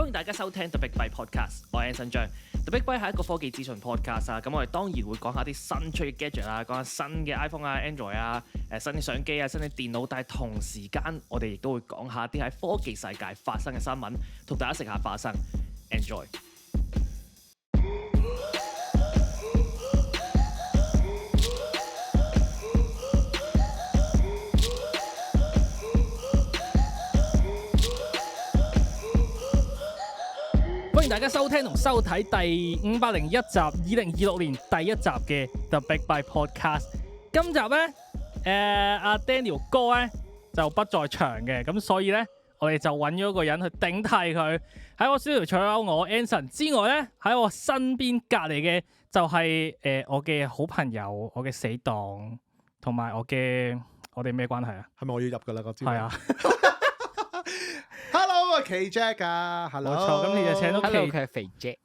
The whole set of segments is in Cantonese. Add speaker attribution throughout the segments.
Speaker 1: 歡迎大家收聽 The Big Byte Podcast， 我係 Anson 張。The Big Byte 係一個科技資訊 podcast 啊，咁我哋當然會講下啲新出嘅 gadget 啊，講下新嘅 iPhone 啊、Android 啊、新嘅相機啊、新嘅電腦，但係同時間我哋亦都會講下啲喺科技世界發生嘅新聞，同大家食下花生 ，enjoy。歡迎大家收聽同收睇第501集2026年第一集嘅 The Big Byte Podcast。今集咧，阿 Daniel 哥咧就不在場嘅，咁所以咧我哋就揾咗個人去頂替佢。喺我 studio 除咗我 Anson 之外咧，喺我身邊隔離嘅就係我嘅好朋友，我嘅死黨，同埋我哋咩關係啊？
Speaker 2: 係咪我要入噶啦？我知。
Speaker 1: 係啊。
Speaker 2: Hello， 我係 KJ 啊。Hello。
Speaker 1: 冇錯，咁你就請到
Speaker 3: Hello， 佢係肥 Jack。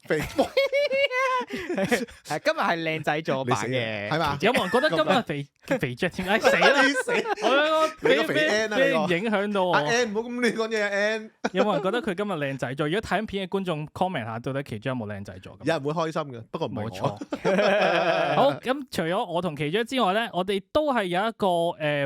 Speaker 3: 係今日係靚仔咗版嘅，
Speaker 2: 係嘛？
Speaker 1: 有冇人覺得今日肥 Jack 點解死啦？
Speaker 2: 死！
Speaker 1: 我俾
Speaker 2: 肥 N 啊！
Speaker 1: 俾影響到我。
Speaker 2: 阿 N 唔好咁亂講嘢啊 N。
Speaker 1: 有冇人覺得佢今日靚仔咗？如果睇緊片嘅觀眾 comment 下，到底其中有冇靚仔咗？
Speaker 2: 有人會開心嘅，不過唔係我。
Speaker 1: 冇錯。好，咁除咗我同其中之外咧，我哋都係有一個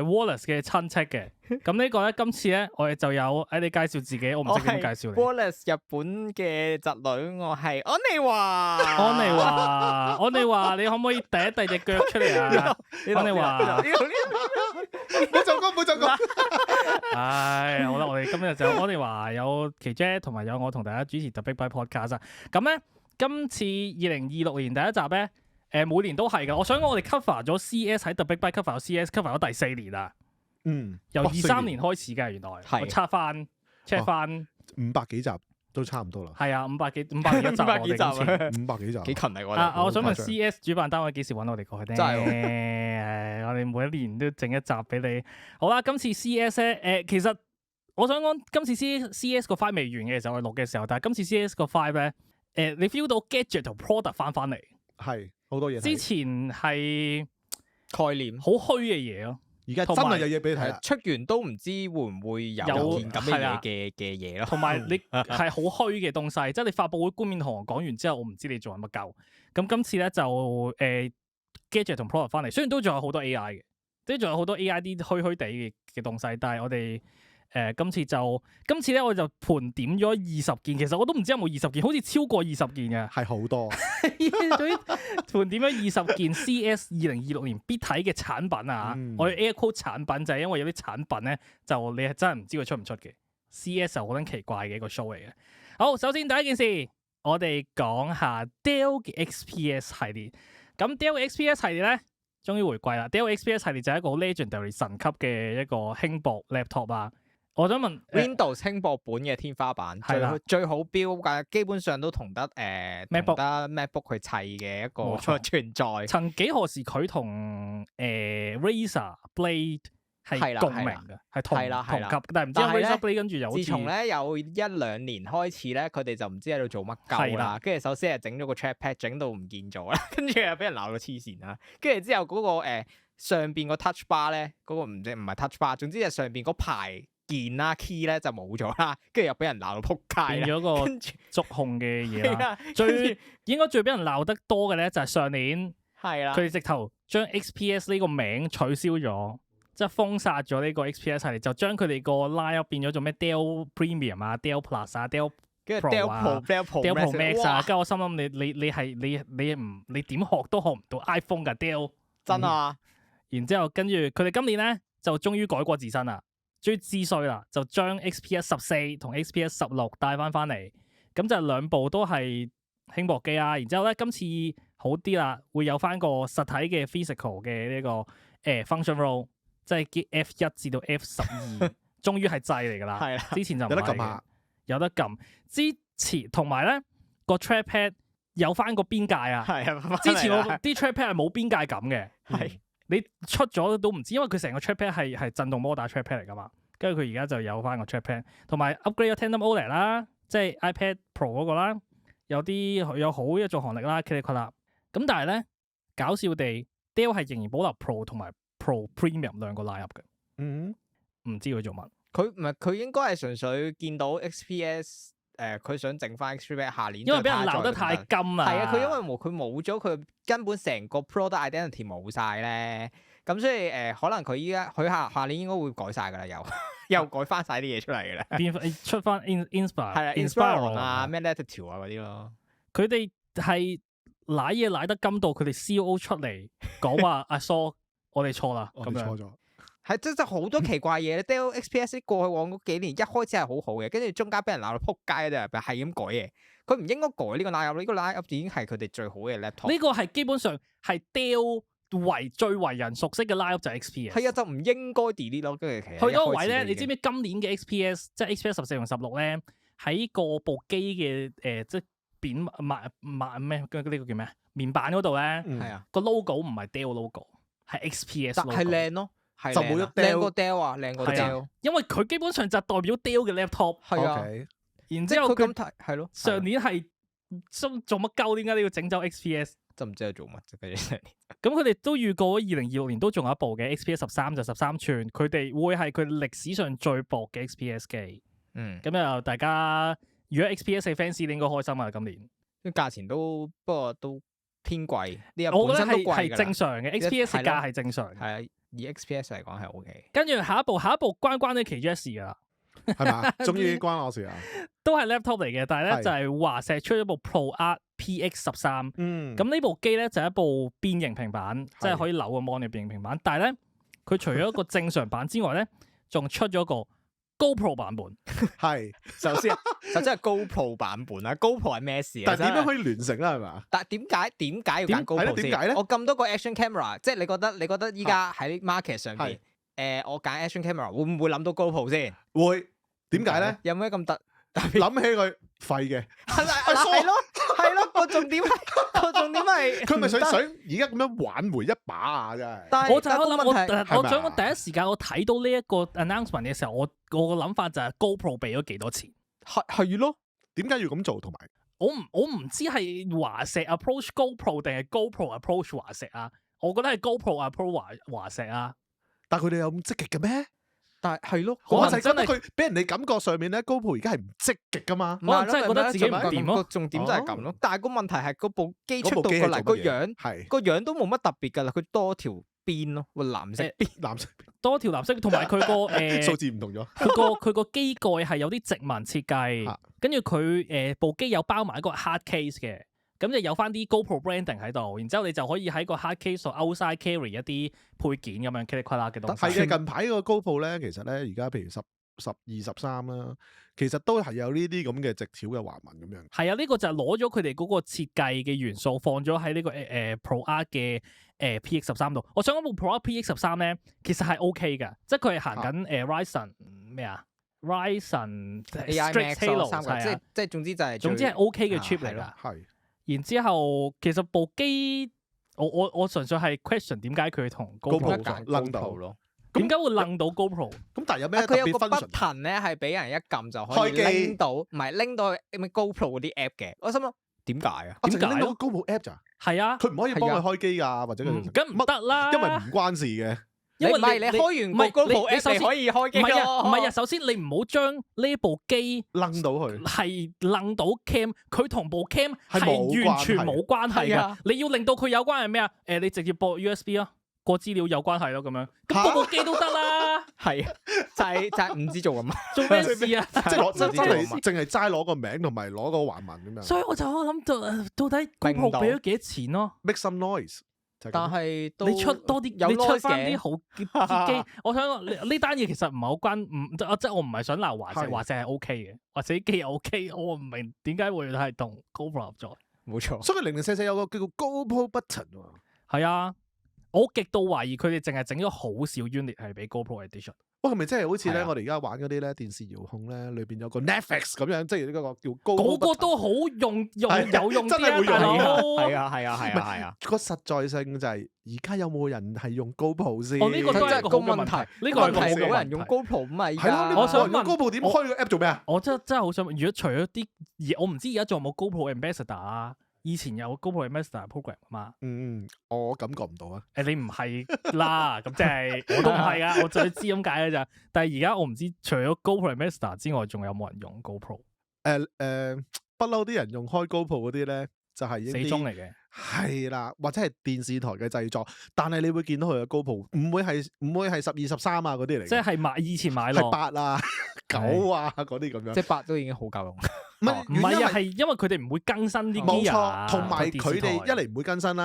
Speaker 1: Wallace 嘅親戚嘅。咁呢個咧，今次咧，我哋就有你介紹自己，我唔識點介紹你。
Speaker 3: Wallace 日本嘅侄女，我係安妮華。
Speaker 1: 安妮華，你可唔可以遞一遞隻腳出嚟啊？安妮華，
Speaker 2: 冇做過，冇做過。
Speaker 1: 唉，好啦，我哋今日就安妮華有奇 J 同埋有我同大家主持 The Big Byte Podcast 啊。咁咧，今次2026年第一集咧，每年都係噶。我想講我哋 cover 咗 CS 喺 The Big Byte cover 咗 CS cover 咗第4年啦。由23年開始嘅，原來我測翻 check 翻
Speaker 2: 500幾集都差唔多啦。
Speaker 1: 係啊，500幾集
Speaker 2: 500幾集
Speaker 3: 幾勤力喎。
Speaker 1: 我想問 CS 主辦單位幾時揾我哋過去咧？
Speaker 3: 真係
Speaker 1: 我哋每一年都整一集俾你。好啦，今次 CS 咧，其實我想講今次 CS 個 5 未完嘅時候，我哋錄嘅時候，但係今次 CS 個5咧，你 feel 到 gadget 同 product 翻嚟，
Speaker 2: 係好多嘢。
Speaker 1: 之前係
Speaker 3: 概念
Speaker 1: 好虛嘅嘢咯。
Speaker 2: 而家真係有嘢俾你睇啦，
Speaker 3: 出完都唔知會唔會有件咁嘅嘢嘅嘢咯。
Speaker 1: 同埋你係好虛嘅東西，即係你發佈會冠冕堂皇講完之後，我唔知你做緊乜鳩。咁今次咧就gadget 同 product 翻嚟，雖然都仲有好多 AI 嘅，即係仲有好多 AI 啲虛虛地嘅東西，但係我哋今次咧我就盤點咗20件，其實我都唔知有冇20件，好似超過20件嘅，
Speaker 2: 係好多。
Speaker 1: 總之盤點咗20件 CS 2026年必睇嘅產品啊！我哋 Air Quote 產品就係因為有啲產品咧，就你係真係唔知佢出唔出嘅。CS 就好撚奇怪嘅一個 show 嚟嘅。好，首先第一件事，我哋講下 Dell 嘅 XPS 系列。咁 Dell XPS 系列咧，終於回歸啦。Dell XPS 系列就係一個好 legendary 神級嘅一個輕薄 laptop 啊！我想問
Speaker 3: Windows 輕薄本嘅天花板，最好標價，基本上都同得 MacBook 去砌嘅一個存在。
Speaker 1: 曾幾何時佢同Razer Blade 係共鳴嘅，係同級，但係唔知 Razer Blade 跟住又好似
Speaker 3: 自從咧有1-2年開始咧，佢哋就唔知喺度做乜鳩啦。跟住首先係整咗個 trackpad，整到唔見咗啦，跟住又俾人鬧到黐線啦。跟住之後嗰個上邊個 touch bar 咧，嗰個唔係 touch bar，總之係上邊嗰排鍵啦 key 咧就冇咗啦，跟住又俾人鬧到撲街，
Speaker 1: 變咗個觸控嘅嘢啦。應該最俾人鬧得多嘅咧就係上年，
Speaker 3: 係啦，
Speaker 1: 佢哋直頭將 XPS 呢個名取消咗，即係封殺咗呢個 XPS 系列，就將佢哋個 line up 變咗做咩 Dell Premium 啊、Dell Plus 啊、Dell Pro 啊、Dell Pro Max 啊。跟住我心諗你點學都學唔到 iPhone 㗎 Dell，
Speaker 3: 真啊！
Speaker 1: 然之後跟住佢哋今年咧就終於改過自身啦。終於知衰啦，就將 XPS 14同 XPS 16帶翻嚟，咁就兩部都係輕薄機啊。然之後咧，今次好啲啦，會有翻個實體嘅 physical 嘅呢個function row， 即係 F1 至到 F12， 終於係掣嚟㗎啦。係啦，之前就唔係嘅，有得撳下，有得撳。之前同埋咧個 trackpad 有翻個邊界啊。係啊，之前我啲 trackpad 係冇邊界感嘅。係。你出咗都唔知，因為佢成個 trackpad 係震動摩打 trackpad 嚟噶嘛，跟住佢而家就有翻個 trackpad， 同埋 upgrade 咗 Tandem OLED 啦，即係 iPad Pro 嗰個啦，有好嘅續航力啦 click 啦。咁但係咧搞笑地 ，Dell 係仍然保留 Pro 同埋 Pro Premium 兩個 line-up 嘅。唔知佢做乜？
Speaker 3: 佢應該係純粹見到 XPS 佢想整翻 X3 下年，
Speaker 1: 因為俾人鬧得太金啊。
Speaker 3: 係啊，佢因為佢冇咗，佢根本成個 product identity 冇晒咧。咁所以可能佢下年應該會改晒㗎啦，又改翻晒啲嘢出嚟㗎啦。
Speaker 1: 變出翻 Inspire
Speaker 3: 係啦 Inspire 啊，咩 Latitude 啊嗰啲咯。
Speaker 1: 佢哋係賴嘢賴得金到，佢哋 COO 出嚟講話阿蘇，我哋錯啦，咁樣
Speaker 2: 錯咗。
Speaker 3: 係真係好多奇怪嘢Dell XPS 過去往嗰幾年一開始係好好嘅，跟住中間俾人鬧到撲街啫，係咁改嘢。佢唔應該改呢個 line up，呢個 line up 已經係佢哋最好嘅 laptop。
Speaker 1: 呢個係基本上係 Dell 最為人熟悉嘅 line up 就係 XPS。
Speaker 3: 係啊，就唔應該 delete 咯。跟住其實
Speaker 1: 去咗位咧，你知唔知今年嘅 XPS 即係 XPS 14同16咧，喺個部機嘅即係扁咩呢個叫咩面板嗰度咧，
Speaker 3: 係啊
Speaker 1: 個 logo 唔係 Dell logo， 係 XPS
Speaker 3: 但
Speaker 1: logo。
Speaker 3: 係靚咯，
Speaker 2: 就冇咗
Speaker 3: 靚過 Dell 啊，靚過 Dell。
Speaker 1: 因為佢基本上就代表 Dell 嘅 laptop。
Speaker 3: 係啊，
Speaker 1: 然之後
Speaker 3: 佢咁睇係咯。
Speaker 1: 上年係做乜鳩？點解你要整走 XPS？
Speaker 3: 就唔知佢做乜啫。佢哋上年
Speaker 1: 咁佢哋都預告2026年都仲有一部嘅 XPS 13就13寸，佢哋會係佢歷史上最薄嘅 XPS 機。咁又大家如果 XPS 嘅 fans 你應該開心啊！今年
Speaker 3: 啲價錢不過都偏貴，
Speaker 1: 我覺得
Speaker 3: 本身都貴
Speaker 1: 係正常嘅 XPS 價係正常。
Speaker 3: 係啊，以 XPS 嚟講係 OK。
Speaker 1: 跟住下一步關都係奇 Jazz 噶啦，
Speaker 2: 係嘛？終於關我事啦。
Speaker 1: 都係 laptop 嚟嘅，但係咧就係華碩出咗部 ProArt PX 13。咁呢部機咧就係一部變形平板，即係可以扭個 mon 嘅變形平板。但係咧佢除咗一個正常版之外咧，仲出咗個GoPro 版本。
Speaker 2: 係
Speaker 3: 首先就真係 GoPro 版本啦。GoPro 係咩事啊？
Speaker 2: 但係點樣可以聯成啦？係嘛？
Speaker 3: 但係點解要揀 GoPro 先？
Speaker 2: 點解咧？
Speaker 3: 我咁多個 action camera，即係你覺得依家喺 market 上邊，我揀 action camera 會唔會諗到 GoPro 先？
Speaker 2: 會。點解咧？
Speaker 3: 有咩咁特？
Speaker 2: 諗起佢廢嘅。
Speaker 3: 係咯，個重點係
Speaker 2: 佢咪想而家咁樣挽回一把啊！真係。
Speaker 3: 但係
Speaker 1: 我就喺度諗，我想講第一時間我睇到呢一個 announcement 嘅時候，我個諗法就係 GoPro 俾咗幾多錢？
Speaker 3: 係咯，
Speaker 2: 點解要咁做？同埋
Speaker 1: 我唔知係華碩 approach GoPro 定係 GoPro approach 華碩啊？我覺得係 GoPro approach 華碩啊。
Speaker 2: 但係佢哋有咁積極嘅咩？
Speaker 3: 但係咯，
Speaker 2: 我就係覺得佢俾人哋感覺上面咧，GoPro 而家係唔積極噶嘛。
Speaker 1: 可能真係覺得自己唔掂咯。
Speaker 3: 重點就係咁咯。但係個問題係嗰部機出到過嚟個樣都冇乜特別㗎啦。佢多條邊咯，藍色邊，
Speaker 1: 多條藍色，同埋佢個
Speaker 2: 數字唔同咗。
Speaker 1: 佢個機蓋係有啲直紋設計，跟住佢部機有包埋一個 hard case 嘅。咁就有翻啲 GoPro branding 喺度，然之後你就可以喺個 hard case 度 outside carry 一啲配件咁樣 click 嘅東西。
Speaker 2: 係嘅，近排個 GoPro 咧，其實咧而家譬如12、13啦，其實都係有呢啲咁嘅直條嘅橫紋咁樣。
Speaker 1: 係啊，呢個就係攞咗佢哋嗰個設計嘅元素，放咗喺呢個ProArt 嘅PX 13度。我想講部 ProArt PX 13咧，其實係 OK 嘅，即係佢係行緊Ryzen 咩啊？Ryzen
Speaker 3: AI Max
Speaker 1: Halo
Speaker 3: 3，即係總之就係
Speaker 1: 總之係 OK 嘅 chip 嚟啦。
Speaker 2: 係。
Speaker 1: 然之後，其實部機我純粹係 question 點解佢同 GoPro
Speaker 2: 掕到咯？
Speaker 1: 點解會掕到 GoPro？
Speaker 2: 咁但係有咩特別 function？
Speaker 3: 佢有個 button 咧，係俾人一撳就可以拎到，唔係拎到咩 GoPro 嗰啲 app 嘅。我心諗點解啊？
Speaker 1: 點解
Speaker 2: 拎到 GoPro app 咋？
Speaker 1: 係啊，
Speaker 2: 佢唔可以幫佢開機㗎，或者
Speaker 1: 咁唔得啦，
Speaker 2: 因為唔關事嘅。
Speaker 1: 因為
Speaker 3: 你開完個 GoPro app 你可以開機咯。
Speaker 1: 唔係啊，首先你唔好將呢部機
Speaker 2: 掕到佢，
Speaker 1: 係掕到 cam，佢同部 cam 係完全冇關係㗎。你要令到佢有關係咩啊？你直接播 USB 咯，個資料有關係咯，咁樣咁部機都得啦。
Speaker 3: 係就係唔知做咁
Speaker 1: 做咩事啊？
Speaker 2: 即係真係淨係齋攞個名同埋攞個橫紋咁樣。
Speaker 1: 所以我就諗到底 GoPro 俾咗幾多錢咯
Speaker 2: ？Make some noise。
Speaker 3: 但係
Speaker 1: 你出多啲，你出翻啲好機。我想講呢單嘢其實唔係好關，即係我唔係想鬧華碩，華碩係 OK 嘅，華碩啲機又 OK，我唔明點解會係同 GoPro 合作。
Speaker 3: 冇錯。
Speaker 2: 所以0044有個叫做 GoPro button 喎。
Speaker 1: 係啊，我極度懷疑佢哋淨係整咗好少 unit 係俾 GoPro Edition。
Speaker 2: 哇，係咪真係好似咧？我哋而家玩嗰啲咧電視遙控咧，裏邊有個 Netflix 咁樣，即係呢個叫 GoPro。
Speaker 1: 個個都好用有用
Speaker 2: 真係會用
Speaker 3: 係啊！
Speaker 2: 個實在性就係而家有冇人係用 GoPro 先？
Speaker 1: 呢個都係一個好問題。呢個係
Speaker 3: 冇人用 GoPro 咁嘛？
Speaker 2: 係咯，
Speaker 1: 我想問
Speaker 2: GoPro 點開個 app 做咩啊？
Speaker 1: 我真係好想問，如果除咗啲我唔知而家仲有冇 GoPro Ambassador 啊？以前有 GoPro Ambassador program 啊嘛。
Speaker 2: 我感覺唔到啊。
Speaker 1: 你唔係啦，咁即係我都唔係啊，我就知咁解嘅咋。但係而家我唔知除咗 GoPro Ambassador 之外，仲有冇人用 GoPro？
Speaker 2: 不嬲啲人用開 GoPro 嗰啲咧，就係
Speaker 1: 死忠嚟嘅。
Speaker 2: 係啦，或者係電視台嘅製作，但係你會見到佢嘅 GoPro 唔會係12、13啊嗰啲嚟嘅，
Speaker 1: 即係以前買
Speaker 2: 係
Speaker 1: 落，
Speaker 2: 8啊、9啊嗰啲咁樣。
Speaker 3: 即係8都已經好夠用。
Speaker 2: 唔係
Speaker 1: 唔係啊，係
Speaker 2: 係
Speaker 1: 因為佢哋唔會更新啲
Speaker 2: 冇
Speaker 1: gear
Speaker 2: 錯，同埋
Speaker 1: 個電視台
Speaker 2: 佢哋一嚟唔會更新啦，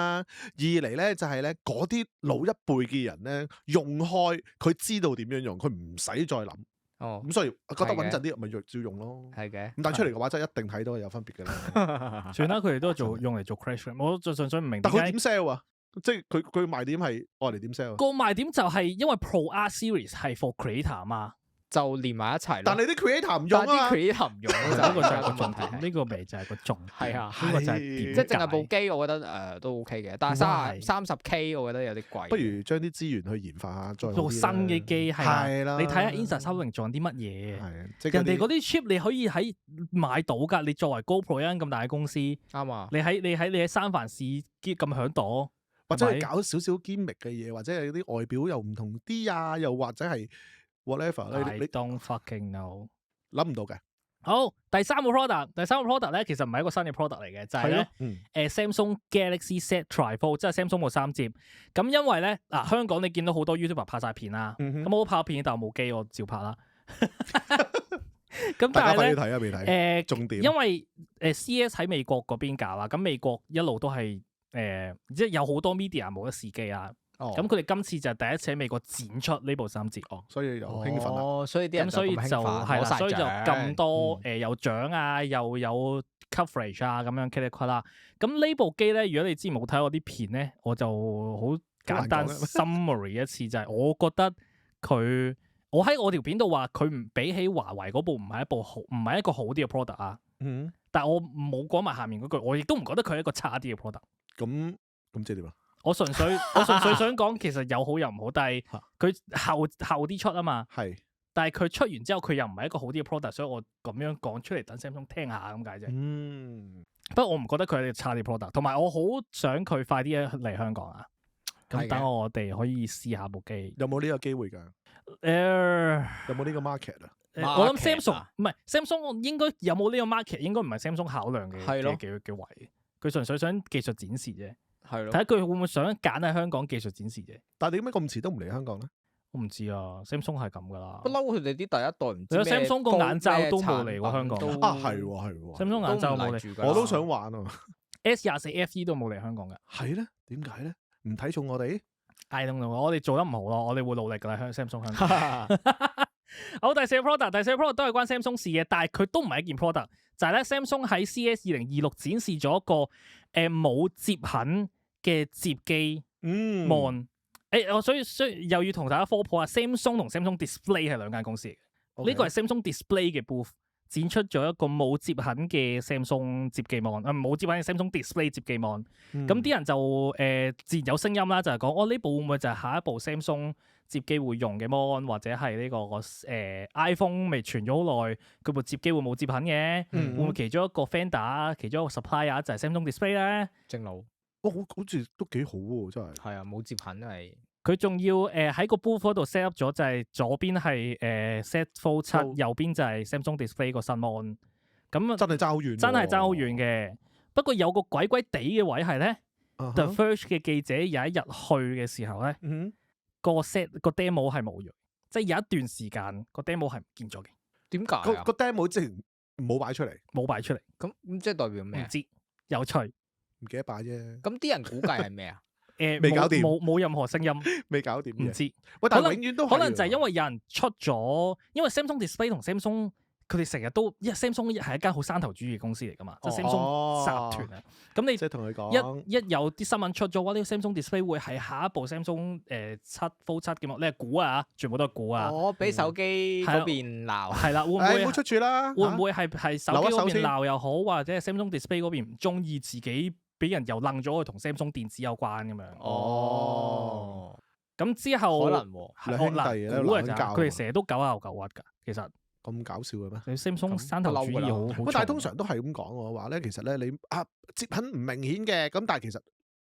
Speaker 2: 二嚟咧就係咧嗰啲老一輩嘅人咧用開，佢知道點樣用，佢唔使再諗。
Speaker 3: 哦，
Speaker 2: 咁所以覺得穩陣啲，咪照用咯。
Speaker 3: 係嘅。
Speaker 2: 咁但係出嚟嘅話，真係一定睇到有分別嘅啦。
Speaker 1: 算啦，佢哋都係用嚟做 crash game，我就純粹唔明點解
Speaker 2: 但佢點 sell 啊？即係佢賣點係愛嚟點 sell 啊？
Speaker 1: 個賣點就係因為 Pro R Series 係 for creator 啊嘛。
Speaker 3: 就連埋一齊咯。
Speaker 2: 但你啲 creator 唔用
Speaker 3: 但啲
Speaker 2: 啊嘛。
Speaker 3: creator 唔用，
Speaker 1: 呢個就係個
Speaker 3: 問
Speaker 1: 重點，
Speaker 3: 題。
Speaker 1: 呢個咪就係個重點。
Speaker 3: 係啊
Speaker 1: 呢個就係
Speaker 2: 係
Speaker 1: 點
Speaker 3: 即係淨係部
Speaker 1: 解
Speaker 3: 機，我覺得都 OK 嘅，但係
Speaker 1: 係
Speaker 3: 30K 我覺得有啲貴。
Speaker 2: 不如將啲資源去研發下，再好
Speaker 1: 做
Speaker 2: 啲啦
Speaker 1: 新嘅機係啦，
Speaker 2: 係啦。
Speaker 1: 你睇下 Insta 收零做緊啲乜嘢？
Speaker 2: 係即係
Speaker 1: 人哋嗰啲 chip 你可以喺買到㗎。你作為 GoPro 一間咁大嘅公司，你
Speaker 3: 啱啊。
Speaker 1: 喺三藩市咁響度，
Speaker 2: 或者係
Speaker 1: 係咪
Speaker 2: 搞少少 gimmick 嘅嘢，或者係啲外表又唔同啲啊，又或者係 whatever 咧，
Speaker 1: I
Speaker 2: 你
Speaker 1: don't fucking know。
Speaker 2: 諗唔到嘅。
Speaker 1: 好，第三個 product 咧，其實唔係一個新嘅 product 嚟嘅，就係咧
Speaker 2: 嗯
Speaker 1: Samsung Galaxy Z Trifle，即係 Samsung 部三摺。咁因為咧香港你見到好多 YouTuber 拍晒片啦，
Speaker 2: 嗯哼
Speaker 1: 咁我都拍片，但我冇機，我照拍啦。咁
Speaker 2: 大家
Speaker 1: 但係咧
Speaker 2: 快啲睇啊，未睇。重點
Speaker 1: 因為CES 喺美國嗰邊搞啦，咁美國一路都係即係有好多 media 冇得試機啊。
Speaker 2: 哦
Speaker 1: 咁佢哋今次就第一次喺美國展出呢部三摺。
Speaker 2: 哦，所以就好興奮啦。
Speaker 3: 哦，所以啲人
Speaker 1: 咁所以就
Speaker 3: 咁興奮
Speaker 1: 係啦，
Speaker 3: 攞晒
Speaker 1: 所以就
Speaker 3: 獎
Speaker 1: 咁多
Speaker 2: 嗯
Speaker 1: 有獎啊，又有 coverage 啊，咁樣 k 啦。咁呢部機咧，如果你之前冇睇我啲片咧，我就好簡單
Speaker 2: 好難講
Speaker 1: summary 一次，就係我覺得我喺我條片度話佢唔比起華為嗰部唔係一個好啲嘅 product 啊。
Speaker 2: 嗯，
Speaker 1: 但係我冇講埋下面嗰句，我亦都唔覺得佢係一個差啲嘅 product。
Speaker 2: 咁即係點啊？
Speaker 1: 我純粹想講，其實有好有唔好，但係佢後啲出啊嘛。
Speaker 2: 係
Speaker 1: 但係佢出完之後，佢又唔係一個好啲嘅 product，所以我咁樣講出嚟等 Samsung 聽下咁解啫。不過我唔覺得佢係一個差啲 product，同埋我好想佢快啲嚟香港啊。咁
Speaker 3: 係嘅
Speaker 1: 等我哋可以試下部機。
Speaker 2: 有冇呢個機會㗎？有冇呢個 market 啊？
Speaker 1: 我諗
Speaker 3: Market
Speaker 1: Samsung
Speaker 3: 啊
Speaker 1: 唔係 Samsung 應該有冇呢個 market，應該唔係 Samsung 考量嘅
Speaker 3: 係咯
Speaker 1: 嘅位。佢純粹想技術展示啫，
Speaker 3: 係咯。
Speaker 1: 睇下佢會唔會想揀喺香港技術展示啫。
Speaker 2: 但係點解咁遲都唔嚟香港咧？
Speaker 1: 我唔知啊Samsung 係咁噶啦
Speaker 3: 不。嬲，佢哋啲第一代唔知
Speaker 1: 有
Speaker 3: 咩
Speaker 1: Samsung 個眼罩都冇嚟過香港
Speaker 3: 高咩產品
Speaker 2: 啊，係喎。
Speaker 1: Samsung 眼罩冇嚟
Speaker 3: 嚟
Speaker 2: 我都想玩啊。
Speaker 1: S24 FE 都冇嚟香港嘅。
Speaker 2: 係咧？點解咧？唔睇重我哋？
Speaker 1: I don't know，我哋做得唔好咯，我哋會努力噶啦，Samsung 香港。好，第四個 product 都係關 Samsung 事嘅，但係佢都唔係一件 product，就係咧 Samsung 喺 CES 2026展示咗一個冇接痕嘅摺機 mon。我所以又要同大家科普下 Samsung 同 Samsung Display 係兩間公司嚟嘅。呢個係 Samsung Display 嘅 booth 展出咗一個冇摺痕嘅 Samsung 摺機 mon，冇摺痕嘅 Samsung Display 摺機 mon。咁啲人就自然有聲音啦，就係講呢部會唔會就係下一部 Samsung 摺機會用嘅 mon，或者係呢個iPhone 未傳咗好耐，佢部摺機會冇摺痕嘅，會唔會其中一個 Fender 其中一個 supplier 就係 Samsung Display 咧？
Speaker 3: 正路
Speaker 2: 好似都幾好喎，真係。
Speaker 3: 係啊，冇接痕係。
Speaker 1: 佢仲要喺個 booth 嗰度 set up 咗，就係左邊係Z Fold 7，右邊就係 Samsung Display 個新 mon。咁
Speaker 2: 真係爭好遠喎，
Speaker 1: 真係爭好遠嘅。不過有個鬼鬼地嘅位係咧，The Verge 嘅記者有一日去嘅時候咧，個 demo 係冇用，即係有一段時間個 demo 係唔見咗嘅。
Speaker 3: 點解啊？
Speaker 2: 個 demo 之前冇擺出嚟，
Speaker 1: 冇擺出嚟，
Speaker 3: 咁即係代表咩啊？
Speaker 1: 唔知有趣。
Speaker 2: 唔記得擺啫，
Speaker 3: 咁啲人估計係咩啊？
Speaker 2: 未搞掂
Speaker 1: 冇任何聲音，
Speaker 2: 未搞掂嘅。
Speaker 1: 唔知。
Speaker 2: 喂，但係永遠都係
Speaker 1: 可能就係因為有人出咗，因為 Samsung Display 同 Samsung 佢哋成日都，因為 Samsung 係一間好山頭主義嘅公司嚟噶嘛，即係 Samsung 集團啊。咁你
Speaker 2: 即係同佢講
Speaker 1: 一有啲新聞出咗，哇！呢個 Samsung Display 會係下一部 Samsung 7 Fold 7嘅嘛？你係估啊，全部都係估啊。
Speaker 3: 我俾手機嗰邊鬧。
Speaker 1: 係啦，會唔會
Speaker 2: 誒冇出處啦？
Speaker 1: 會唔會係手機嗰邊
Speaker 2: 留一手先
Speaker 1: 鬧又好，或者係 Samsung Display 嗰邊唔中意自己俾人又楞咗佢同 Samsung 電子有關咁樣？
Speaker 3: 哦，
Speaker 1: 咁之後
Speaker 3: 可能喎。
Speaker 2: 兩兄弟
Speaker 1: 嗱估啊咋，
Speaker 2: 喺度鬧
Speaker 1: 佢哋成日都9牛9屈㗎，其實。
Speaker 2: 咁搞笑嘅咩？
Speaker 1: 你 Samsung
Speaker 3: 咁
Speaker 1: 山頭主義好
Speaker 2: 喂，但係通常都係咁講喎，話咧其實咧你摺痕唔明顯嘅，咁但係其實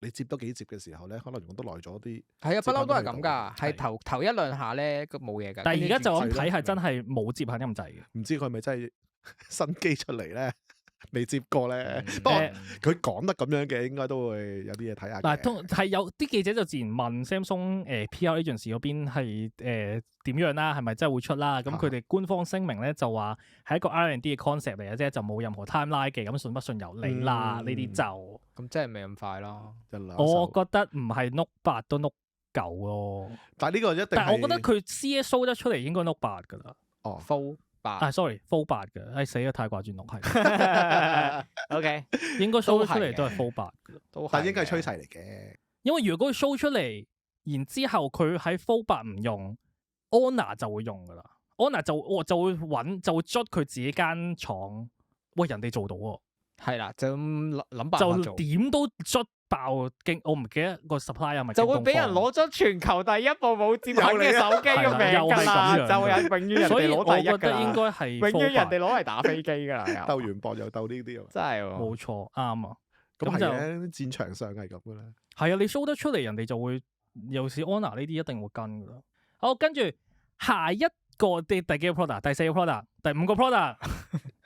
Speaker 2: 你接多幾接嘅時候咧，可能用得耐咗啲。
Speaker 3: 係啊，不嬲都係咁㗎，
Speaker 1: 係
Speaker 3: 係頭一兩下咧，佢冇嘢㗎。
Speaker 1: 但係而家就咁睇
Speaker 2: 係咯
Speaker 1: 係真係冇接痕咁滯嘅。
Speaker 2: 唔知佢係咪真係新機出嚟咧？未接過咧。不過
Speaker 1: 誒
Speaker 2: 佢講得咁樣嘅，應該都會有啲嘢睇下嘅。
Speaker 1: 嗱，通係有啲記者就自然問 Samsung PR agency 嗰邊係點樣啦，係咪真係會出啦？咁佢哋官方聲明咧就話係一個 R&D 嘅 concept 嚟嘅啫，就冇任何 timeline 嘅，咁信不信由你啦。呢啲就
Speaker 3: 咁真係未咁快咯。
Speaker 2: 一兩
Speaker 1: 我
Speaker 2: 手
Speaker 1: 覺得唔係 Note 8都 Note 9咯，
Speaker 2: 但係呢個一定係。
Speaker 1: 但係我覺得佢 CS show 得出嚟應該 Note 8㗎啦。
Speaker 2: 哦
Speaker 3: Fold 8
Speaker 1: sorry，Fold 8嘅，死咗太掛住 Note 係，
Speaker 3: OK
Speaker 1: 應該 show 得出
Speaker 3: 都係嘅
Speaker 1: 嚟都係 Fold 8嘅。
Speaker 3: 都係，
Speaker 2: 但係應該係趨勢嚟嘅。
Speaker 1: 因為如果佢 show 出嚟，然之後佢喺 Fold 8唔用 Honor 就會用噶啦，Honor 就會捽佢自己間廠，喂人哋做到喎，
Speaker 3: 係啦，就咁諗辦法
Speaker 1: 就
Speaker 3: 做，
Speaker 1: 點都捽爆京，我唔記得個 supply 係咪
Speaker 3: 就會俾人攞咗全球第一部冇接痕嘅手機嘅名㗎啦，就係永遠人
Speaker 1: 所以我
Speaker 3: 哋攞第一
Speaker 1: 覺得應
Speaker 3: 㗎啦，
Speaker 1: 該係
Speaker 3: 永遠
Speaker 1: Fold 8
Speaker 3: 人哋攞嚟打飛機㗎啦，
Speaker 2: 鬥
Speaker 3: 又
Speaker 2: 完博又鬥呢啲啊，
Speaker 3: 真係喎。
Speaker 1: 冇錯啱啊，
Speaker 2: 咁係
Speaker 1: 咁就
Speaker 2: 嘅，戰場上係咁噶啦。
Speaker 1: 係啊，你 show 得出嚟，人哋就會尤其是 Honor 呢啲一定會跟噶啦。好，跟住下一個第幾個 product？第四個 product，第五個 product，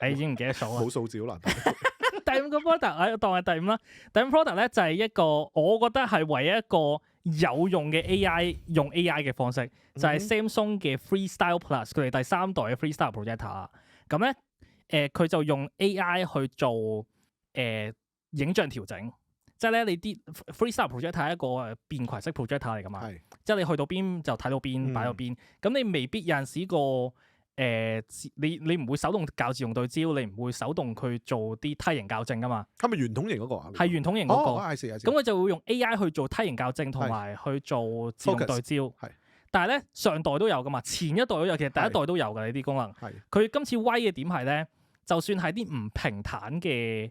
Speaker 1: 你已經唔記得數啦。
Speaker 2: 冇數字好難睇。
Speaker 1: 第五個 product，我當係第五啦。第五 product 咧就係一個我覺得係唯一一個有用嘅 AI 用 AI 嘅方式，就係 Samsung 嘅 Freestyle Plus，佢哋第三代嘅 Freestyle Projector。咁咧佢就用 AI 去做影像調整。即係咧，你啲 Freestyle Projector 係一個便攜式 projector 嚟噶嘛，
Speaker 2: 係
Speaker 1: 即係你去到邊就睇到邊，擺到邊。咁你未必有陣時個你唔會手動校自動對焦，你唔會手動去做啲梯形校正噶嘛。
Speaker 2: 係咪圓筒形嗰個啊？
Speaker 1: 係圓筒形嗰個。
Speaker 2: 哦，I see，I see。
Speaker 1: 咁佢就會用 AI 去做梯形校正同埋去做自動對焦。
Speaker 2: 係。
Speaker 1: 但係咧上代都有噶嘛，前一代都有，其實第一代都有㗎呢啲功能。
Speaker 2: 係。
Speaker 1: 佢今次威嘅點係咧，就算係啲唔平坦嘅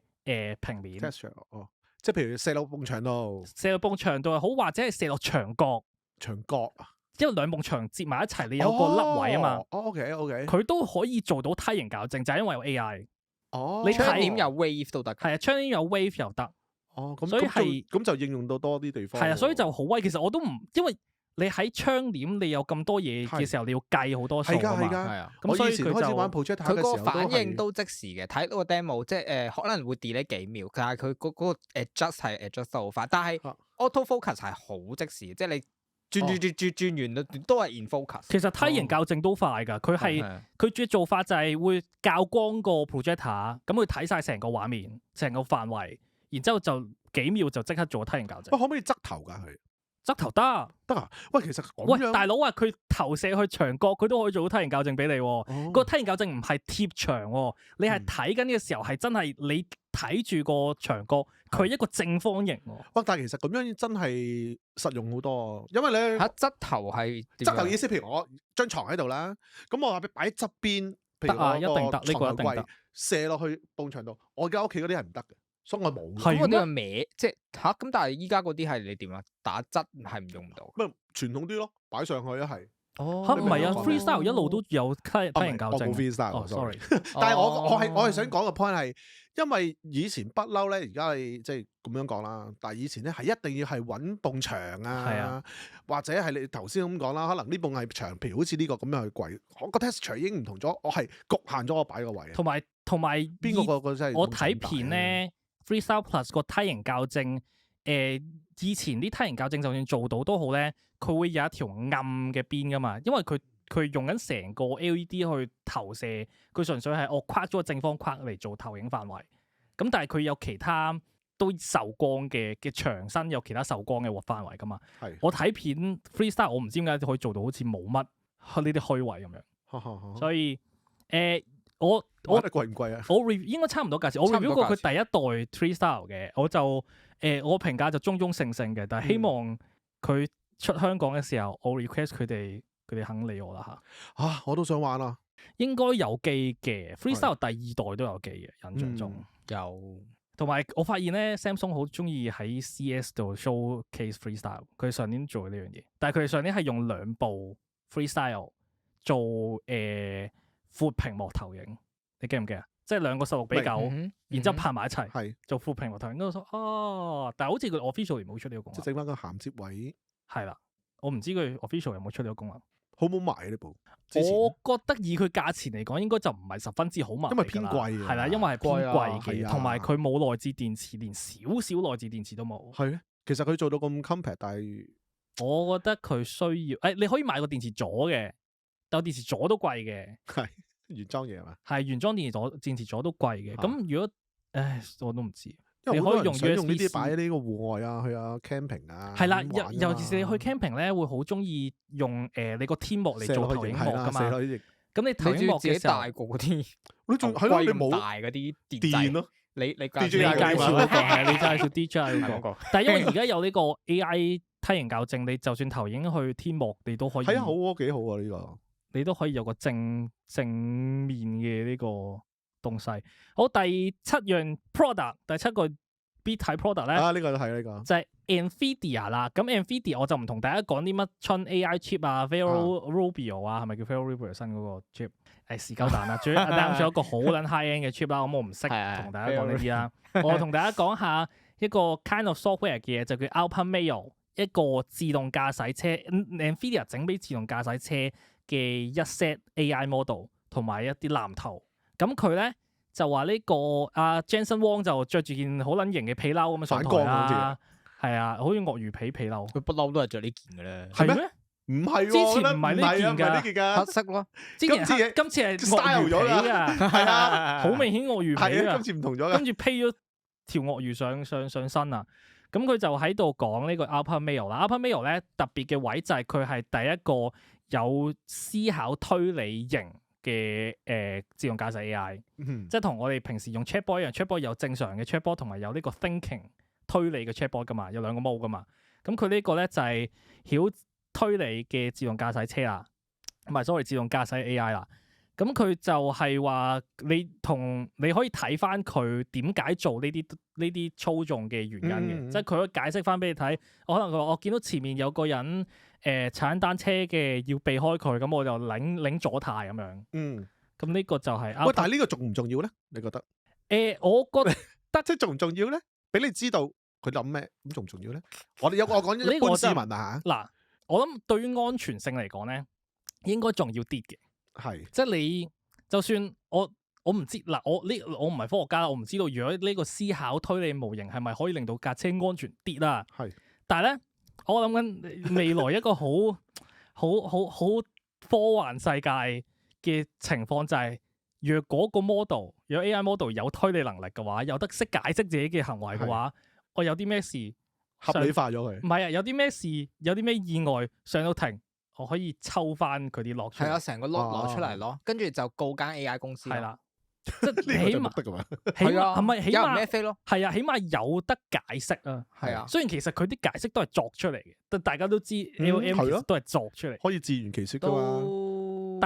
Speaker 1: 平面。
Speaker 2: texture 哦。即係譬如射落埲牆度，
Speaker 1: 射落埲牆度又好，或者係射落牆角，
Speaker 2: 牆角啊，
Speaker 1: 因為兩埲牆接埋一齊，你有個凹位啊嘛。
Speaker 2: OK，
Speaker 1: 佢都可以做到梯形校正，就係因為有 AI。
Speaker 2: 哦，
Speaker 1: 你睇
Speaker 3: 窗簾有 wave 都得。
Speaker 1: 係啊，窗簾有 wave 又得。
Speaker 2: 哦，咁
Speaker 1: 所以係
Speaker 2: 咁就應用到多啲地方。
Speaker 1: 係啊，所以就好威。其實我都唔，因為你喺窗簾你有咁多嘢嘅時候，你要計好多數啊嘛。
Speaker 2: 係
Speaker 3: 啊。
Speaker 1: 咁所以佢
Speaker 2: 開始玩
Speaker 1: 就
Speaker 2: projector
Speaker 3: 佢個
Speaker 2: 嘅時候
Speaker 3: 反應都即時嘅，睇到個 demo 即係可能會 delay 幾秒，但係佢嗰個 adjust 係 adjust 得好快，但係 auto focus 係好即時，即係你轉完都係 in focus。
Speaker 1: 其實梯形校正都快㗎，佢嘅做法就係會校光個 projector，咁佢睇晒成個畫面、成個範圍，然之後就幾秒就即刻做梯形校正。
Speaker 2: 喂，可唔可以側頭㗎佢？
Speaker 1: 側頭得
Speaker 2: 啊！喂，其實
Speaker 1: 喂，大佬啊，佢投射去牆角，佢都可以做到梯形校正俾你喎。個梯形校正唔係貼牆喎，你係睇緊嘅時候係真係你睇住個牆角，佢係一個正方形喎。
Speaker 2: 哇！但係其實咁樣真係實用好多，因為咧
Speaker 3: 側頭係
Speaker 2: 側頭意思，譬如我張床喺度啦，咁我話擺喺側邊，譬如我
Speaker 1: 一定得，呢個一定得，
Speaker 2: 射落去埲牆度。我而家屋企嗰啲係唔得嘅。所以我冇，
Speaker 3: 咁嗰啲係歪，即係嚇咁。但係依家嗰啲係你點啊？打側係唔用唔到。
Speaker 2: 咩傳統啲咯，擺上去一係。
Speaker 3: 哦，
Speaker 1: 嚇唔係啊 ，freestyle 一路都有梯形校正。
Speaker 2: 我冇 freestyle，sorry。但係我係想講個 point 係，因為以前不嬲咧，而家係即係咁樣講啦。但係以前咧係一定要係揾埲牆啊，或者係你頭先咁講啦，可能呢埲係牆，譬如好似呢個咁樣去櫃，我個 texture 已經唔同咗，我係局限咗我擺個位。
Speaker 1: 同埋
Speaker 2: 邊個真係
Speaker 1: 我睇片咧？Freestyle Plus 個梯形校正，以前啲梯形校正就算做到都好咧，佢會有一條暗嘅邊噶嘛，因為佢用緊成個 LED 去投射，佢純粹係我框咗個正方框嚟做投影範圍。咁但係佢有其他都受光嘅牆身有其他受光嘅範圍噶嘛。我睇片 Freestyle 我唔知點解可以做到好似冇乜呢啲虛位咁樣，所以我
Speaker 2: 覺得貴唔貴啊？
Speaker 1: 我應該差唔多價錢。我 review 過佢第一代 Freestyle 嘅，我就我評價就中性嘅，但係希望佢出香港嘅時候，我 request 佢哋肯理我啦嚇。
Speaker 2: 我都想玩啊！
Speaker 1: 應該有機嘅 Freestyle 第二代都有機嘅，印象中
Speaker 3: 有。
Speaker 1: 同埋我發現咧 Samsung 好中意喺 CS 度 showcase Freestyle。佢上年做呢樣嘢，但係佢哋上年係用2部 Freestyle 做闊屏幕投影，你記唔記啊？即係兩個16:9，然之後拍埋一齊
Speaker 2: 係
Speaker 1: 做副屏幕投影。跟住但係好似佢 official 冇出呢個功能。
Speaker 2: 即係整翻個銜接位，
Speaker 1: 係啦，我唔知佢 official 有冇出呢個功能。
Speaker 2: 好唔好賣呢部？之前
Speaker 1: 我覺得以佢價錢嚟講，應該就唔係十分之好賣㗎啦，
Speaker 2: 因為偏貴啊
Speaker 1: 係啦，因為係偏貴
Speaker 2: 貴啊
Speaker 1: 嘅，同埋佢冇內置電池，連少少內置電池都冇。
Speaker 2: 係咧，其實佢做到咁 compact，但係
Speaker 1: 我覺得佢需要，你可以買個電池座嘅，但係電池座都貴嘅，
Speaker 2: 係原裝嘢係嘛？
Speaker 1: 係原裝電池座都貴嘅。咁如果，我都唔知。
Speaker 2: 因為
Speaker 1: 你可以用
Speaker 2: 想用呢
Speaker 1: USB-C
Speaker 2: 啲擺喺呢個戶外啊，去啊 camping 啊，
Speaker 1: 係啦，
Speaker 2: 咁玩㗎嘛
Speaker 1: 尤其是你去 camping 咧，會好中意用你個天幕嚟做投影幕㗎嘛。咁你投影幕
Speaker 3: 你自己
Speaker 1: 嘅時候，
Speaker 3: 帶過嗰啲
Speaker 2: 你仲係咯，你冇
Speaker 3: 大嗰啲電
Speaker 2: 電
Speaker 3: 掣，
Speaker 2: 咯，
Speaker 3: 你
Speaker 1: 你介紹嗰個係你介紹 DJI 嗰個，但係因為而家有呢個 AI 梯形校正，你就算投影去天幕，你都可以。
Speaker 2: 係啊，好啊，幾好啊呢個。
Speaker 1: 你都可以有個正面嘅呢個東西。好，第七樣 product，第七個 B 體 product 咧，
Speaker 2: 呢個係呢個
Speaker 1: 就係 NVIDIA 啦。咁 NVIDIA 我就唔同大家講啲乜春 AI chip 啊 ，Vero Rubio 啊，係咪叫 Vero Rubio 新嗰個 chip？是鳩蛋啦，最 announce 咗一個好撚 high end 嘅 chip 啦。咁我唔識同大家講呢啲啦。我同大家講下一個 kind of software 嘅嘢，就叫 Alpha Mail， 一個自動駕駛車 NVIDIA 整俾自動駕駛車嘅一 set AI model 同埋一啲藍圖。咁佢咧就話呢個阿 Jensen Huang 就着住件好撚型嘅皮褸咁樣上台啦，係啊，好似鱷魚皮褸。
Speaker 3: 佢不嬲都係着呢件嘅咧，
Speaker 1: 係咩？
Speaker 2: 唔係喎，
Speaker 1: 之前唔係呢件㗎，
Speaker 2: 呢件㗎，
Speaker 3: 黑色咯。
Speaker 1: 今次係鱷魚皮啊，
Speaker 2: 係啊，
Speaker 1: 好明顯鱷魚皮啊，
Speaker 2: 今次唔同咗
Speaker 1: 跟住披咗條鱷魚上身啊。咁佢就喺度講呢個 Alpha Mail 啦。Alpha Mail 咧特別嘅位就係佢係第一個有思考推理型嘅自動駕駛 AI，即係同我哋平時用 chatbot 一樣，chatbot 有正常嘅 chatbot 同埋有呢個 thinking 推理嘅 chatbot 噶嘛，有兩個 mode 噶嘛。咁佢呢個咧就係曉推理嘅自動駕駛車啦，唔係所謂自動駕駛 AI 啦。咁佢就係話你可以睇翻佢點解做呢啲操縱嘅原因嘅，即係佢可以解釋翻俾你睇。可能佢話我見到前面有個人踩單車嘅，要避開佢，咁我就擰左軚咁樣。咁呢個就係
Speaker 2: 喂，但係呢個重唔重要咧？你覺得？
Speaker 1: 我覺得
Speaker 2: 即係重唔重要咧？俾你知道佢諗咩，咁重唔重要咧？我講一般市民啊嚇。
Speaker 1: 嗱，我諗對於安全性嚟講咧，應該重要啲嘅。係，即係你就算我唔知嗱，我唔係科學家，我唔知道如果呢個思考推理模型係咪可以令到架車安全啲啦。係，但係咧，我諗緊未來一個好科幻世界嘅情況就係，若果個 model 有 AI model 有推理能力嘅話，有得識解釋自己嘅行為嘅話，我有啲咩事
Speaker 2: 合理化咗佢。
Speaker 1: 唔係啊，有啲咩事，有啲咩意外上到庭。我可以抽翻佢啲落出嚟，
Speaker 3: 係啊，成個 log 攞出嚟咯，跟住就告間 AI 公司。係啦，
Speaker 1: 即係起碼
Speaker 2: 得㗎嘛？
Speaker 3: 係啊，
Speaker 1: 係咪起碼
Speaker 3: 咩飛咯？
Speaker 1: 係啊，起碼有得解釋啊。係啊，雖然其實佢啲解釋都係作出嚟嘅，但大家都知 LLM 其實都係作出嚟，
Speaker 2: 可以自圓其說㗎嘛。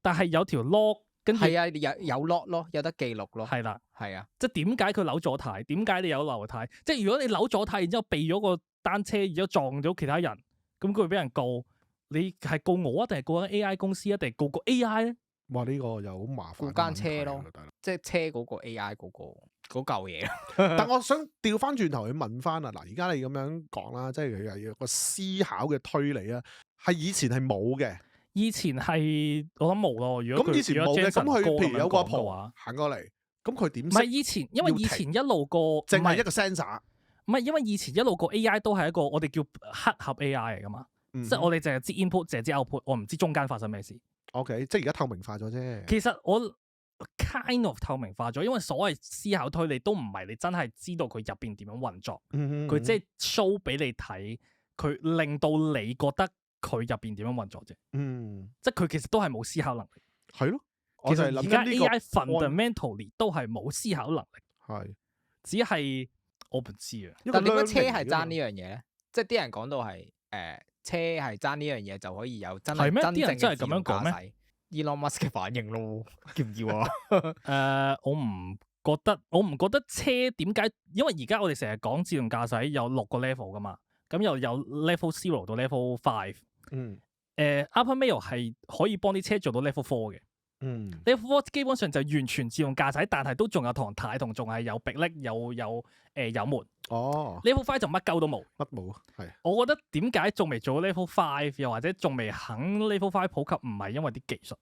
Speaker 1: 但係有條 log，跟住
Speaker 3: 係啊，有 log 咯，有得記錄咯。
Speaker 1: 係啦，
Speaker 3: 係啊，
Speaker 1: 即係點解佢扭咗軚？點解你有流軚？即係如果你扭咗軚，然之後避咗個單車，然之後撞咗其他人，咁佢會俾人告。你係告我啊，定係告緊 AI 公司啊，定係告個 AI 咧？
Speaker 2: 哇！呢個又好麻煩。
Speaker 3: 告間車咯，即係車嗰個 AI 嗰嚿嘢。
Speaker 2: 但我想調翻轉頭去問翻啊，嗱，而家你咁樣講啦，即係佢有個思考嘅推理啊，係以前係冇嘅。以前係我諗冇咯。如果咁以前冇嘅，咁佢譬如有個阿婆行過嚟，咁佢點？唔係以前，因為以前一路個淨係一個 sensor。唔係，因為以前一路個 AI 都係一個我哋叫黑盒 AI 嚟噶嘛。即係我哋淨係知 input，淨係知 output，我唔知中間發生咩事。OK， 即係而家透明化咗啫。其實我 kind of 透明化咗，因為所謂思考推理都唔係你真係知道佢入邊點樣運作，佢即係 show 俾你睇，佢令到你覺得佢入邊點樣運作啫。即係佢其實都係冇思考能力。係咯，其實而家 AI fundamentally 都係冇思考能力。係，只係我唔知啊。
Speaker 3: 但點解車係爭呢樣嘢咧？即係啲人講到係車係爭呢樣嘢就可以有真正嘅自動駕駛。Elon Musk 嘅反應咯，要唔要啊？
Speaker 1: 我唔覺得車點解？因為而家我哋成日講自動駕駛有6個 level 噶嘛，咁又有 level 0到 level 5。Alpha Mail 係可以幫啲車做到 level 4嘅。Level 4基本上就完全自動駕駛，但係都仲有唐太同仲係有迫力有門。
Speaker 2: 哦
Speaker 1: Level 5就乜鳩都冇。
Speaker 2: 乜冇係。
Speaker 1: 我覺得點解仲未做到 Level 5，又或者仲未肯 Level 5普及，唔係因為啲技術，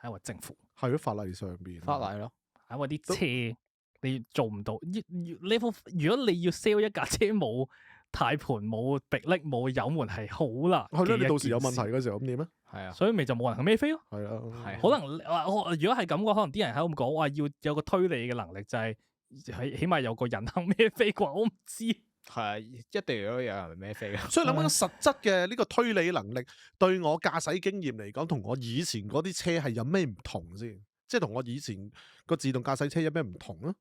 Speaker 1: 係因為政府，
Speaker 2: 係咯，法例上邊。
Speaker 3: 法例咯，
Speaker 1: 係因為啲車你做唔到。Level 如果你要 sell 一架車冇軚盤、冇迫力、冇油門，係好難。
Speaker 2: 係咯，你到時有問題嘅時候咁點啊？
Speaker 3: 係啊，
Speaker 1: 所以咪就冇人肯孭飛咯。
Speaker 2: 係啊，
Speaker 3: 係
Speaker 1: 可能如果係咁嘅，可能啲人喺度講話要有個推理嘅能力，就係起碼有個人肯孭飛啩，我唔知。
Speaker 3: 係啊，一定要有人孭飛嘅。
Speaker 2: 所以諗緊實質嘅呢個推理能力，對我駕駛經驗嚟講，同我以前嗰啲車係有咩唔同先？即係同我以前個自動駕駛車有咩唔同啊？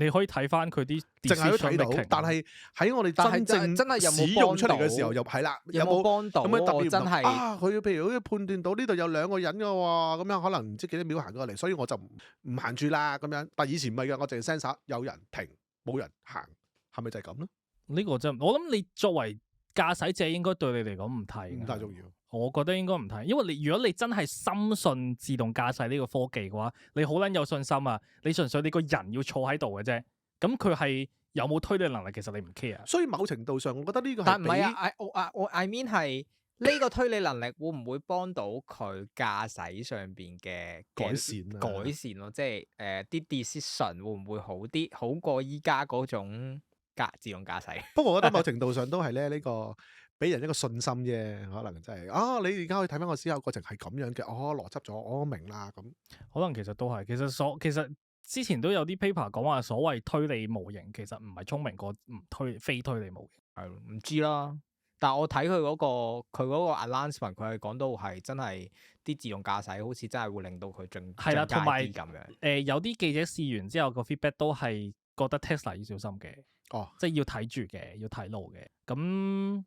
Speaker 1: 你可以睇翻佢啲，
Speaker 2: 淨係都睇到，但係喺我哋真正
Speaker 3: 真係有冇
Speaker 2: 使用出嚟嘅時候，又係啦，
Speaker 3: 有冇幫到？
Speaker 2: 咁樣特別
Speaker 3: 真係
Speaker 2: 佢譬如好似判斷到呢度有2個人嘅喎，咁樣可能唔知幾多秒行過嚟，所以我就唔行住啦咁樣。但係以前唔係嘅，我淨係 sensor 有人停，冇人行，係咪就係咁咧？
Speaker 1: 呢個真，我諗你作為駕駛者應該對你嚟講唔睇，
Speaker 2: 唔太重要。
Speaker 1: 我覺得應該唔睇，因為如果你真係深信自動駕駛呢個科技嘅話，你好撚有信心啊！你純粹你個人要坐喺度嘅啫，咁佢係有冇推理能力，其實你唔 care。
Speaker 2: 所以某程度上，我覺得呢個係
Speaker 3: 但唔係啊，I mean 係呢個推理能力會唔會幫到佢駕駛上邊嘅
Speaker 2: 改善啊？
Speaker 3: 改善咯，即係啲 decision 會唔會好啲，好過依家嗰種自動駕駛？
Speaker 2: 不過我覺得某程度上都係咧呢個。俾人一個信心啫，可能真係你而家可以睇翻個思考過程係咁樣嘅，邏輯咗，我明啦咁。
Speaker 1: 可能其實都係，其實之前都有啲 paper 講話，所謂推理模型其實唔係聰明過非推理模型。
Speaker 3: 係咯，唔知啦。但係我睇佢嗰個 announcement，佢係講到係真係啲自動駕駛好似真係會令到佢進
Speaker 1: 係啦，同埋
Speaker 3: 咁樣。
Speaker 1: 有啲記者試完之後個 feedback 都係覺得 Tesla 要小心嘅，即係要睇住嘅，要睇路嘅。咁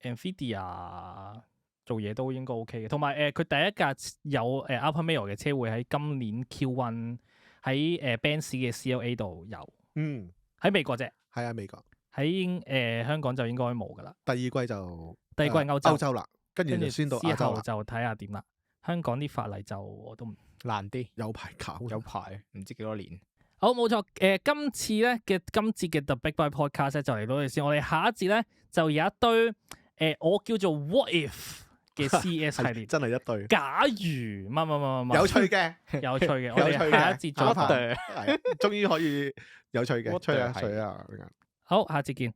Speaker 1: Nvidia 做嘢都應該 OK 嘅，同埋佢第一架有Alfa Romeo 嘅車會喺今年 Q1 喺Benz 嘅 CLA 度有，喺美國啫，
Speaker 2: 係啊美國，
Speaker 1: 喺香港就應該冇噶啦。
Speaker 2: 第二季就
Speaker 1: 第二季歐洲
Speaker 2: 啦，跟住就先到亞洲啦，
Speaker 1: 之後就睇下點啦。香港啲法例就我都唔
Speaker 3: 難啲，
Speaker 2: 有排搞，
Speaker 3: 有排唔知幾多年。
Speaker 1: 好，冇錯，今節嘅 The Big Byte Podcast 就嚟到呢度先，我哋下一節咧就有一堆我叫做 What If 嘅 CES 系列，
Speaker 2: 真係一堆。假
Speaker 1: 如乜
Speaker 2: 有趣嘅，
Speaker 1: 有趣嘅，我哋下一節再講，
Speaker 2: 係終於可以有趣嘅，吹啊！
Speaker 1: 好，下節見。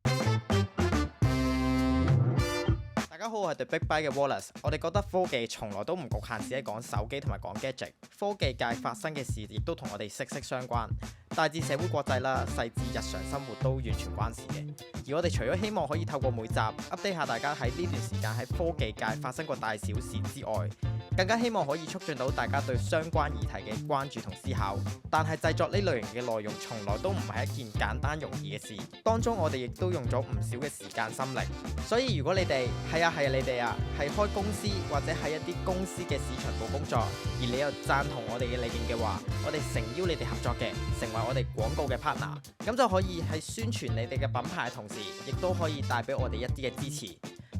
Speaker 3: 大家好，我係 The Big Byte 嘅 Wallace。我哋覺得科技從來都唔局限只係講手機同埋講 gadget，科技界發生嘅事亦都同我哋息息相關，大至社會國際啦，細至日常生活都完全關事嘅。而我哋除咗希望可以透過每集 update 下大家喺呢段時間喺科技界發生過大小事之外，更加希望可以促進到大家對相關議題嘅關注同思考。但係製作呢類型嘅內容從來都唔係一件簡單容易嘅事，當中我哋亦都用咗唔少嘅時間心力。所以如果你哋你哋係開公司或者喺一啲公司嘅市場部工作，而你又贊同我哋嘅理念嘅話，我哋誠邀你哋合作嘅，成為我哋廣告嘅 partner， 咁就可以喺宣傳你哋嘅品牌嘅同時，亦都可以帶俾我哋一啲嘅支持。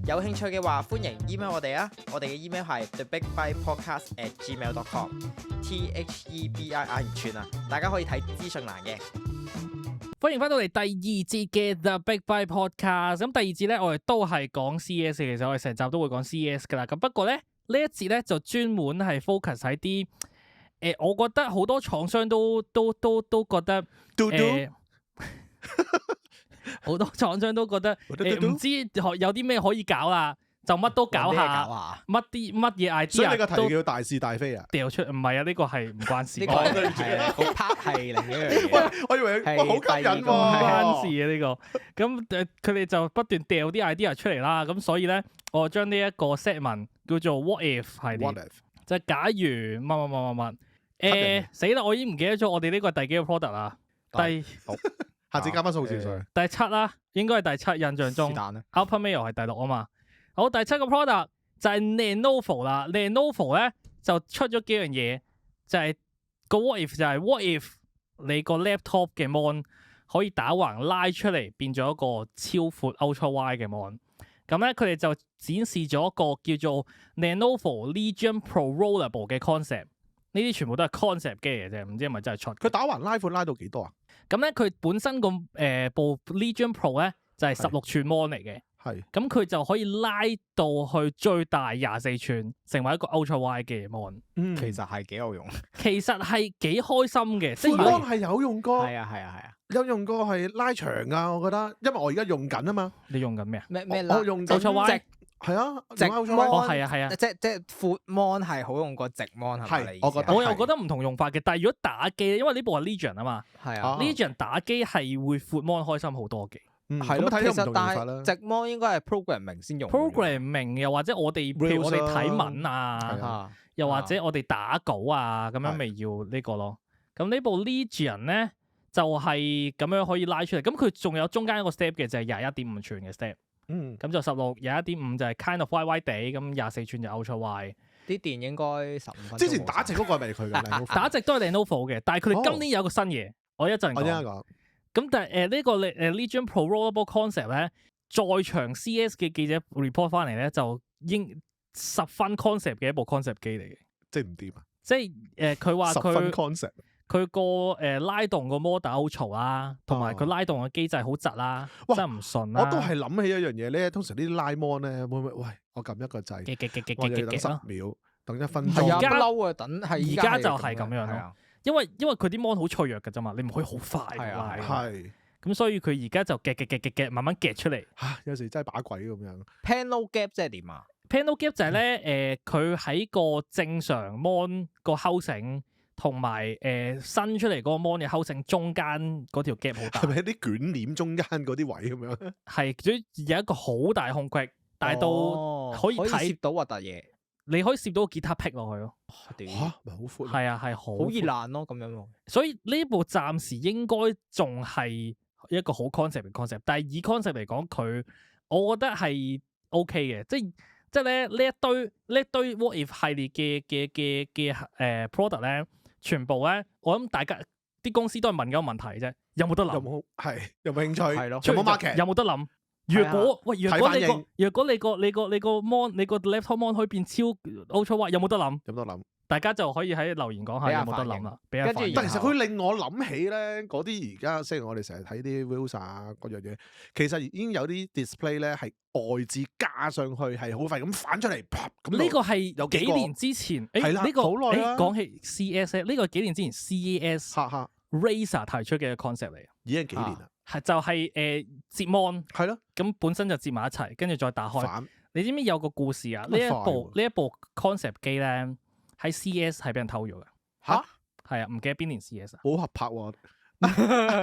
Speaker 3: 有興趣嘅話，歡迎 email 我哋啊！我哋嘅 email 係 thebigbytepodcast@gmail.com，THEBII 唔串啊！大家可以睇資訊欄嘅。
Speaker 1: 歡迎翻到嚟第二節嘅 The Big Byte Podcast。咁第二節咧，我哋都係講 CES，其實我哋成集都會講 CES 噶啦。咁不過咧，呢一節咧就專門係 focus 喺啲我覺得好多廠商都覺得好多廠商都覺得唔知有啲咩可以搞啦，就乜都搞下，乜嘢 idea。
Speaker 2: 所以你個題叫大是大非啊？
Speaker 1: 掉出唔係啊，呢個係唔關事。
Speaker 3: 呢個係個 part 係另一樣嘢。
Speaker 2: 我以為好吸引喎，
Speaker 1: 關事啊呢個。咁佢哋就不斷掉啲 idea 出嚟啦。咁所以咧，我將呢一個 segment 叫做 What If 系列，就係假如乜。死啦！我已經唔記得咗我哋呢個係第幾個 product 啦。第
Speaker 2: 下次加翻數字上去。
Speaker 1: 第7啦，應該係第7，印象中。Alfa Romeo 係第6啊嘛。好，第7個 product 就係 Lenovo 啦。Lenovo 咧就出咗幾樣嘢，就係個 What If 就係 What If 你個 laptop 嘅 mon 可以打橫拉出嚟變咗一個超闊 Ultra Wide 嘅 mon。咁咧佢哋就展示咗一個叫做 Lenovo Legion Pro Rollable 嘅 concept。呢啲全部都係 concept 機嚟嘅啫，唔知係咪真係出。
Speaker 2: 佢打橫拉闊拉到幾多啊？
Speaker 1: 咁咧，佢本身個部 Legion Pro 咧就係16寸 mon 嚟嘅，
Speaker 2: 係
Speaker 1: 咁佢就可以拉到去最大24寸，成為一個 ultra wide 嘅 mon。
Speaker 3: 其實係幾有用。
Speaker 1: 其實係幾開心嘅，即係
Speaker 2: 闊
Speaker 1: 如果
Speaker 2: mon 係有用過，
Speaker 3: 係啊，
Speaker 2: 有用過係拉長噶，我覺得，因為我而家用緊啊嘛。
Speaker 1: 你用緊咩啊？
Speaker 3: 咩
Speaker 2: 我用緊
Speaker 1: ultra wide
Speaker 2: 係啊，
Speaker 3: 直
Speaker 2: 用 Ultra
Speaker 3: mon
Speaker 2: Wide
Speaker 1: 哦，係啊，係啊。
Speaker 3: 即闊 mon 係好用過直 mon 係咪？
Speaker 2: 係我覺得
Speaker 1: 我又覺得唔同用法嘅，但係如果打機，因為呢部係 Legion 啊嘛
Speaker 3: 係
Speaker 2: 啊
Speaker 1: ，Legion 打機係會闊 mon 開心好多嘅。
Speaker 3: 係咯，
Speaker 2: 咁睇到唔
Speaker 3: 其實但
Speaker 2: 同用法啦
Speaker 3: 係。直 mon 應該係 programming 先用嘅。
Speaker 1: programming 又或者我哋譬如我哋睇文啊
Speaker 2: 係，
Speaker 3: 啊，
Speaker 1: 又或者我哋打稿啊，咁樣咪要呢個咯。咁呢部 Legion 咧就係咁樣可以拉出嚟。咁佢仲有中間一個 step 嘅就係21.5寸嘅 step。咁就16 21.5就係 kind of wide 地，咁24寸就 ultra wide。
Speaker 3: 啲電應該15分鐘。
Speaker 2: 之前打直嗰個係咪佢㗎？
Speaker 1: 打直都係 Lenovo 嘅，但係佢哋今年有個新嘢，我一陣講。
Speaker 2: 我一陣講。
Speaker 1: 咁但係呢個Legion Pro Rollable Concept 咧，在場 CS 嘅記者 report 翻嚟咧，就應10分 concept 嘅一部 concept 機嚟嘅。
Speaker 2: 即係唔掂啊！
Speaker 1: 即係佢話
Speaker 2: 10分 concept。
Speaker 1: 佢個拉動個 model 好嘈啦，同埋佢拉動嘅機制好窒啦，
Speaker 2: 哇
Speaker 1: 真係唔順啦。
Speaker 2: 我都係諗起一樣嘢咧，通常呢啲拉 mon 咧，會唔會喂我撳一個掣，我又要等10秒，等1分鐘。
Speaker 3: 係啊，
Speaker 1: 而家
Speaker 3: 不嬲啊，等係
Speaker 1: 而家就係咁樣咯
Speaker 3: 係啊，
Speaker 1: 因為佢啲 mon 好脆弱㗎啫嘛，你唔可以好快
Speaker 3: 係啊
Speaker 1: 拉。
Speaker 2: 係
Speaker 1: 咁所以佢而家就夾慢慢夾出嚟。
Speaker 2: 嚇，有時真係把鬼咁樣。
Speaker 3: panel gap 即係點啊？
Speaker 1: Panel gap 就係咧佢喺個正常 mon 個 housing 同埋伸出嚟嗰個 mon 嘅 housing 中間嗰條 gap 好大
Speaker 2: 係，咪喺啲捲簾中間嗰啲位咁樣？
Speaker 1: 係總之有一個好大空隙，大到可以睇
Speaker 3: 攝到核突嘢。
Speaker 1: 你可以攝到個吉他 pick 落去咯。
Speaker 3: 屌
Speaker 2: 嚇，咪好闊。
Speaker 1: 係啊，係好
Speaker 3: 好易爛咯，咁樣喎。
Speaker 1: 所以呢部暫時應該仲係一個好 concept 嘅 concept，但係以 concept 嚟講，佢我覺得係 OK 嘅，即係咧呢一堆 What If 系列嘅product 咧，全部咧我諗大家啲公司都係問緊個問題啫，有冇得諗？
Speaker 2: 有冇興趣？
Speaker 3: 係咯
Speaker 2: 有冇 market？
Speaker 1: 有冇得諗？如果你個 mon 你個 laptop mon 可以變超 ultra wide，有冇得諗？
Speaker 2: 有冇得諗？
Speaker 1: 大家就可以喺留言講下有冇得諗啦。俾下反應。
Speaker 2: 但其實佢令我諗起咧，嗰啲而家即係我哋成日睇啲 views 啊嗰樣嘢，其實已經有啲 display 咧係外置加上去係好快咁反出嚟，咁
Speaker 1: 呢個係
Speaker 2: 有
Speaker 1: 幾年之前，
Speaker 2: 係啦
Speaker 1: 呢個
Speaker 2: 好耐啦
Speaker 1: 講起 CS 呢個幾年之前 CES
Speaker 2: 嚇嚇
Speaker 1: Razer 提出嘅 concept 嚟，
Speaker 2: 已經幾年啦，
Speaker 1: 係就係接 mon
Speaker 2: 係咯，
Speaker 1: 咁本身就接埋一齊，跟住再打開。
Speaker 2: 反
Speaker 1: 你知唔知有個故事啊？
Speaker 2: 咁啊快
Speaker 1: 呢一部 concept 機咧喺 CES 係俾人偷咗嘅。
Speaker 2: 嚇
Speaker 1: 係啊，唔記得邊年 CES 啊？
Speaker 2: 好合拍喎。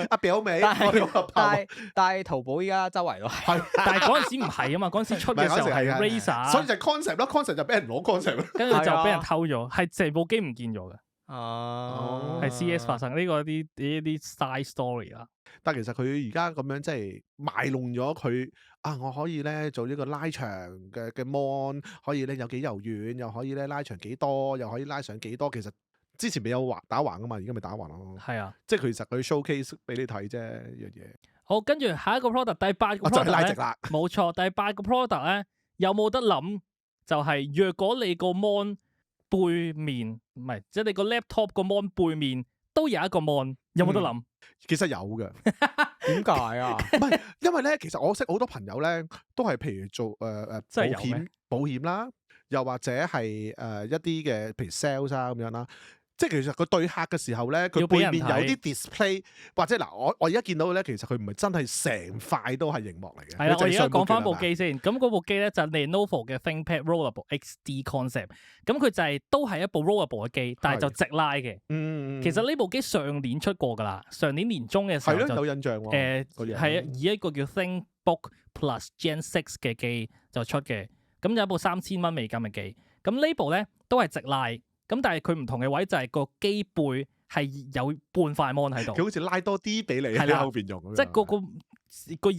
Speaker 2: 阿表妹，
Speaker 3: 但
Speaker 2: 我哋好合拍喎。
Speaker 3: 但係淘寶依家周圍都係。
Speaker 1: 但係嗰陣時唔係啊嘛，嗰陣時出嘅時候係
Speaker 2: 所以
Speaker 1: Razer，
Speaker 2: 就 concept 咯，concept 就俾人攞 concept 咯。
Speaker 1: 跟住就俾人偷咗，係成部機唔見咗嘅。
Speaker 3: 哦，
Speaker 1: 係 CS 發生呢個啲 side story 啦。
Speaker 2: 但其實佢而家咁樣即係賣弄咗佢啊！我可以咧做呢個拉長嘅 mon，可以咧有幾柔軟，又可以咧拉長幾多，又可以拉上幾多。其實之前未有打橫噶嘛，而家咪打橫咯。
Speaker 1: 係啊，
Speaker 2: 即係其實佢 showcase 俾你睇啫，呢樣嘢。
Speaker 1: 好，跟住下一個 product 第8個
Speaker 2: 我就係
Speaker 1: product 咧，
Speaker 2: 拉直啦。
Speaker 1: 冇錯，第8個 product 咧有冇得諗？就係若果你個 mon 背面唔係，即係你個 laptop 個 mon 背面都有一個 mon，有冇得諗？
Speaker 2: 其實有嘅，
Speaker 3: 點解啊？
Speaker 2: 唔係因為咧，其實我識好多朋友咧，都係譬如做
Speaker 1: 真係有咩
Speaker 2: 保險啦，又或者係一啲嘅譬如 sales 啊咁樣啦。即係其實佢對客嘅時候咧，佢
Speaker 1: 要俾人
Speaker 2: 背面有
Speaker 1: 睇
Speaker 2: 啲 display，或者嗱，我而家見到咧，其實佢唔係真係成塊都係熒幕嚟嘅。
Speaker 1: 係啦，我而家講翻部
Speaker 2: 機。
Speaker 1: 機先。咁嗰部機咧就係 Lenovo 嘅 ThinkPad Rollable XD Concept。咁佢就係都係一部 rollable 嘅機，但係就直拉嘅。其實呢部機上年出過㗎啦，上年年中嘅時候
Speaker 2: 係咯，
Speaker 1: 就
Speaker 2: 有印象喎。
Speaker 1: 係啊，以一個叫 ThinkBook Plus Gen 6嘅機就出嘅。咁有一部3000蚊美金嘅機。咁呢部咧都係直拉。咁但係佢唔同嘅位就係個機背係有半塊 mon 喺度，
Speaker 2: 佢好似拉多啲俾你喺後邊用咁樣，
Speaker 1: 即係個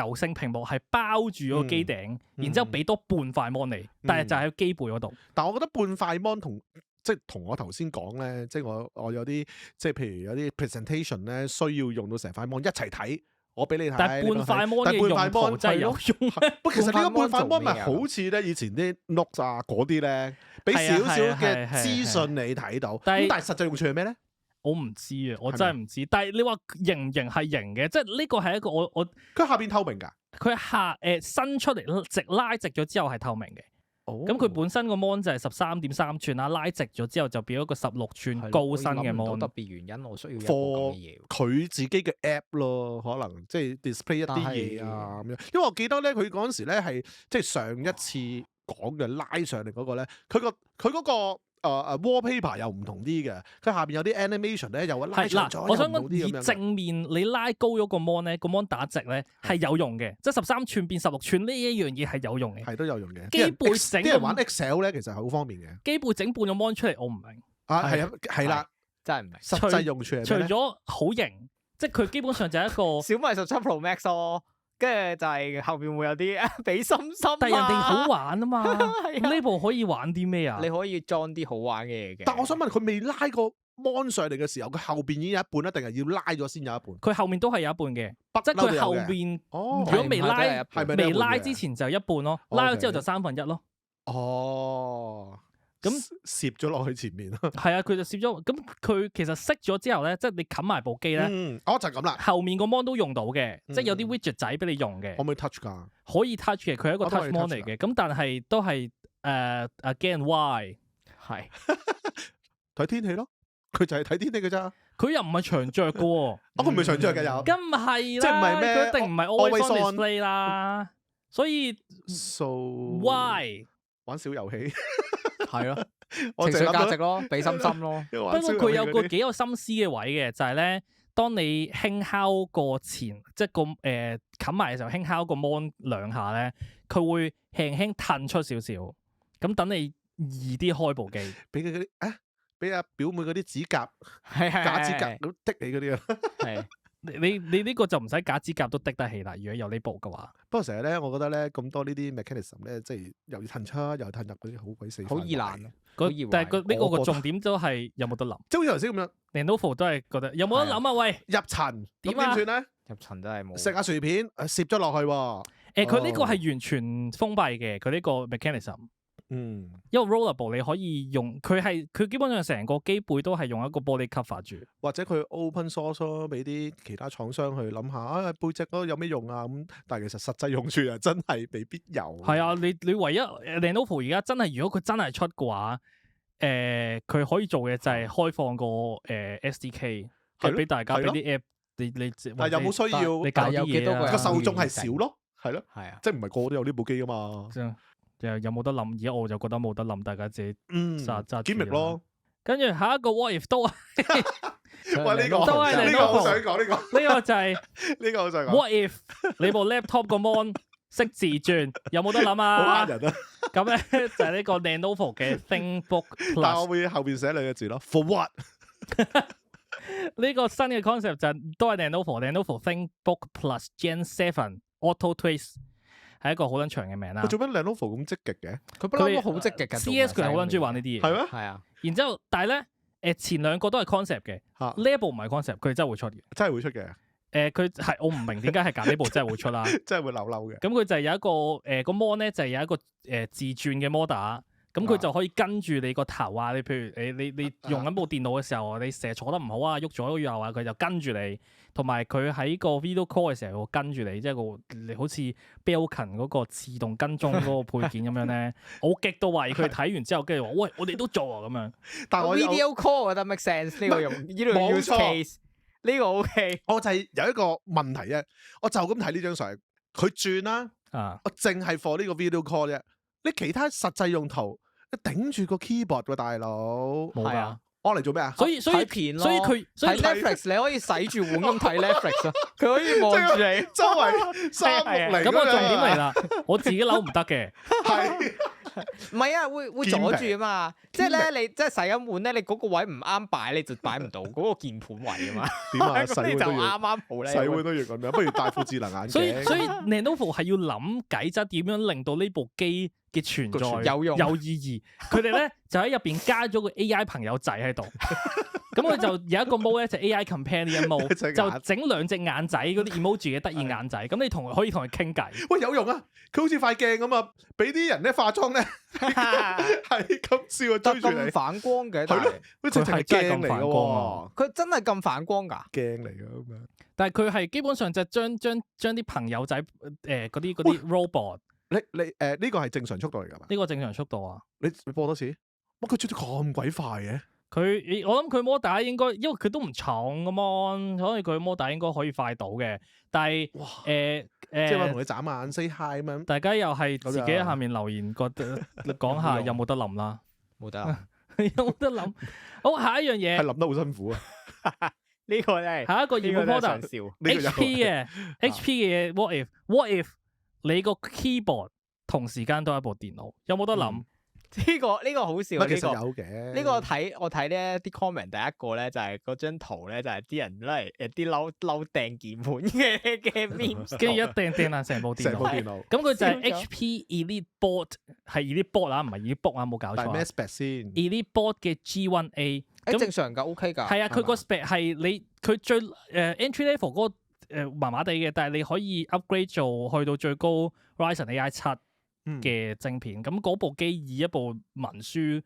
Speaker 1: 柔性屏幕係包住咗個機頂，然之後俾多半塊 mon 你，但係就喺機背嗰度。
Speaker 2: 但係我覺得半塊 mon 同我頭先講咧，即係我有啲即係譬如有啲 presentation 咧需要用到成塊 mon 一齊睇，我俾你睇。
Speaker 1: 但係半塊 mon 嘅用途真係有用。
Speaker 2: 其實呢個半塊 mon 咪
Speaker 3: 半塊 mon 做咩啊
Speaker 2: 好似咧以前啲 notes 啊嗰啲咧，俾少少嘅資訊你睇到。咁但係實際用處係咩咧？
Speaker 1: 我唔知啊，我真係唔知。但係你話型唔型係型嘅，即係呢個係一個我
Speaker 2: 佢下邊透明㗎。
Speaker 1: 佢伸出嚟直拉直咗之後係透明嘅。咁佢本身個 mon 就係13.3寸啦，拉直咗之後就變咗個16寸高身嘅 mon。
Speaker 3: 特別原因我需要一個咁嘅嘢。
Speaker 2: 佢自己嘅 app 咯，可能即係 display 一啲嘢啊咁樣。因為我記得咧，佢嗰陣時咧係即係上一次講嘅拉上嚟嗰個咧，佢嗰個wallpaper 又唔同啲嘅，佢下邊有啲 animation 咧又拉長咗，
Speaker 1: 我想講
Speaker 2: 又唔同啲咁樣。
Speaker 1: 以正面你拉高咗個 mon 咧，個 mon 打直咧係有用嘅，即係13寸變16寸呢一樣嘢係有用嘅。
Speaker 2: 係都有用嘅。
Speaker 1: 機背整
Speaker 2: 啲人玩 Excel 咧，其實係好方便嘅。
Speaker 1: 機背整半個 mon 出嚟，我唔明。
Speaker 2: 啊，係啊，係啦，
Speaker 3: 真係唔明。
Speaker 2: 實際用處係
Speaker 1: 除
Speaker 2: 咩咧？
Speaker 1: 咗好型，即係佢基本上就係一個。
Speaker 3: 小米17 Pro Max 咯，跟住就係後邊會有啲俾心心啊。
Speaker 1: 但係人哋好玩啊嘛，
Speaker 3: 係啊
Speaker 1: 呢部可以玩啲咩啊？
Speaker 3: 你可以裝啲好玩嘅嘢嘅。
Speaker 2: 但我想問佢未拉個 mon 上嚟嘅時候，佢後邊已經有一半，一定係要拉咗先有一半？
Speaker 1: 佢後面都係有一半嘅，
Speaker 2: 不
Speaker 1: 即係佢後
Speaker 2: 嬲都有嘅
Speaker 1: 邊
Speaker 2: 哦，
Speaker 1: 如果未拉
Speaker 2: 係咪都有一半嘅
Speaker 1: 未拉之前就一半咯，
Speaker 2: 哦
Speaker 1: 拉咗
Speaker 2: OK
Speaker 1: 之後就1/3咯。
Speaker 2: 哦，
Speaker 1: 咁
Speaker 2: 攝咗落去前面咯。
Speaker 1: 係啊，佢就攝咗。咁佢其實熄咗之後咧，即係你冚埋部機咧，
Speaker 2: 哦就係咁啦。
Speaker 1: 後面個 mon 都用到嘅，即係有啲
Speaker 2: 嗯
Speaker 1: widget 仔俾你用嘅
Speaker 2: 可，唔可以 touch 㗎？
Speaker 1: 可以 touch 嘅。佢係一個
Speaker 2: 我都可
Speaker 1: touch
Speaker 2: 以
Speaker 1: mon
Speaker 2: touch
Speaker 1: 嚟嘅，咁但係都係again why
Speaker 3: 係
Speaker 2: 睇天氣咯，佢就係睇天氣嘅咋。
Speaker 1: 佢又唔係長着嘅喎。
Speaker 2: 哦，佢唔係長着嘅有。
Speaker 1: 咁唔係
Speaker 2: 即係唔係咩
Speaker 1: 佢一定唔係 always
Speaker 2: always
Speaker 1: on
Speaker 2: on
Speaker 1: display 啦。所以
Speaker 2: So
Speaker 1: why？
Speaker 2: 玩小遊戲，
Speaker 3: 係咯，
Speaker 2: 我
Speaker 3: 情緒
Speaker 2: 淨係諗到
Speaker 3: 價值咯，俾心心咯。
Speaker 2: 不
Speaker 1: 不過佢有個幾有心思嘅位嘅，就係咧，當你輕敲個前，即係個冚埋嘅時候，輕敲個 mon 兩下咧，佢會輕輕褪出少少，咁等你易啲開部機。
Speaker 2: 俾佢嗰啲俾阿表妹嗰啲指甲
Speaker 3: 係係
Speaker 2: 假指甲咁滴你嗰啲啊。
Speaker 3: 係
Speaker 1: 你呢個就唔使假指甲都滴得起啦。如果有呢部嘅話，
Speaker 2: 不過成日咧，我覺得咧咁多呢啲 mechanism 咧，即係又要褪出又褪入嗰啲好鬼死，
Speaker 3: 好易爛咯。
Speaker 1: 個
Speaker 3: 好易壞
Speaker 1: 但係呢個
Speaker 2: 我覺得
Speaker 1: 個重點都係有冇得諗。
Speaker 2: 即係好似頭先咁樣
Speaker 1: Lenovo 都係覺得有冇得諗啊？喂，
Speaker 2: 入塵咁
Speaker 1: 點啊
Speaker 2: 點算咧？
Speaker 3: 入塵真係冇。
Speaker 2: 食下薯片攝咗落去喎。
Speaker 1: 佢呢個係完全封閉嘅，佢呢個 mechanism。
Speaker 2: 嗯，
Speaker 1: 因為 rollable 你可以用，佢基本上成個機背都係用一個玻璃 cover 住。
Speaker 2: 或者佢 open source 咯，俾啲其他廠商去諗下背脊嗰個有咩用啊咁。但係其實實際用處啊，真係未必有。
Speaker 1: 係啊，你唯一 Lenovo 而家真係，如果佢真係出嘅話，佢可以做嘅就係開放個SDK，即係俾大家俾啲 app，你
Speaker 2: 但係有冇需要？
Speaker 1: 你搞啲
Speaker 3: 有幾多個
Speaker 1: 嘢啊
Speaker 2: 個受眾係少咯，係咯，
Speaker 3: 係啊，
Speaker 2: 即係唔係個個都有呢部機噶嘛？
Speaker 1: 有冇得諗？而家我就覺得冇得諗，大家自己揸住
Speaker 2: gimmick 咯。
Speaker 1: 跟住下一個 what if 都係
Speaker 2: 喂，呢個
Speaker 1: 都係
Speaker 2: 呢個好
Speaker 1: Lenovo
Speaker 2: 想講呢個，
Speaker 1: 呢個就係
Speaker 2: 呢個好想講。
Speaker 1: what if 你部 laptop 個 mon 識自轉，有冇得諗
Speaker 2: 好
Speaker 1: 啊？
Speaker 2: 呃人啊！
Speaker 1: 咁咧就係呢個 Lenovo 嘅 ThinkBook
Speaker 2: 但我
Speaker 1: Plus。
Speaker 2: 會後邊寫兩個字咯，for what？
Speaker 1: 呢個新嘅 concept 就都係 Lenovo ThinkBook Plus Gen 7 Auto Twist，係一個好撚長嘅名啦
Speaker 2: 佢。做咩 Lenovo 咁積極嘅？
Speaker 3: 佢不嬲都好積極㗎。
Speaker 1: CS 佢係好撚中意玩呢啲嘢。
Speaker 2: 係咩？
Speaker 3: 係啊，
Speaker 1: 然之後，但係咧前兩個都係 concept 嘅，
Speaker 2: 嚇，
Speaker 1: 呢一部唔係 concept，佢真係會出嘅。
Speaker 2: 真係會出嘅，
Speaker 1: 佢係我唔明點解係揀呢部真係會出啦。
Speaker 2: 真係會扭扭嘅。
Speaker 1: 咁佢就係有一個個 mon 咧，就係有一個自轉嘅 motor，咁佢就可以跟住你個頭啊。你譬如你用緊部電腦嘅時候，你成日坐得唔好啊，喐左喐右啊，佢就跟住你。同埋佢喺個 video call 嘅時候會跟住你，即係你好似 Belkin 嗰個自動跟蹤嗰個配件咁樣咧。我極度懷疑佢睇完之後，跟住話：喂，我哋都做啊咁樣。
Speaker 2: 但係我
Speaker 3: video call 我覺得 make sense 呢個用呢個
Speaker 2: 冇
Speaker 3: use
Speaker 2: 錯
Speaker 3: case 呢個 OK。
Speaker 2: 我就係有一個問題啫，我就咁睇呢張相，佢轉啦，
Speaker 1: 啊，
Speaker 2: 我淨係 for 呢個 video call 啫。你其他實際用途，你頂住個 keyboard 喎，大佬，
Speaker 1: 冇㗎
Speaker 3: 係啊。
Speaker 2: 我嚟做咩啊？
Speaker 1: 所以
Speaker 3: 睇片咯，
Speaker 1: 所以佢
Speaker 3: 睇 Netflix 你可以洗住碗咁睇 Netflix 啊，佢可以望住你。
Speaker 2: 周圍三目嚟
Speaker 1: 咁啊，重點嚟啦，我自己扭唔得嘅。
Speaker 2: 係
Speaker 3: 唔係啊，會阻住啊嘛。即係咧，你即係洗緊碗咧，你嗰個位唔啱擺，你就擺唔到嗰個鍵盤位啊嘛。
Speaker 2: 點啊？洗
Speaker 3: 咁你就
Speaker 2: 碗都要，
Speaker 3: 啱啱好咧。
Speaker 2: 洗碗都要咁樣，不如戴副智能眼鏡。
Speaker 1: 所以 Lenovo 係要諗計則點樣令到呢部機嘅存在
Speaker 3: 有用
Speaker 1: 有意義。佢哋咧就喺入邊加咗個 AI 朋友仔喺度，咁佢就有一個 mode 咧，就 AI companion mode，
Speaker 2: 隻眼
Speaker 1: 就整兩隻眼仔嗰啲 emoji 嘅得意眼仔，咁你可以同佢傾偈。
Speaker 2: 喂，有用啊！佢好似塊鏡咁啊，俾啲人咧化妝咧係咁笑啊，追住你
Speaker 3: 咁。反光嘅，
Speaker 2: 係咯，好似係
Speaker 1: 佢係真係
Speaker 2: 鏡嚟嘅
Speaker 1: 咁反光啊
Speaker 2: 喎，
Speaker 3: 佢真係咁反光㗎？
Speaker 2: 鏡嚟嘅咁樣。
Speaker 1: 但係佢係基本上就將啲朋友仔嗰啲 robot
Speaker 2: 你呢個係正常速度嚟㗎嘛？
Speaker 1: 呢個正常速度啊。
Speaker 2: 你播多次，哇！佢追得咁鬼快嘅，
Speaker 1: 我諗佢摩打應該，因為佢都唔重㗎嘛，所以佢摩打應該可以快到嘅。但係
Speaker 2: 哇！
Speaker 1: 誒
Speaker 2: 即係話同你眨眼 say hi 咁樣。
Speaker 1: 大家又係自己
Speaker 2: 咁樣
Speaker 1: 喺下面留言，覺得講下有冇得諗啦，
Speaker 3: 冇得啊。
Speaker 1: 有冇得諗？好，下一樣
Speaker 2: 係
Speaker 1: 嘢，
Speaker 2: 諗得好辛苦啊！
Speaker 3: 呢個真係
Speaker 1: 下一個熱門
Speaker 3: 呢個真係
Speaker 1: product
Speaker 3: 想笑。
Speaker 2: 呢個有
Speaker 1: HP 嘅 HP 嘅嘢，what if 你個 keyboard 同時間都係一部電腦，有冇得諗？
Speaker 3: 呢個好笑啊。
Speaker 2: 唔係其實
Speaker 3: 呢個
Speaker 2: 有嘅。
Speaker 3: 呢個我睇呢啲 comment，第一個咧就係嗰張圖咧，就係啲人攞嚟啲嬲掟鍵盤嘅面，
Speaker 1: 跟住一掟爛成部電腦。
Speaker 2: 成部電腦，
Speaker 1: 咁佢就係
Speaker 3: 笑咗
Speaker 1: HP Elite Board，係 Elite Board 啊，唔係 Elite Book 啊，冇搞
Speaker 2: 但係咩
Speaker 1: 錯啊。
Speaker 2: spec 先？
Speaker 1: Elite Board 嘅 G1A，
Speaker 3: 誒正常㗎，OK 㗎。
Speaker 1: 係啊，佢個
Speaker 3: 係嘛
Speaker 1: spec 係佢最entry level 嗰個麻麻地嘅，但係你可以 upgrade 做去到最高 Ryzen AI7嘅晶片。咁嗰部機以一部文書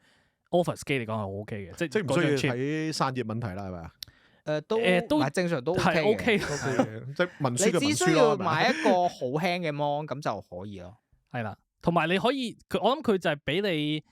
Speaker 1: Office 機嚟講係好 OK 嘅，
Speaker 2: 即係唔
Speaker 1: 嗰張
Speaker 2: 需要
Speaker 1: chip
Speaker 2: 睇散熱問題啦，係咪啊？
Speaker 3: 都
Speaker 1: 都
Speaker 3: 唔係正常都
Speaker 1: 係 OK
Speaker 3: 嘅。
Speaker 1: 嘅
Speaker 2: 即係文書嘅文
Speaker 3: 你只需
Speaker 2: 書咯係咪啊
Speaker 3: 要買一個好輕嘅 mon 咁就可以咯。
Speaker 1: 係啦，同埋你可以我諗佢就係俾你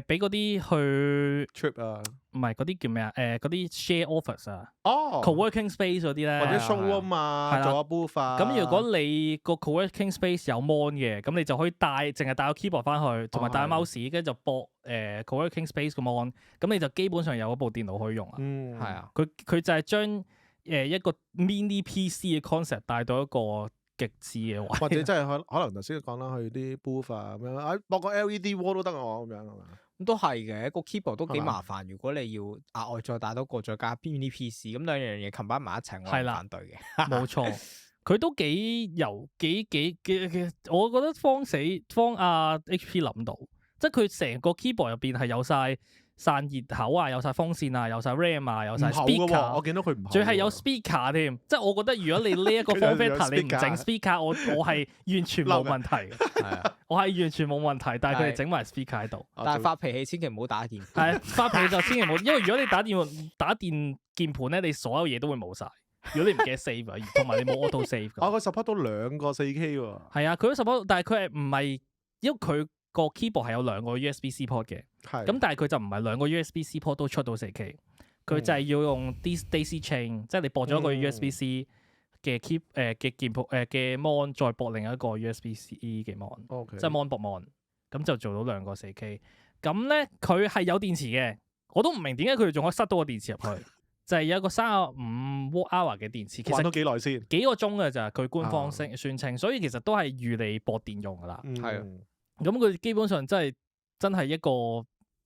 Speaker 1: 俾嗰啲去
Speaker 2: trip 啊，
Speaker 1: 唔係嗰啲叫咩啊？嗰啲 share office 啊
Speaker 2: 哦，
Speaker 1: ，co-working space 嗰啲咧，
Speaker 2: 或者
Speaker 3: 係啊
Speaker 2: showroom 啊，
Speaker 1: 係啦
Speaker 2: 做下 booth 啊。
Speaker 1: 咁如果你個 co-working space 有 mon 嘅，咁你就可以淨係帶個 keyboard 翻去，同埋帶個
Speaker 2: 係
Speaker 1: mouse，跟住就駁co-working space 個 mon，咁你就基本上有一部電腦可以用啊。
Speaker 2: 嗯
Speaker 3: 係啊，
Speaker 1: 佢就係將一個 mini PC 嘅 concept 帶到一個極致嘅位，
Speaker 2: 或者真係可能頭先講啦，去啲 booth 啊咁樣，啊駁個 LED wall 都得喎，咁樣係嘛？
Speaker 3: 咁都係嘅。個 keyboard 都幾
Speaker 2: 係嘛
Speaker 3: 麻煩，如果你要額外再帶多個，再加 mini PC，咁兩樣嘢 combine 埋一齊，我係
Speaker 1: 係啦
Speaker 3: 反對嘅。
Speaker 1: 冇錯。佢都幾我覺得方阿 HP 諗到，即係佢成個 keyboard 入邊係有晒散熱口啊，有晒風扇啊，有晒 RAM 啊，有晒
Speaker 2: 唔厚嘅喎，我
Speaker 1: speaker，
Speaker 2: 見到佢唔厚喎。
Speaker 1: 仲係有 speaker 添。即係我覺得如果你呢一個
Speaker 2: 佢有
Speaker 1: form factor 你唔
Speaker 2: speaker
Speaker 1: 整 speaker，我係完全冇問題嘅，
Speaker 3: 係啊，
Speaker 1: 我係完全冇問題。但係佢哋
Speaker 3: 係
Speaker 1: 整埋 speaker 喺度。
Speaker 2: 啊
Speaker 3: 但係發脾氣千祈唔好打鍵。
Speaker 1: 係發脾氣就千祈唔好，因為如果你打電鍵盤咧，你所有嘢都會冇晒。如果你唔記得 save 啊，同埋你冇 auto save 㗎。
Speaker 2: 佢 support 到兩個 4K 喎。
Speaker 1: 係啊，佢都 support，但係佢係唔係，因為佢個 keyboard 係有兩個 USB-C port 嘅，
Speaker 2: 係
Speaker 1: 咁但係佢就唔係兩個 USB-C port 都出到 4K，佢就係要用 Daisy chain，即係你駁咗一個 USB-C 嘅 key 嘅鍵盤嘅 mon，再駁另一個 USB-C 嘅 mon，
Speaker 2: OK，
Speaker 1: 即係 mon 駁 mon，咁就做到兩個 4K。咁咧佢係有電池嘅，我都唔明點解佢哋仲可以塞到個電池入去，就係有一個35 watt-hour 嘅電池，其
Speaker 2: 玩
Speaker 1: 實
Speaker 2: 咗幾耐先？
Speaker 1: 幾個鐘嘅咋，佢官方
Speaker 2: 啊
Speaker 1: 宣稱，所以其實都係預你駁電用噶啦。
Speaker 3: 係啊
Speaker 2: 嗯
Speaker 1: 咁佢基本上真係一個，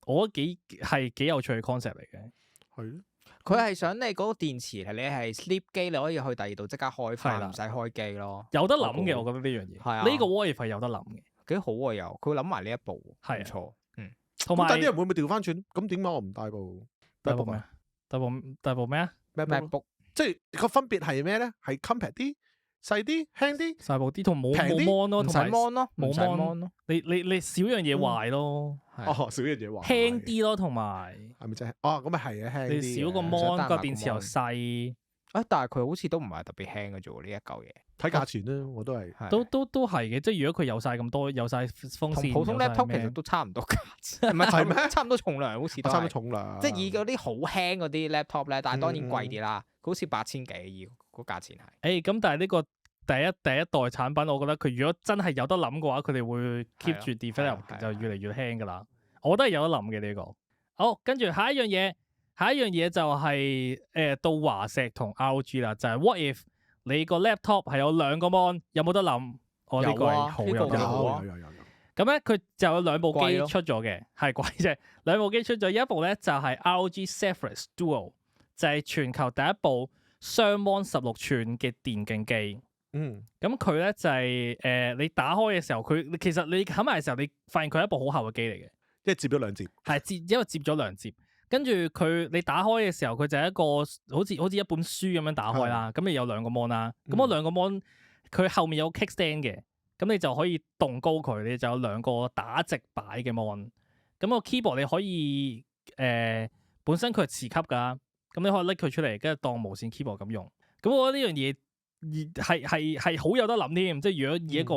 Speaker 1: 我覺得幾有趣嘅 concept 嚟嘅。
Speaker 2: 係咯，
Speaker 3: 佢係想你嗰個電池係你係 sleep 機，你可以去第二度即刻開
Speaker 1: 係
Speaker 3: 翻，
Speaker 1: 啦
Speaker 3: 唔使開機咯。
Speaker 1: 有得諗嘅，
Speaker 3: 嗰個
Speaker 1: 我覺得呢樣嘢。
Speaker 3: 係啊
Speaker 1: 呢個 what if 係有得諗嘅，
Speaker 3: 幾好啊又，佢諗埋呢一步，
Speaker 1: 係啊
Speaker 3: 唔錯。嗯，
Speaker 1: 同埋
Speaker 2: 咁但係啲人會唔會調翻轉？咁點解我唔帶部
Speaker 1: 大部咩啊？大部咩啊？
Speaker 3: MacBook
Speaker 2: 即係個分別係咩咧？係 compact 啲、細啲、輕啲。
Speaker 1: 細部啲同冇
Speaker 2: 平啲
Speaker 1: mon 咯，
Speaker 3: 唔使
Speaker 1: 同埋
Speaker 3: mon 咯，
Speaker 1: 冇
Speaker 3: 唔使
Speaker 1: mon
Speaker 3: mon 咯，
Speaker 1: 你少樣嘢壞咯，
Speaker 3: 係
Speaker 2: 哦，少樣嘢話
Speaker 1: 輕啲咯，同埋
Speaker 2: 係咪真係？哦，咁咪係啊，輕啲嘅。
Speaker 1: 你少個
Speaker 3: 想
Speaker 1: mon
Speaker 3: 單買個
Speaker 1: 個電池又
Speaker 3: mon
Speaker 1: 細，
Speaker 3: 啊！但係佢好似都唔係特別輕嘅啫喎，呢一嚿嘢
Speaker 2: 睇價錢啦，我都係。
Speaker 3: 係
Speaker 1: 都係嘅。即係如果佢有晒咁多，有晒風扇，
Speaker 3: 同普通
Speaker 1: 有晒
Speaker 3: laptop 其
Speaker 1: 咩
Speaker 3: 實都差唔多價錢，唔係
Speaker 2: 係咩
Speaker 3: 差唔多重量，好似都
Speaker 2: 差唔多
Speaker 3: 係。
Speaker 2: 重量。
Speaker 3: 即係以嗰啲好輕嗰啲 laptop 咧，但係當然貴啲啦，好似8000幾以個價錢係。
Speaker 1: 咁但係呢個第一代產品，我覺得佢如果真係有得諗嘅話，佢哋會 keep 住 develop
Speaker 3: 係啊
Speaker 1: 就越嚟越輕噶啦。我覺得係有得諗嘅呢個。好，跟住下一樣嘢就係到華碩同 ROG 啦，就係 what if 你個 laptop 係有兩個 mon，有冇得諗？我呢個係好有得諗。
Speaker 3: 呢個幾好啊
Speaker 2: 有。
Speaker 1: 咁咧佢就有兩部機
Speaker 3: 貴咯
Speaker 1: 出咗嘅，係貴啫。兩部機出咗，一部咧就係 ROG Zephyrus Duo，就係全球第一部雙 mon 16寸嘅電競機。
Speaker 2: 嗯，
Speaker 1: 咁佢咧就係你打開嘅時候，其實你冚埋嘅時候，你發現佢係一部好厚嘅機嚟嘅，
Speaker 2: 即係接咗兩接。
Speaker 1: 係因為接咗兩接。跟住你打開嘅時候，佢就係一個好似一本書咁樣打開啦。咁你有兩個 mon 啦，咁嗰兩個 mon 佢後面有 kickstand 嘅，咁你就可以動高佢，你就有兩個打直擺嘅 mon。咁個 keyboard 你可以本身佢係磁吸㗎，咁你可以拎佢出嚟，跟住當無線 keyboard 咁用。咁我覺得呢樣嘢係好有得諗添，即係如果以一個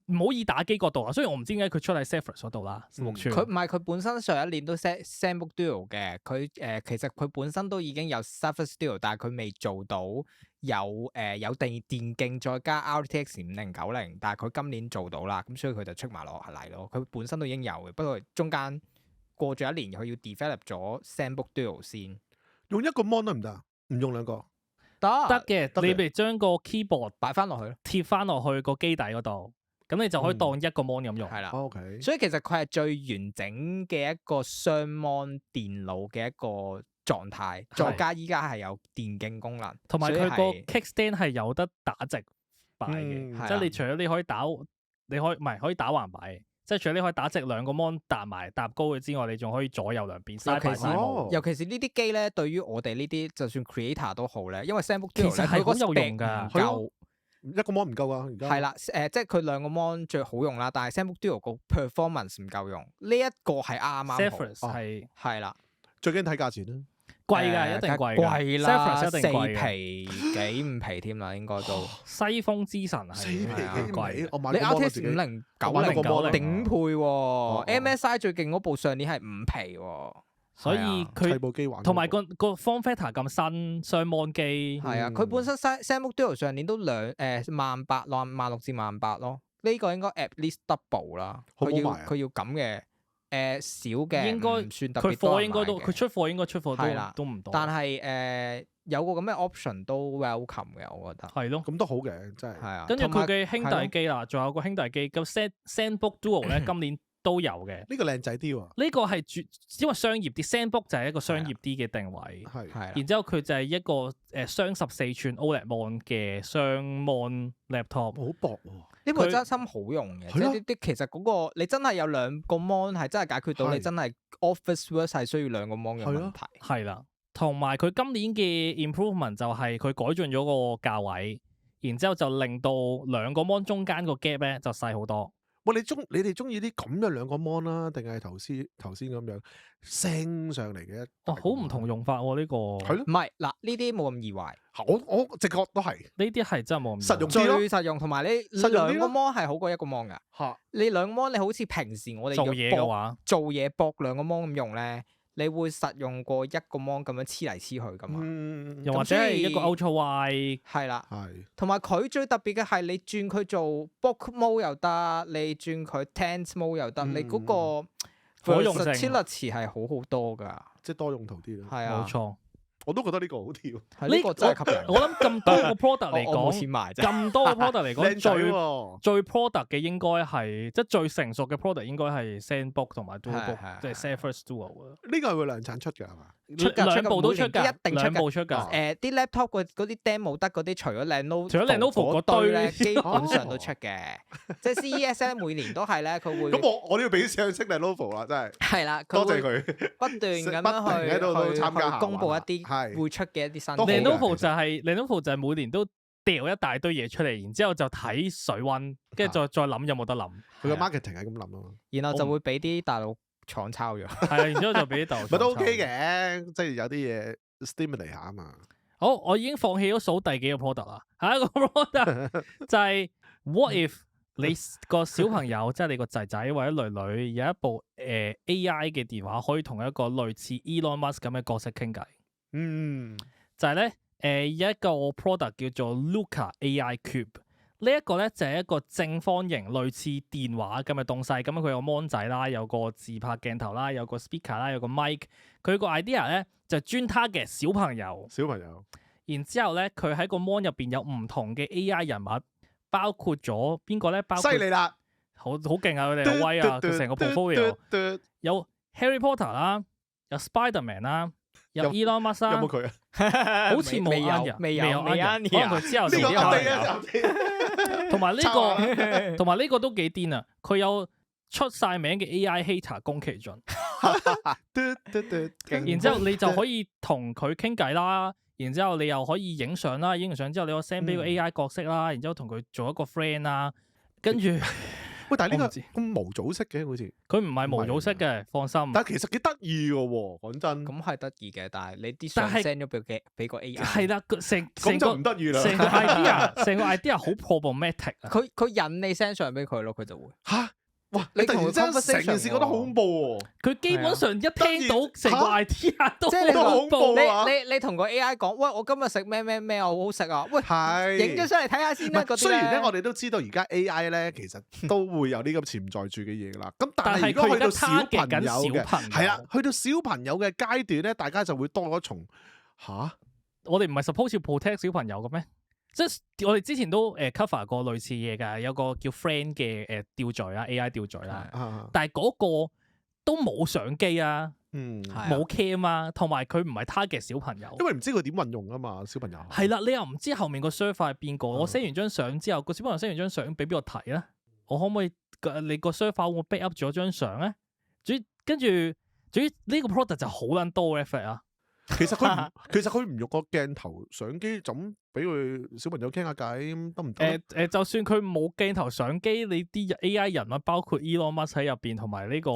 Speaker 1: 唔好以打機角度啊，雖然我唔知點解佢出喺 Zephyrus 嗰度啦，木村。
Speaker 3: 佢唔係佢本身上一年都 ZenBook Duo 嘅，佢其實佢本身都已經有 Zephyrus Duo，但係佢未做到有電競再加 RTX 5090，但係佢今年做到啦，咁所以佢就出埋落嚟咯。佢本身都已經有嘅，不過中間過咗一年，佢要 develop 咗 ZenBook Duo 先。
Speaker 2: 用一個 mon 得唔得？唔用兩個
Speaker 1: 得嘅，你咪將個 keyboard
Speaker 3: 擺翻落去咯，
Speaker 1: 貼翻落去個機底嗰度。咁你就可以當一個 mon 咁用。
Speaker 3: 係啦
Speaker 2: ，OK。
Speaker 3: 所以其實佢係最完整嘅一個雙 mon 電腦嘅一個狀態，再加依家係有電競功能，
Speaker 1: 同埋佢個 kickstand 係有得打直擺嘅，即係你除咗你可以打橫擺，即係除咗你可以打直兩個 mon 搭高嘅之外，你仲可以左右兩邊 side by side。
Speaker 3: 尤其是呢啲機咧，對於我哋呢啲就算 creator 都好咧，因為 ZenBook
Speaker 1: 其實係好有用㗎，
Speaker 3: 夠。
Speaker 2: 一個 mon 唔夠啊，而家
Speaker 3: 係啦，即係佢兩個 mon 最好用啦，但係 ZenBook Duo 個 performance 唔夠用，呢一個係啱啱好。係啦，
Speaker 2: 最驚睇價錢啦，
Speaker 1: 貴㗎，一定貴
Speaker 3: 啦
Speaker 1: ，4
Speaker 3: 皮幾5皮添啦，應該都。
Speaker 1: 西風之神
Speaker 2: 4皮幾貴，我買
Speaker 3: 你 RTX 5090頂配喎，MSI 最勁嗰部上年係5皮喎。
Speaker 1: 所以佢同埋個 form factor 咁新雙 mon 機，
Speaker 3: 係啊，佢本身 ZenBook Duo 上年都16000至18000咯，呢個應該 at least double 啦。佢要咁嘅少嘅，
Speaker 1: 應該
Speaker 3: 唔算特別多人買嘅。
Speaker 1: 佢貨應該都佢出貨都唔多。
Speaker 3: 但係有個咁嘅 option 都 welcome 嘅，我覺得。
Speaker 1: 係咯，
Speaker 2: 咁都好嘅，真係。
Speaker 3: 係啊，
Speaker 1: 跟住佢嘅兄弟機啦，仲有個兄弟機咁 ZenBook Duo 咧，今年都有嘅，
Speaker 2: 呢個靚仔啲喎。
Speaker 1: 呢個係因為商業啲 ZenBook 就係一個商業啲嘅定位，
Speaker 2: 係。
Speaker 1: 然之後佢就係一個雙14寸 OLED mon 嘅雙 mon laptop，
Speaker 2: 好薄喎。
Speaker 3: 呢個真心好用嘅，即係啲其實嗰個你真係有兩個 mon 係真係解決到你真係 office work 係需要兩個 mon 嘅問題。
Speaker 1: 係啦，同埋佢今年嘅 improvement 就係佢改進咗個價位，然之後就令到兩個 mon 中間個 gap 咧就細好多。
Speaker 2: 你哋中意啲咁嘅兩個 mon 啦，定係頭先咁樣升上嚟嘅？
Speaker 1: 好唔同用法喎呢個。
Speaker 2: 係咯，
Speaker 3: 唔係嗱，呢啲冇咁易壞。
Speaker 2: 我直覺都係。
Speaker 1: 呢啲係真係冇咁
Speaker 2: 實用啲咯。
Speaker 3: 最實用同埋你兩個 mon 係好過一個 mon 㗎。嚇！你兩個 mon 你好似平時我哋
Speaker 1: 做嘢嘅話，
Speaker 3: 做嘢駁兩個 mon 咁用咧，你會實用過一個 mon 咁樣黐嚟黐去㗎嘛？
Speaker 1: 又或者係一個 ultra wide。
Speaker 3: 係啦，
Speaker 2: 係。
Speaker 3: 同埋佢最特別嘅係你轉佢做 book mode 又得，你轉佢 tense mode 又得，你嗰個 versatility 係好好多㗎，
Speaker 2: 即係多用途啲咯。
Speaker 3: 係啊，
Speaker 1: 冇錯。
Speaker 2: 我都覺得呢個好跳，
Speaker 3: 呢個真係吸引。
Speaker 1: 我諗咁多個 product 嚟講，咁多個 product 嚟講，最 product 嘅應該係即係最成熟嘅 product 應該係 ZenBook 同埋 DualBook，即係 Zephyrus Duo 啊。
Speaker 2: 呢個係會量產出㗎係嘛？
Speaker 1: 兩部都出㗎，
Speaker 3: 一定
Speaker 1: 兩部出㗎。
Speaker 3: 啲 laptop 嗰啲 demo 得嗰啲，除咗
Speaker 1: Lenovo 嗰堆
Speaker 3: 咧，基本上都出嘅。即係 CES 咧，每年都係咧，佢會。
Speaker 2: 咁我都要俾上識 Lenovo 啦，真係。
Speaker 3: 係啦，
Speaker 2: 多謝佢
Speaker 3: 不斷咁樣去
Speaker 2: 參加
Speaker 3: 公佈一啲會出嘅一啲新。
Speaker 1: Lenovo 就係每年都掉一大堆嘢出嚟，然之後就睇水溫，跟住再諗有冇得諗。
Speaker 2: 佢個 marketing 係咁諗咯。
Speaker 3: 然後就會俾啲大陸廠抄咗。
Speaker 1: 係啊，然之後就俾啲大陸廠抄。
Speaker 2: 咪都 OK 嘅，即係有啲嘢 stimulate 下啊嘛。
Speaker 1: 好，我已經放棄咗數第幾個 product 啦。下一個 product 就係 What if 你個小朋友即係你個仔仔或者女女有一部AI 嘅電話，可以同一個類似 Elon Musk 咁嘅角色傾偈。就係咧有一個 product 叫做 Luca AI Cube。呢一個咧就係一個正方形類似電話咁嘅東西。咁佢有 mon 仔啦，有個自拍鏡頭啦，有個 speaker 啦，有個 mic。佢個 idea 咧就專 target 小朋友。然之後咧，佢喺個 mon 入邊有唔同嘅 AI 人物，包括咗邊個咧？犀
Speaker 2: 利啦！
Speaker 1: 好勁啊！佢哋好威啊！佢成個 portfolio 有 Harry Potter 啦，有 Spiderman 啦，有 Elon Musk 啦。
Speaker 2: 有冇佢啊？
Speaker 1: 好似未有，未有。可能佢之後
Speaker 2: 呢個
Speaker 1: 同埋呢個都幾癲啊！佢有出晒名嘅 AI hater 宮崎駿，
Speaker 2: 勁
Speaker 1: 然之後你就可以同佢傾偈啦，然之後你又可以影相啦，影完相之後你可以 send 俾個 AI 角色啦，然之後同佢做一個 friend 啦，跟住
Speaker 2: 喂，但係呢
Speaker 1: 我唔知
Speaker 2: 個咁無組式嘅好似，
Speaker 1: 佢唔係無組式嘅，放心。
Speaker 2: 但係其實幾得意嘅喎，講真。
Speaker 3: 咁係得意嘅，但係你啲相
Speaker 1: 但係
Speaker 3: send 咗俾個 AI，
Speaker 1: 係啦，成
Speaker 2: 咁就
Speaker 1: 個
Speaker 2: 唔得意啦。
Speaker 1: 成個 idea 成個 idea 好 problematic 啊！
Speaker 3: 佢引你 send 相俾佢咯，佢就會。
Speaker 2: 嚇！哇！
Speaker 3: 你同佢
Speaker 2: 你突然之間
Speaker 3: conversation
Speaker 2: 成件事覺得好恐怖喎。
Speaker 1: 佢基本上一聽到成個 idea 都
Speaker 3: 即係你
Speaker 2: 好恐怖啊
Speaker 3: 你同個 AI 講，喂，我今日食咩咩咩啊，好好食啊，喂，
Speaker 2: 係
Speaker 3: 影咗上嚟睇下先啦。嗰啲
Speaker 2: 雖然咧，我
Speaker 3: 咧，
Speaker 2: 哋都知道而家 AI 咧，其實都會有呢個潛在住嘅嘢㗎啦。咁但
Speaker 1: 但係
Speaker 2: 係如果去到
Speaker 1: 佢而家
Speaker 2: 小朋
Speaker 1: target 緊
Speaker 2: 友嘅，
Speaker 1: 小朋友
Speaker 2: 係啦，去到小朋友嘅階段咧，大家就會多咗一重吓，
Speaker 1: 我哋唔係 suppose 要 protect 小朋友嘅咩？即係我哋之前都cover 過類似嘢㗎，有個叫 Friend 嘅吊墜啦，AI 吊墜啦，
Speaker 2: 啊
Speaker 1: 但係嗰個都冇相機啊，
Speaker 2: 嗯，
Speaker 3: 係啊
Speaker 1: 冇 cam 啊，同埋佢唔係 target 小朋友。
Speaker 2: 因為唔知佢點運用啊嘛，小朋友
Speaker 1: 係啦，你又唔知後面個 server 係邊個？我
Speaker 2: 嗯
Speaker 1: send 完張相之後，個小朋友 send 完張相俾邊個睇咧？我可唔可以你個 server 會唔會 back up 咗張相咧？跟住呢個 product 就好撚多 effort 啊！
Speaker 2: 其實佢唔用個鏡頭相機，就咁俾佢小朋友傾下偈得唔得？
Speaker 1: 就算佢冇鏡頭相機，你啲 AI 人物包括 Elon Musk 喺入邊，同埋呢個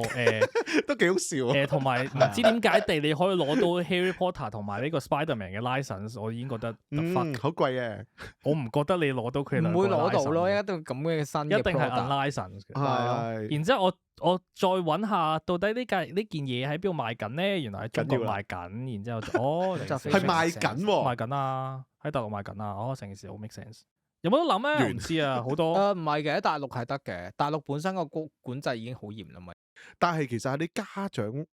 Speaker 2: 都幾好笑啊！
Speaker 1: 同埋唔知點解地你可以攞到 Harry Potter 同埋呢個 Spiderman 嘅 license，我已經覺得 the fuck，
Speaker 2: 好貴嘅，
Speaker 1: 我唔覺得你攞到佢兩個
Speaker 3: 唔會攞到
Speaker 1: license
Speaker 3: 咯，一定咁嘅新嘅
Speaker 1: 一定係
Speaker 3: product
Speaker 1: unlicensed 嘅。
Speaker 2: 係
Speaker 1: 然之後我再揾下到底呢件嘢喺邊度賣緊咧？原來喺中國
Speaker 2: 緊要啦
Speaker 1: 賣緊，然之後就哦
Speaker 3: 就
Speaker 2: 係賣緊
Speaker 1: 賣
Speaker 2: 喎，
Speaker 1: 緊啊，喺大陸賣緊啊，哦成件事好 make sense。有冇得諗咧？我
Speaker 2: 完
Speaker 1: 唔知啊，好多
Speaker 3: 唔係嘅，大陸係得嘅，大陸本身個管制已經好嚴啦嘛。
Speaker 2: 但係其實係你家長咁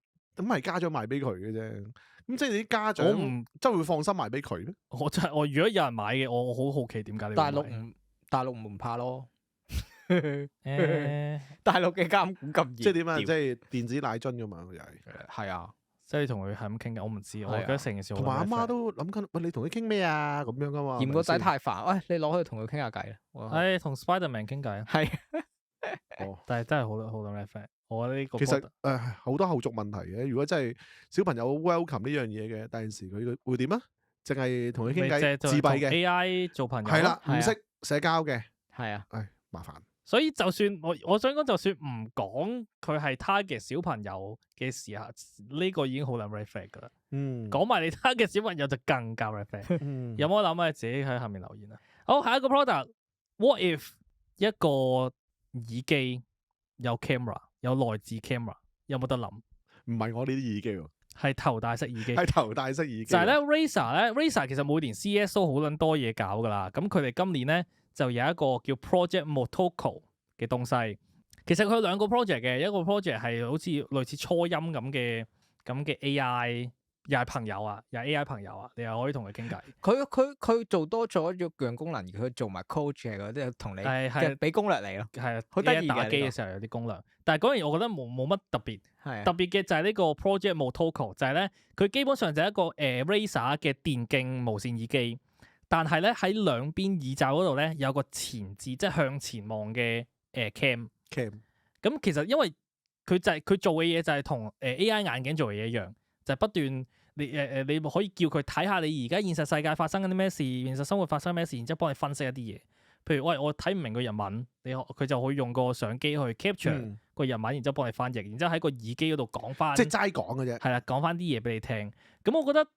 Speaker 2: 係家長賣俾佢嘅啫，咁即係你啲家長
Speaker 1: 我唔
Speaker 2: 真係會放心賣俾佢咩？
Speaker 1: 我真係我如果有人買嘅，我好好奇點解你會買
Speaker 3: 大陸唔怕咯。
Speaker 1: 誒
Speaker 3: 大陸嘅監管咁嚴，
Speaker 2: 即係點啊？即係電子奶樽噶嘛，佢又係。
Speaker 3: 係啊，
Speaker 1: 即係你同佢係咁傾嘅，我唔知，我覺得成件事好
Speaker 2: 同埋阿媽
Speaker 1: effect
Speaker 2: 都諗緊，喂，你同佢傾咩啊？咁樣噶嘛。
Speaker 3: 嫌個仔
Speaker 2: 係咪
Speaker 3: 太煩，喂，你攞去同佢傾下偈啦。
Speaker 1: 誒同 Spiderman 傾偈啊，
Speaker 3: 係
Speaker 2: 先哦，
Speaker 1: 但係真係好多 effect。我覺得呢個
Speaker 2: 其實
Speaker 1: product
Speaker 2: 好多後續問題嘅。如果真係小朋友 welcome 呢樣嘢嘅，第陣時佢會點啊？淨係同佢傾偈
Speaker 1: 咪即係
Speaker 2: 自閉嘅，
Speaker 1: AI 做朋友
Speaker 2: 係啦，
Speaker 3: 係啊
Speaker 2: 唔識社交嘅，
Speaker 3: 係啊，
Speaker 2: 唉，麻煩。
Speaker 1: 所以就算我想講，就算唔講佢係 target 小朋友嘅時候，呢個已經好撚 red flag 噶啦。
Speaker 2: 嗯，
Speaker 1: 講埋你 target 小朋友就更加 red flag。
Speaker 2: 嗯
Speaker 1: 有冇諗啊？自己喺下面留言啊。好，下一個 product，what if 一個耳機有 camera，有內置 camera，有冇得諗？
Speaker 2: 唔係我呢啲耳機喎，
Speaker 1: 係頭戴式耳機。
Speaker 2: 係頭戴式耳機。
Speaker 1: 就係咧 Razer 其實每年 CES 都好撚多嘢搞噶啦。咁佢哋今年咧就有一個叫 Project Motoko 嘅東西。其實佢有兩個 project 嘅，一個 project 係好似類似初音咁嘅 AI，又係朋友啊，又係 AI 朋友啊，你又可以同佢傾偈。
Speaker 3: 佢做多咗一樣功能，而佢做埋 coach 嘅嗰啲，同你
Speaker 1: 係
Speaker 3: 俾攻略你咯。
Speaker 1: 係啊，
Speaker 3: 好得意嘅
Speaker 1: 打機
Speaker 3: 呢個
Speaker 1: 嘅時候有啲功能，但係嗰樣我覺得冇乜特別。
Speaker 3: 係
Speaker 1: 特別嘅就係呢個 Project Motoko，就係咧佢基本上就係一個Razer 嘅電競無線耳機，但係咧喺兩邊耳罩嗰度咧有個前置，即係向前望嘅cam。 咁其實因為佢做嘅嘢就係同AI 眼鏡做嘅嘢一樣，就係不斷你可以叫佢睇下你而家現實世界發生緊啲咩事，現實生活發生咩事，然之後幫你分析一啲嘢。譬如喂，我睇唔明個日文，佢就會用個相機去 capture 個日文，然之後幫你翻譯，然之後喺個耳機嗰度講翻，
Speaker 2: 即係齋講嘅啫。
Speaker 1: 係啦，講翻啲嘢俾你聽。咁我覺得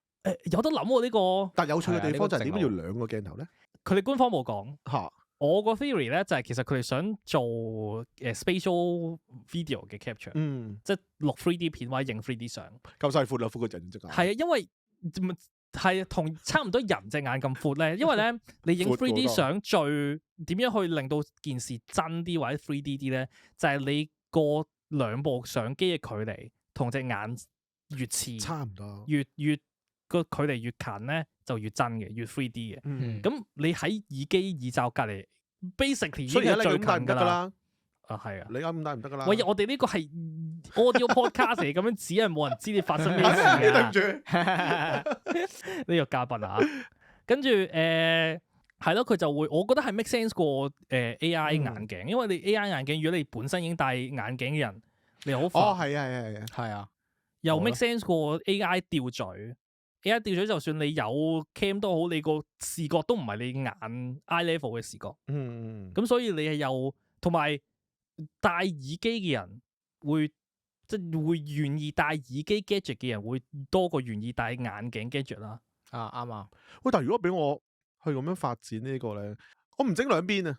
Speaker 1: 有得諗喎呢個。
Speaker 2: 但有趣嘅地方就係點解要
Speaker 3: 係啊呢個
Speaker 2: 兩個鏡頭咧？
Speaker 1: 佢哋官方冇講。
Speaker 2: 嚇，
Speaker 1: 我個 theory 咧就係其實佢哋想做spatial video 嘅 capture，即係錄 3D 片或者影 3D 相。
Speaker 2: 夠晒闊啦，闊個人隻眼。
Speaker 1: 係啊，因為係同差唔多人隻眼咁闊咧，因為咧你影
Speaker 2: 闊好
Speaker 1: 3D
Speaker 2: 多
Speaker 1: 相最點樣去令到件事真啲或者 3D 啲咧，就係你個兩部相機嘅距離同隻眼越似，
Speaker 2: 差唔多。
Speaker 1: 越個距離越近咧就越真嘅，越 3D 嘅。
Speaker 2: 嗯，
Speaker 1: 咁你喺耳機耳罩隔離 basically 已
Speaker 2: 所以而家
Speaker 1: 經係最近
Speaker 2: 你咁戴唔得㗎
Speaker 1: 㗎啦。
Speaker 2: 啦。
Speaker 1: 啊，係啊。
Speaker 2: 你啱咁戴唔得㗎啦。
Speaker 1: 喂，我哋呢個係 audio podcast 嚟，咁樣只係冇人知你發生咩事
Speaker 2: 對唔
Speaker 1: 啊！
Speaker 2: 住。
Speaker 1: 呢個嘉賓啊，跟住係咯，佢就會，我覺得係 make sense 過AI 眼
Speaker 2: 嗯
Speaker 1: 鏡，因為你 AI 眼鏡，如果你本身已經戴眼鏡嘅人，你好煩，
Speaker 2: 哦，係啊，係啊，係啊，
Speaker 3: 係啊，
Speaker 1: 又
Speaker 2: 好啦
Speaker 1: make sense 過 AI 吊嘴。AI 吊嘴就算你有 cam 都好，你個視覺都唔係你眼 eye level 嘅視覺。
Speaker 2: 嗯，
Speaker 1: 咁所以你係又同埋戴耳機嘅人會即係會願意戴耳機 gadget 嘅人會多過願意戴眼鏡 gadget 啦。
Speaker 3: 啊啱啊，
Speaker 2: 喂，但係如果俾我去咁樣發展呢個咧，我唔整兩邊啊，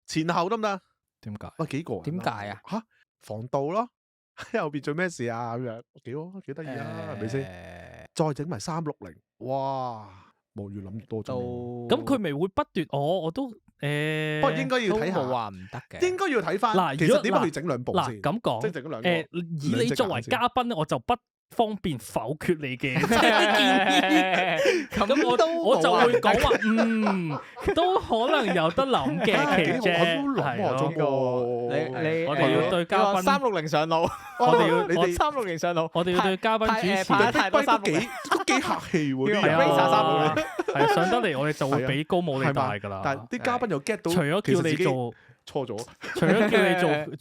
Speaker 2: 前後得唔得？
Speaker 1: 點解？
Speaker 2: 喂，幾個人？
Speaker 3: 點解啊？
Speaker 2: 嚇，防盜咯，喺後邊做咩事啊？咁樣幾好，幾得意啊，係咪先？再整埋360，哇！冇越諗越多咗。
Speaker 3: 都
Speaker 1: 咁佢咪會不斷我都
Speaker 2: 不過應該要
Speaker 3: 都冇
Speaker 2: 睇下，
Speaker 3: 話唔得嘅。
Speaker 2: 應該要睇翻。
Speaker 1: 嗱如果
Speaker 2: 其實點解要整兩部
Speaker 1: 嗱
Speaker 2: 先？
Speaker 1: 咁講
Speaker 2: 即係整咗兩個。
Speaker 1: 以你作為嘉賓咧，我就不方便否決你嘅建議。咁我就會講話，都可能有得諗嘅，其
Speaker 2: 幾好
Speaker 1: 實
Speaker 2: 我都諗喎中國
Speaker 3: 你
Speaker 1: 我哋要對嘉賓
Speaker 3: 360上路，
Speaker 1: 我哋要
Speaker 2: 你哋
Speaker 3: 360上路，
Speaker 1: 我哋要對嘉賓主持
Speaker 3: 派太多
Speaker 2: 都幾客氣喎，啲人
Speaker 3: 要係 Razer
Speaker 1: 啊，係上得嚟我哋就會俾高帽你戴㗎啦。
Speaker 2: 但係啲嘉賓又 get 到，
Speaker 1: 除咗叫你做，
Speaker 2: 錯咗，
Speaker 1: 除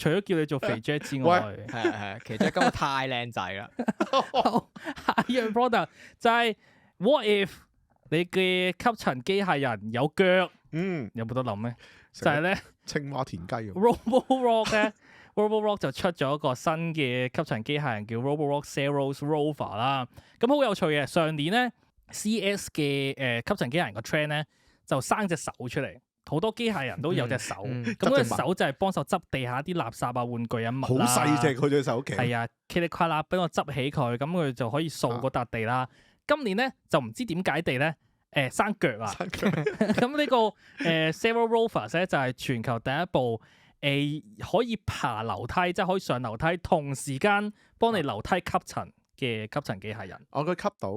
Speaker 1: 咗叫你做肥 Jack 之外，
Speaker 3: 係，其實今日太靚仔啦。
Speaker 1: 下一樣 product 就係 What if 你嘅吸塵機械人有腳，有冇得諗咧？就係咧
Speaker 2: 青蛙田雞咁。
Speaker 1: Roborock 咧，Roborock 就出咗一個新嘅吸塵機械人叫 Roborock Zeros Rover 啦。咁好有趣嘅，上年咧 CS 嘅吸塵機械人個 trend 咧就生隻手出嚟，好多機械人都有隻手，咁嗰隻手就係幫手執地下啲垃圾啊、玩具啊、物啦。
Speaker 2: 好細隻佢隻手企。
Speaker 1: 係啊，噼里啪啦俾我執起佢，咁佢就可以掃嗰笪地啦。今年咧就唔知點解地咧，生腳啊！咁呢個Zero Rovers 咧就係全球第一部可以爬樓梯，即係可以上樓梯，同時間幫你樓梯吸塵嘅吸塵機械人。
Speaker 2: 佢吸到，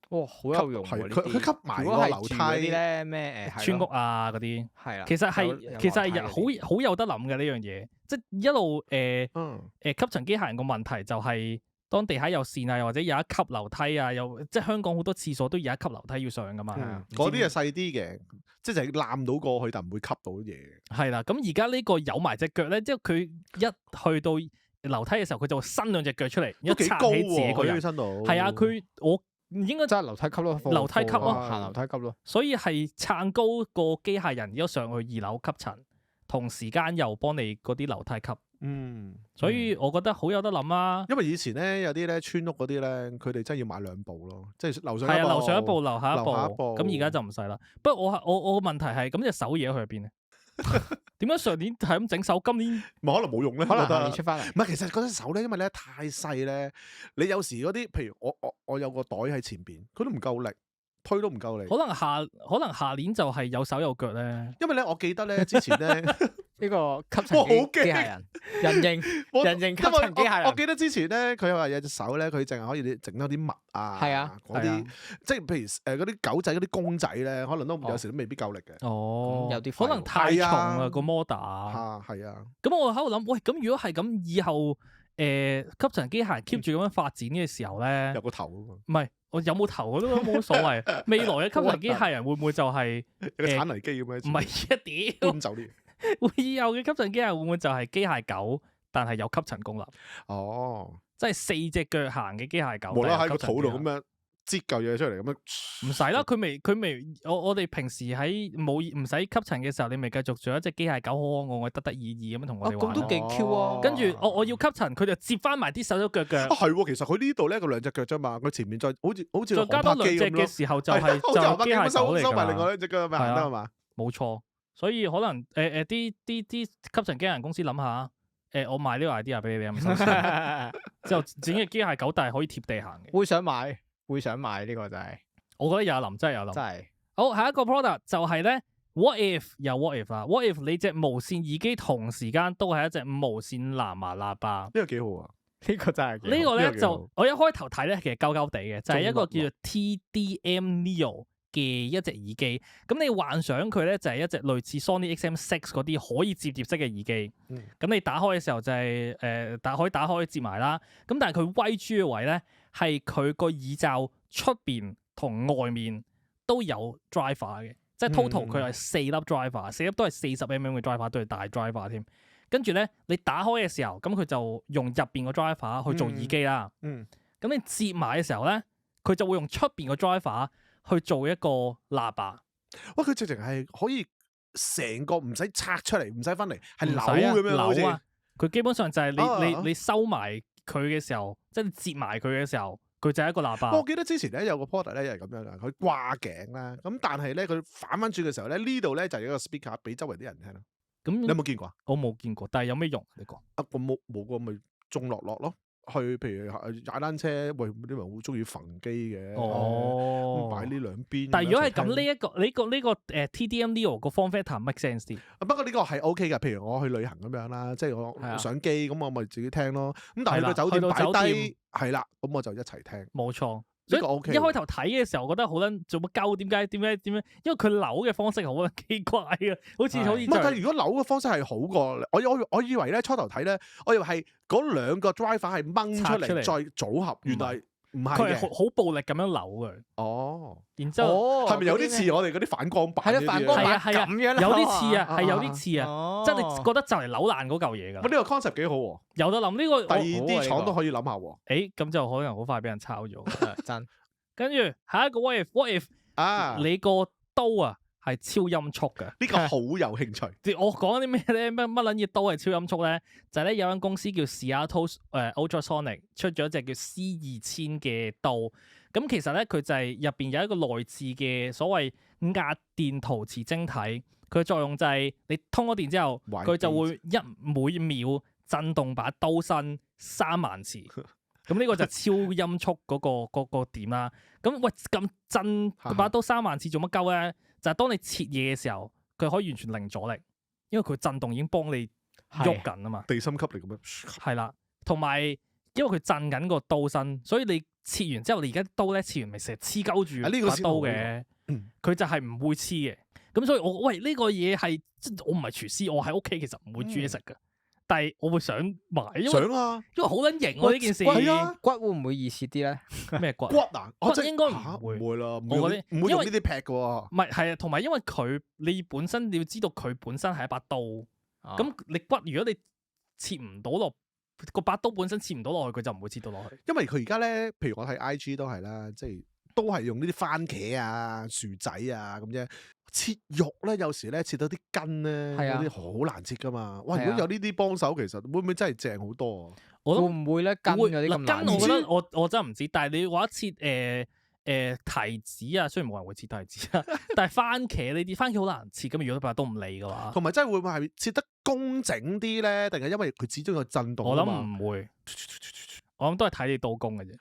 Speaker 3: 哇，好有用喎！
Speaker 2: 佢吸埋
Speaker 3: 如果係
Speaker 2: 個樓梯
Speaker 3: 住嗰啲咧咩
Speaker 1: 村屋啊嗰啲，
Speaker 3: 係啦，
Speaker 1: 其實係好有得諗嘅呢樣嘢，即係一路吸塵機械人個問題就係當地下有線啊，又或者有一級樓梯啊，又即係香港好多廁所都有一級樓梯要上噶嘛。
Speaker 2: 嗰啲係細啲嘅，即係攬到過去，但唔會吸到嘢。
Speaker 1: 係啦，咁而家呢個有埋隻腳咧，即係佢一去到樓梯嘅時候，佢就會伸兩隻腳出嚟，一撐起自己個人。係啊，我應該
Speaker 3: 真係樓梯級咯，
Speaker 1: 樓梯級咯，
Speaker 3: 行樓梯級咯。
Speaker 1: 所以係撐高個機械人，一上去2樓吸塵，同時間又幫你嗰啲樓梯級。所以我覺得好有得諗啊！
Speaker 2: 因為以前咧有啲咧村屋嗰啲咧，佢哋真係要買2部咯，即係樓上
Speaker 1: 係啊，樓上一部，樓下一部。
Speaker 2: 樓下一部
Speaker 1: 咁而家就唔使啦。不過我個問題係，咁隻手嘢去咗邊咧？點解上年係咁整手，今年
Speaker 2: 咪可能冇用咧？
Speaker 3: 可能下
Speaker 2: 覺得
Speaker 3: 年出翻嚟。
Speaker 2: 唔係，其實嗰隻手咧，因為咧太細咧，你有時嗰啲，譬如我有個袋喺前邊，佢都唔夠力，推都唔夠力。
Speaker 1: 可能下年就係有手有腳咧。
Speaker 2: 因為咧，我記得咧之前咧。
Speaker 3: 呢個吸
Speaker 2: 哇好驚
Speaker 3: 塵機械人，人形吸塵機械人。
Speaker 2: 我記得之前咧，佢話有隻手咧，佢淨係可以整多啲襪啊，
Speaker 3: 係啊，
Speaker 2: 嗰啲即係譬如嗰啲狗仔嗰啲公仔咧，可能都有時都未必夠力嘅。
Speaker 1: 哦，
Speaker 3: 有啲
Speaker 1: 可能太重啦個摩打。
Speaker 2: 係啊。
Speaker 1: 咁我喺度諗，喂，咁如果係咁，以後吸塵機械人 keep 住咁樣發展嘅時候咧，
Speaker 2: 有個頭啊嘛。
Speaker 1: 唔係我有冇頭我都冇所謂。未來嘅吸塵機械人會唔會就係
Speaker 2: 有個鏟泥機咁樣？
Speaker 1: 唔係一屌
Speaker 2: 搬走啲。
Speaker 1: 以後嘅吸塵機械人會唔會就係機械狗，但係有吸塵功能？
Speaker 2: 哦，
Speaker 1: 即係4隻腳行嘅機械狗，
Speaker 2: 無啦喺個肚度咁樣擠嚿嘢出嚟咁樣。
Speaker 1: 唔使啦，佢未我哋平時喺唔使吸塵嘅時候，你咪繼續做一隻機械狗，可可愛愛得得意意咁樣同我哋玩。
Speaker 3: 咁都幾 Q 啊！
Speaker 1: 跟住我要吸塵，佢就接翻埋啲手手腳腳。
Speaker 2: 係喎，其實佢呢度咧個2隻腳啫嘛，佢前面再好似
Speaker 1: 再加多2隻嘅時候就係機械狗嚟㗎。
Speaker 2: 收埋另外2隻腳咪行得係嘛？
Speaker 1: 冇錯。所以可能啲吸塵機械人公司諗下，我賣呢個 idea 俾你哋，有冇收錢？之後整隻機械狗，但係可以貼地行嘅。
Speaker 3: 會想買呢個就係，
Speaker 1: 我覺得有諗，真係有諗。
Speaker 3: 真係。
Speaker 1: 好，下一個 product 就係咧 ，What if 又 What if 啦？What if 你隻無線耳機同時間都係一隻無線藍牙喇叭？
Speaker 2: 呢個幾好啊！
Speaker 3: 呢個真係
Speaker 1: 呢個咧
Speaker 2: 呢個幾好
Speaker 1: 就我一開頭睇咧，其實鳩鳩地嘅，就係一個叫做 TDM Neo 嘅一隻耳機。咁你幻想佢咧就係一隻類似 Sony XM6 嗰啲可以摺疊式嘅耳機。咁你打開嘅時候就係打開摺埋啦。咁但係佢威豬嘅位咧係佢個耳罩出邊同外面都有 driver 嘅。即係 total 佢係4粒 driver， 4粒都係40mm 嘅 driver， 都係大 driver 添。跟住咧，你打開嘅時候，咁佢就用入邊個 driver 去做耳機啦。咁你接埋嘅時候咧，佢就會用出邊個 driver 去做一個喇叭。
Speaker 2: 哇！佢直情係可以成個唔使拆出嚟，唔使分離，係扭咁樣好似。
Speaker 1: 佢基本上就係你收埋佢嘅時候，即係你接埋佢嘅時候，佢就係一個喇叭。
Speaker 2: 我記得之前咧有個 product 咧又係咁樣噶，佢掛頸啦，咁但係咧佢反翻轉嘅時候咧，呢度咧就有一個 speaker 俾周圍啲人聽咯。
Speaker 1: 咁
Speaker 2: 你有冇見過啊？
Speaker 1: 我冇見過，但係有咩用？你講
Speaker 2: 啊，我冇過咪種落咯。去譬如踩單車，喂啲人好中意焚機嘅，咁擺呢兩邊。
Speaker 1: 但係如果係咁，呢個TDM Neo 個 form factor make sense 啲。
Speaker 2: 不過呢個係 OK 嘅，譬如我去旅行咁樣啦，即係我上機咁，我咪自己聽咯。咁但係去到酒店擺低，係啦，咁我就一齊聽。
Speaker 1: 冇錯。
Speaker 2: 呢個 OK。
Speaker 1: 一開頭睇嘅時候，覺得好撚做乜鳩？點解？因為佢扭嘅方式好撚奇怪嘅，好似。唔係，
Speaker 2: 但係如果扭嘅方式係好過，我以為咧初頭睇咧，我以為係嗰兩個 driver 係掹出嚟再組合，原來唔係嘅。佢係好暴力咁樣扭嘅。哦。然之後係咪有啲似我哋嗰啲反光板？
Speaker 3: 係咯，反光板咁樣。
Speaker 1: 有啲似啊，係有啲似啊，即係你覺得就嚟扭爛嗰嚿嘢㗎。
Speaker 2: 呢個 concept 幾好喎。
Speaker 1: 有得諗呢個，
Speaker 2: 第二啲廠都可以諗下喎。
Speaker 1: 誒，咁就可能好快俾人抄咗。
Speaker 3: 真。
Speaker 1: 跟住下一個 what if 啊，你個刀啊係超音速嘅，
Speaker 2: 呢個好有興趣。
Speaker 1: 我講啲咩咧？乜撚嘢刀係超音速咧？就係咧有間公司叫 Seattle Ultrasonic 出咗一隻叫 C2000嘅刀。咁其實咧佢就係入邊有一個內置嘅所謂壓電陶瓷晶體，佢嘅作用就係你通咗電之後，佢就會每秒震動把刀身3萬次。咁呢個就超音速嗰個點啦。咁喂咁震把刀3萬次做乜鳩咧？就係當你切嘢嘅時候，佢可以完全零阻力，因為佢震動已經幫你喐緊啊嘛。
Speaker 2: 地心吸力咁樣。
Speaker 1: 係啦，同埋因為佢震緊個刀身，所以你切完之後，你而家刀咧切完咪成日黐鳩住把刀嘅。佢就係唔會黐嘅。咁所以我呢個嘢係我唔係廚師，我喺屋企其實唔會煮嘢食㗎。但係我會想買，因為好撚型喎呢件事。
Speaker 3: 骨會唔會易切啲咧？
Speaker 1: 咩骨？
Speaker 2: 骨啊？
Speaker 1: 骨應該唔會
Speaker 2: 啦，唔會用呢啲劈嘅喎。
Speaker 1: 唔係啊，同埋因為你本身你要知道佢本身係一把刀，咁你骨如果你切唔到落個把刀本身切唔到落去，佢就唔會切到落去。
Speaker 2: 因為佢而家咧，譬如我睇 IG 都係啦，即係都係用呢啲番茄啊、薯仔啊咁啫。切肉咧，有時咧切到啲筋咧，嗰啲好難切噶嘛。哇！如果有呢啲幫手，其實會唔會真係正好多啊？
Speaker 3: 會唔會咧？筋嗰啲咁難切？
Speaker 1: 筋我覺得我真係唔知。但係你話切提子啊，雖然冇人會切提子啊，但係番茄呢啲番茄好難切。咁如果把刀唔利嘅話，
Speaker 2: 同埋真係會唔會係切得工整啲咧？定係因為佢始終有震動？
Speaker 1: 我諗唔會，我諗都係睇你刀工嘅啫。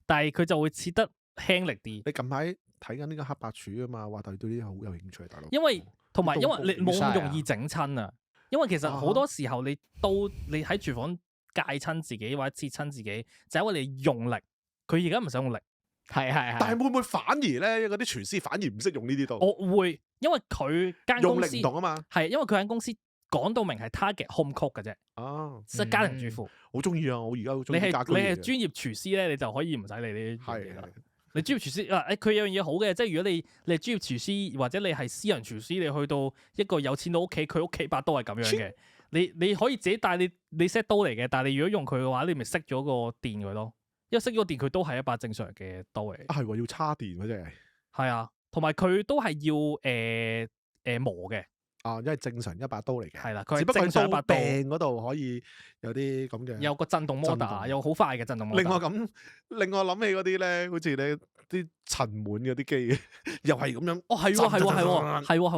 Speaker 1: 但係佢就會切得輕力啲。
Speaker 2: 你近排睇緊呢個黑白柱啊嘛，話對呢啲好有興趣，大佬。
Speaker 1: 因為你冇咁容易整親啊。因為其實好多時候你喺廚房戒親自己或者切親自己，就係因為你用力。佢而家唔使用力。
Speaker 3: 係。
Speaker 2: 但係會唔會反而咧嗰啲廚師反而唔識用呢啲刀？
Speaker 1: 我會，因為佢間公司
Speaker 2: 用力唔同啊嘛。
Speaker 1: 係因為佢間公司講到明係 target home cook 嘅啫。即係家庭主婦。
Speaker 2: 好中意啊！我而家好中意家居嘢。
Speaker 1: 你係專業廚師咧，你就可以唔使理呢啲嘢啦。你專業廚師佢有樣嘢好嘅，即係如果你係專業廚師或者你係私人廚師，你去到一個有錢佬屋企，佢屋企把刀係咁樣嘅，你可以自己帶你 set 刀嚟嘅，但係你如果用佢嘅話，你咪熄咗個電佢咯，因為熄咗電佢都係一把正常嘅刀嚟。
Speaker 2: 係喎，要叉電嘅真係。係
Speaker 1: 啊，同埋佢都係要磨嘅。
Speaker 2: 因為正常一把刀嚟嘅，
Speaker 1: 係啦，佢
Speaker 2: 只不過
Speaker 1: 係刀
Speaker 2: 柄嗰度可以有啲咁嘅，
Speaker 1: 有個震動摩打，有好快嘅震動摩打。
Speaker 2: 令我諗起嗰啲咧，好似咧啲塵蟎嗰啲機，又係咁樣。
Speaker 1: 係，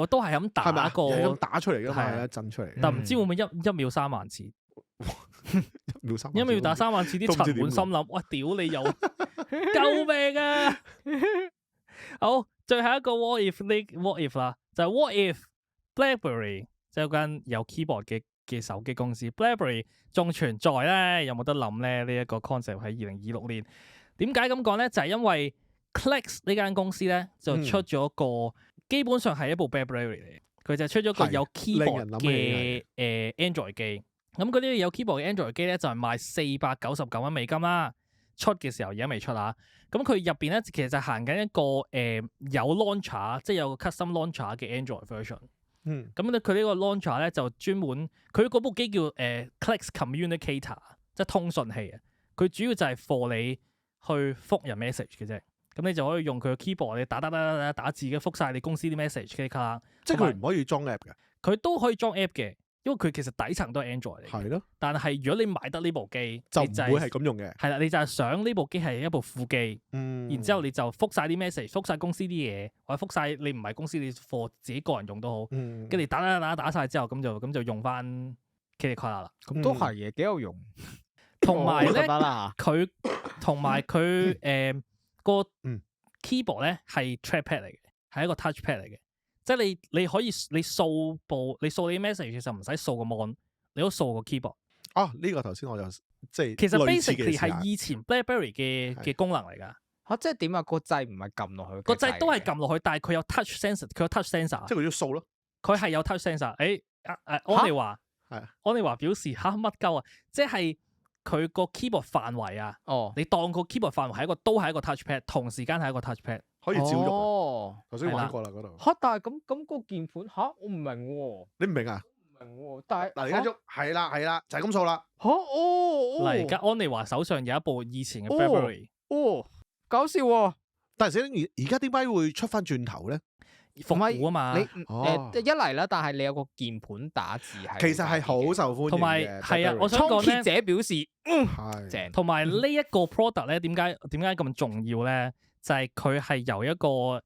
Speaker 1: 都係咁打一個，
Speaker 2: 係咁打出嚟噶嘛，一震出嚟。
Speaker 1: 但唔知會唔會一秒3萬次？一秒打3萬次，啲塵蟎心諗：哇，屌你又救命啊！好，最後一個 what if 啦，就係 what if BlackBerry 即係有間有 keyboard 嘅手機公司 BlackBerry 仲存在咧，有冇得諗咧？呢一個 concept 喺2026年，點解咁講咧？就係因為 Clicks 呢間公司咧就出咗個基本上係一部 BlackBerry 嚟嘅，佢就出咗個有 keyboard 嘅Android 機。咁嗰啲有 keyboard 嘅 Android 機咧就係賣$499美金啦。出嘅時候，而家未出啊。咁佢入邊咧，其實就行緊一個有 launcher，即係有個 custom launcher 嘅 Android version。咁咧佢呢個 launcher 咧就專門，佢嗰部機叫Clicks Communicator， 即係通訊器啊。佢主要就係 for 你去覆人 message 嘅啫。咁你就可以用佢嘅 keyboard，你打字嘅，覆晒你公司啲 message 嘅卡。
Speaker 2: 即係佢唔可以裝 app 嘅。
Speaker 1: 佢都可以裝 app 嘅，因為佢其實底層都係 Android 嚟。
Speaker 2: 係咯。
Speaker 1: 但係如果你買得呢部機，
Speaker 2: 就唔會係咁用嘅。
Speaker 1: 係啦，你就係想呢部機係一部副機，然之後你就覆晒啲 message，覆晒公司啲嘢，或者覆晒你唔係公司你 for 自己個人用都好。跟住打晒之後，咁就用翻 Keycard 啦。
Speaker 3: 咁都係嘅，幾有用。
Speaker 1: 同埋咧，
Speaker 3: 佢
Speaker 1: 個 keyboard 咧係 trackpad 嚟嘅，係一個 touchpad 嚟嘅，即係你可以你掃你 message 就唔使掃個 mon， 你都掃個 keyboard。
Speaker 2: 呢個頭先我就即係
Speaker 1: 其實 basically 係以前 BlackBerry 嘅功能嚟㗎。
Speaker 3: 嚇，即係點啊？個掣唔係撳落去，
Speaker 1: 個掣都係撳落去，但係佢有 touch sensor， 佢有 touch sensor。
Speaker 2: 即係佢要掃咯。
Speaker 1: 佢係有 touch sensor。安妮華安妮華表示乜鳩啊？即係佢個 keyboard 範圍啊，你當個 keyboard 範圍都係一個 touchpad， 同時間係一個 touchpad，
Speaker 2: 可以照喐。頭先玩過啦嗰度。
Speaker 3: 嚇！但係咁個鍵盤我唔明喎。
Speaker 2: 你唔明啊？
Speaker 3: 唔明喎，但係
Speaker 2: 嗱，而家喐係啦，就係咁掃啦。
Speaker 1: 嗱，而家安妮華手上有一部以前嘅 BlackBerry。
Speaker 3: 搞笑喎！
Speaker 2: 但係而家點解會出翻轉頭咧？
Speaker 1: 復古啊嘛。
Speaker 3: 一嚟啦，但係你有個鍵盤打字係，
Speaker 2: 其實係好受歡迎嘅。
Speaker 1: 同埋係啊，我想講咧，
Speaker 3: 倉頡者表示正。
Speaker 1: 同埋呢一個 product 咧，點解咁重要咧？就係佢係由一個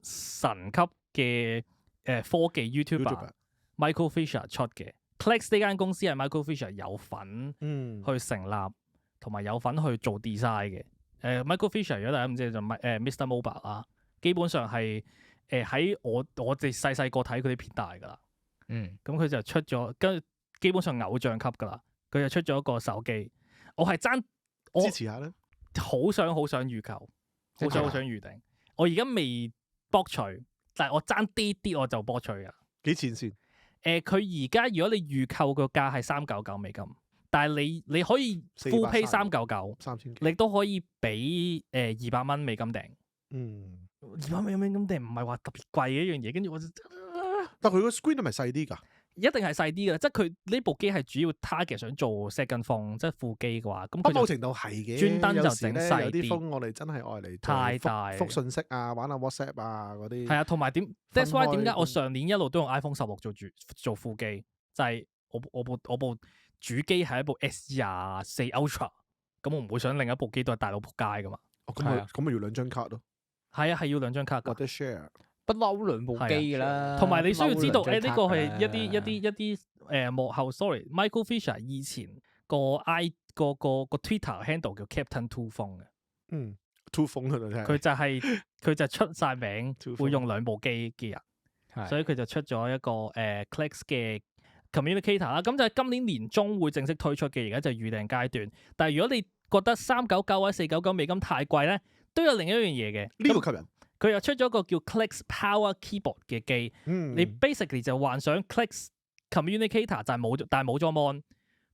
Speaker 1: 神級嘅科技 YouTuber Michael Fisher 出嘅。Clicks 呢間公司係 Michael Fisher 有份去成立，同埋有份去做 design 嘅。Michael Fisher 如果大家唔知就Mr. Mobile 啦，基本上係喺我哋細個睇佢啲片大㗎啦。咁佢就出咗，跟住基本上偶像級㗎啦。佢就出咗一個手機，我係
Speaker 2: 支持下咧，
Speaker 1: 好想預購，好想預定。我而家未博取，但係我爭啲我就博取㗎。
Speaker 2: 幾錢先？
Speaker 1: 佢而家如果你預購個價係399美金。但係你可以 full pay 399，
Speaker 2: 3000，
Speaker 1: 你都可以俾200蚊美金訂。200美金訂唔係話特別貴嘅一樣嘢，跟住我就，
Speaker 2: 但佢個 screen 係咪細啲㗎？
Speaker 1: 一定係細啲嘅，即係佢呢部機係主要 target 想做 second phone， 即係副機嘅話，咁佢
Speaker 2: 某程度係嘅。
Speaker 1: 專登就整細啲。
Speaker 2: 有啲 phone 我哋真係愛嚟
Speaker 1: 太大
Speaker 2: 覆信息啊，玩下 WhatsApp 啊嗰啲。
Speaker 1: 係啊，同埋That's why 點解我上年一路都用 iPhone 16做副機，就係我部主機係一部 S24 Ultra， 咁我唔會想另一部機都係大佬仆街噶嘛。
Speaker 2: 咁咪要2張卡咯。
Speaker 1: 係啊，係要2張卡。
Speaker 2: 或者 share
Speaker 3: 不嬲2部機噶啦。
Speaker 1: 同埋你需要知道，呢個係一啲幕後 sorry。Michael Fisher 以前個 Twitter handle 叫 Captain Two Phone 嘅。
Speaker 2: Two Phone 喺度聽。
Speaker 1: 佢就出晒名，會用2部機嘅人，所以佢就出咗一個Clicks 嘅Communicator 啦，咁就係今年年中會正式推出嘅，而家就預訂階段。但係如果你覺得399或者499美金太貴咧，都有另一樣嘢嘅。
Speaker 2: 呢個吸引。
Speaker 1: 佢又出咗個叫 Clicks Power Keyboard 嘅機。你 basically 就幻想 Clicks Communicator 就係但係冇咗 mon。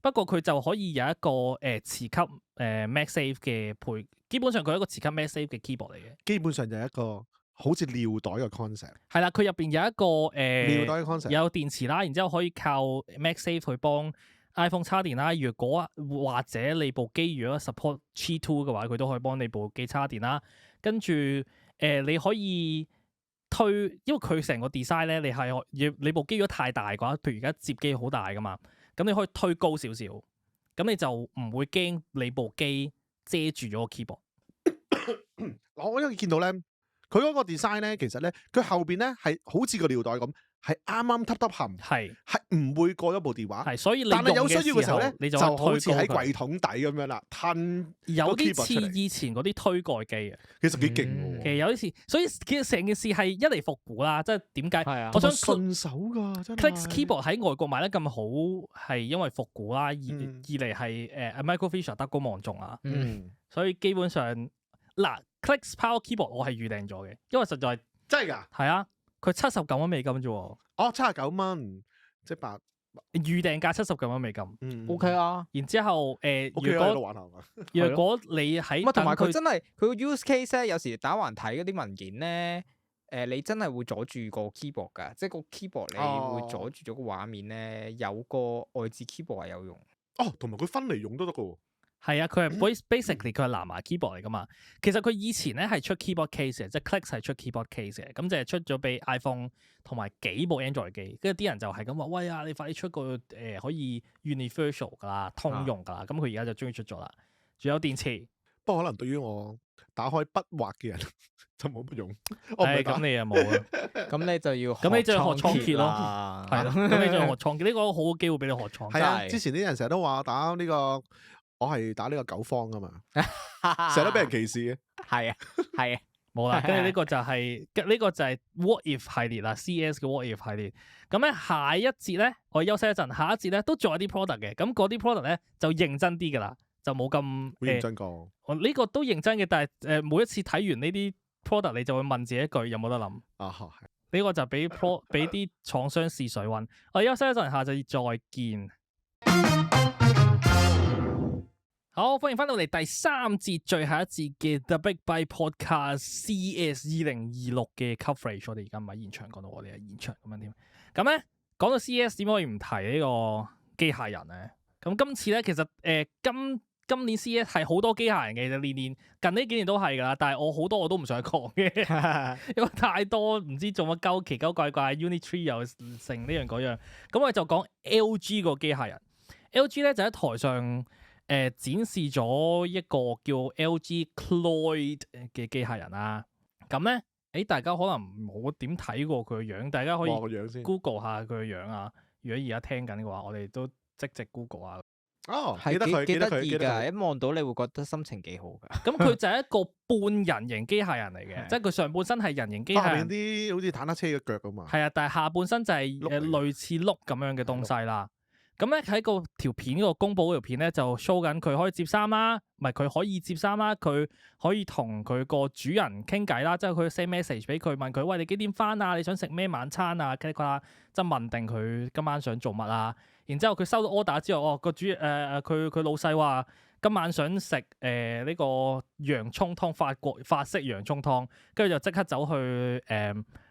Speaker 1: 不過佢就可以有一個磁吸MagSafe 嘅基本上佢係一個磁吸 MagSafe 嘅 keyboard 嚟嘅。
Speaker 2: 基本上就係一個好似尿袋嘅 concept。
Speaker 1: 係啦，佢入邊有一個
Speaker 2: 尿袋嘅 concept，
Speaker 1: 有電池啦，然之後可以靠 MagSafe 去幫 iPhone 插電啦。如果或者你部機如果 support Qi 2嘅話，佢都可以幫你部機插電啦。跟住你可以因為佢成個 design 咧，你部機如果太大嘅話，譬如而家摺機好大噶嘛，咁你可以推高少少，咁你就唔會驚你部機遮住咗個 keyboard。
Speaker 2: 我因為見到咧，佢嗰個 design 咧，其實咧，佢後邊咧係好似個尿袋咁，係啱啱揼冚，係唔會過咗部電話。
Speaker 1: 所以你
Speaker 2: 但係有需要嘅時候咧，
Speaker 1: 你就
Speaker 2: 好似喺櫃桶底咁樣啦，褪
Speaker 1: 有啲似以前嗰啲推蓋機啊。
Speaker 2: 其實幾勁喎。
Speaker 1: 其實有啲似，所以其實成件事係一嚟復古啦，即係點解？
Speaker 2: 我想順手㗎，真係。
Speaker 1: Clicks Keyboard 喺外國賣得咁好，係因為復古啦。二嚟係Michael Fisher 德高望重啊。所以基本上Clicks Power Keyboard 我係預訂咗嘅，因為實在
Speaker 2: 真係㗎。
Speaker 1: 係啊，佢79蚊美金啫喎。
Speaker 2: 79蚊，即係
Speaker 1: 預訂價$70
Speaker 2: 嗯
Speaker 3: OK 啊。
Speaker 1: 然之後
Speaker 2: ，OK 啊，喺度玩下嘛。
Speaker 1: 如果你喺
Speaker 3: 唔係，同埋
Speaker 1: 等
Speaker 3: 佢真係佢個 use case 咧，有時打橫睇嗰啲文件咧，你真係會阻住個 keyboard 㗎，即係個 keyboard 你會阻住咗個畫面咧，有個外置 keyboard 係有用。
Speaker 2: 哦，同埋佢分嚟用都得㗎喎。
Speaker 1: 係啊，佢係 basically 佢係藍牙 keyboard 嚟噶嘛。其實佢以前咧係出 keyboard case 嘅，即係 Clix 係出 keyboard case 嘅，咁就係出咗俾 iPhone 同埋幾部 Android 機，跟住啲人就係咁話：喂啊，你快啲出個可以 universal 噶啦，通用噶啦。咁佢而家就終於出咗啦，仲有電池。
Speaker 2: 不過可能對於我打開筆畫嘅人就冇乜用。我唔係
Speaker 1: 咁你又冇啊？
Speaker 3: 咁你就要
Speaker 1: 咁你就要學倉頡咯，
Speaker 3: 啦，
Speaker 1: 係咯。咁你就要學倉頡，呢個好好機會俾你學倉頡。
Speaker 2: 係啊，之前啲人成日都話打呢個，我係打呢個9方噶嘛，成日都俾人歧視嘅。
Speaker 3: 係啊，係啊。
Speaker 1: 冇啦，跟住呢個就係 What If 系列啦，CS 嘅 What If 系列。咁咧下一節咧，我休息一陣，下一節咧都仲有啲 product 嘅，咁嗰啲 product 咧就認真啲噶啦，就冇咁
Speaker 2: 認真講。
Speaker 1: 我呢個都認真嘅，但係每一次睇完呢啲 product，你就會問自己一句有冇得諗。
Speaker 2: 啊，係。
Speaker 1: 呢個就俾啲廠商試水溫。我休息一陣，下晝再見。好，歡迎翻到嚟第3節最後一節嘅 The Big Byte Podcast CS 2026嘅 coverage。我哋而家唔係現場講到，我哋係現場咁樣點？咁咧講到 CS 點可以唔提呢個機械人咧？咁今次咧其實今年 CS 係好多機械人嘅，就年近呢幾年都係㗎啦。但係我好多我都唔想講嘅，因為太多唔知做乜奇鳩怪怪 Unitree 又成呢樣嗰樣。咁我就講 LG 個機械人。LG 咧就喺台上展示咗一個叫 LG Cloyd 嘅機械人啦。咁咧，大家可能冇點睇過佢個樣，大家可以 Google 下佢個樣啊。如果而家聽緊嘅話，我哋都即Google 啊。
Speaker 2: 哦，
Speaker 3: 係幾得意㗎，一望到你會覺得心情幾好㗎。
Speaker 1: 咁佢就係一個半人形機械人嚟嘅，即係佢上半身係人形機械人，
Speaker 2: 下面啲好似坦克車嘅腳咁嘛。
Speaker 1: 係啊，但係下半身就係類似碌咁樣嘅東西啦。咁咧喺個條片嗰個公佈嗰條片咧就 show 緊佢可以接衫啦，唔係佢可以接衫啦，佢可以同佢個主人傾偈啦，即係佢 send message 俾佢問佢：喂，你幾點翻啊？你想食咩晚餐啊？即係問定佢今晚想做乜啊？然之後佢收到 order 之後，個主佢老細話今晚想食呢個洋葱湯，法式洋葱湯，跟住就即刻走去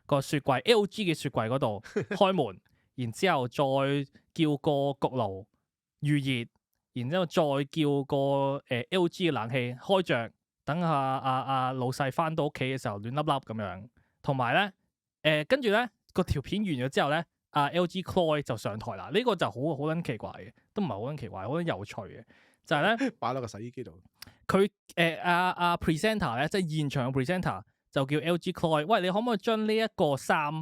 Speaker 1: 個雪櫃 LG 嘅雪櫃嗰度開門，然之後再叫個焗爐預熱，然之後再叫個LG 嘅冷氣開着，等下阿老細翻到屋企嘅時候暖粒粒咁樣。同埋咧跟住咧個條片完咗之後咧。LG Cloyd 就上台啦，呢個就好撚奇怪嘅，都唔係好撚奇怪，好撚有趣嘅，就係咧
Speaker 2: 擺落個洗衣機度。
Speaker 1: 佢presenter 咧，即係現場嘅 presenter 就叫 LG Cloyd，喂，你可唔可以將呢一個衫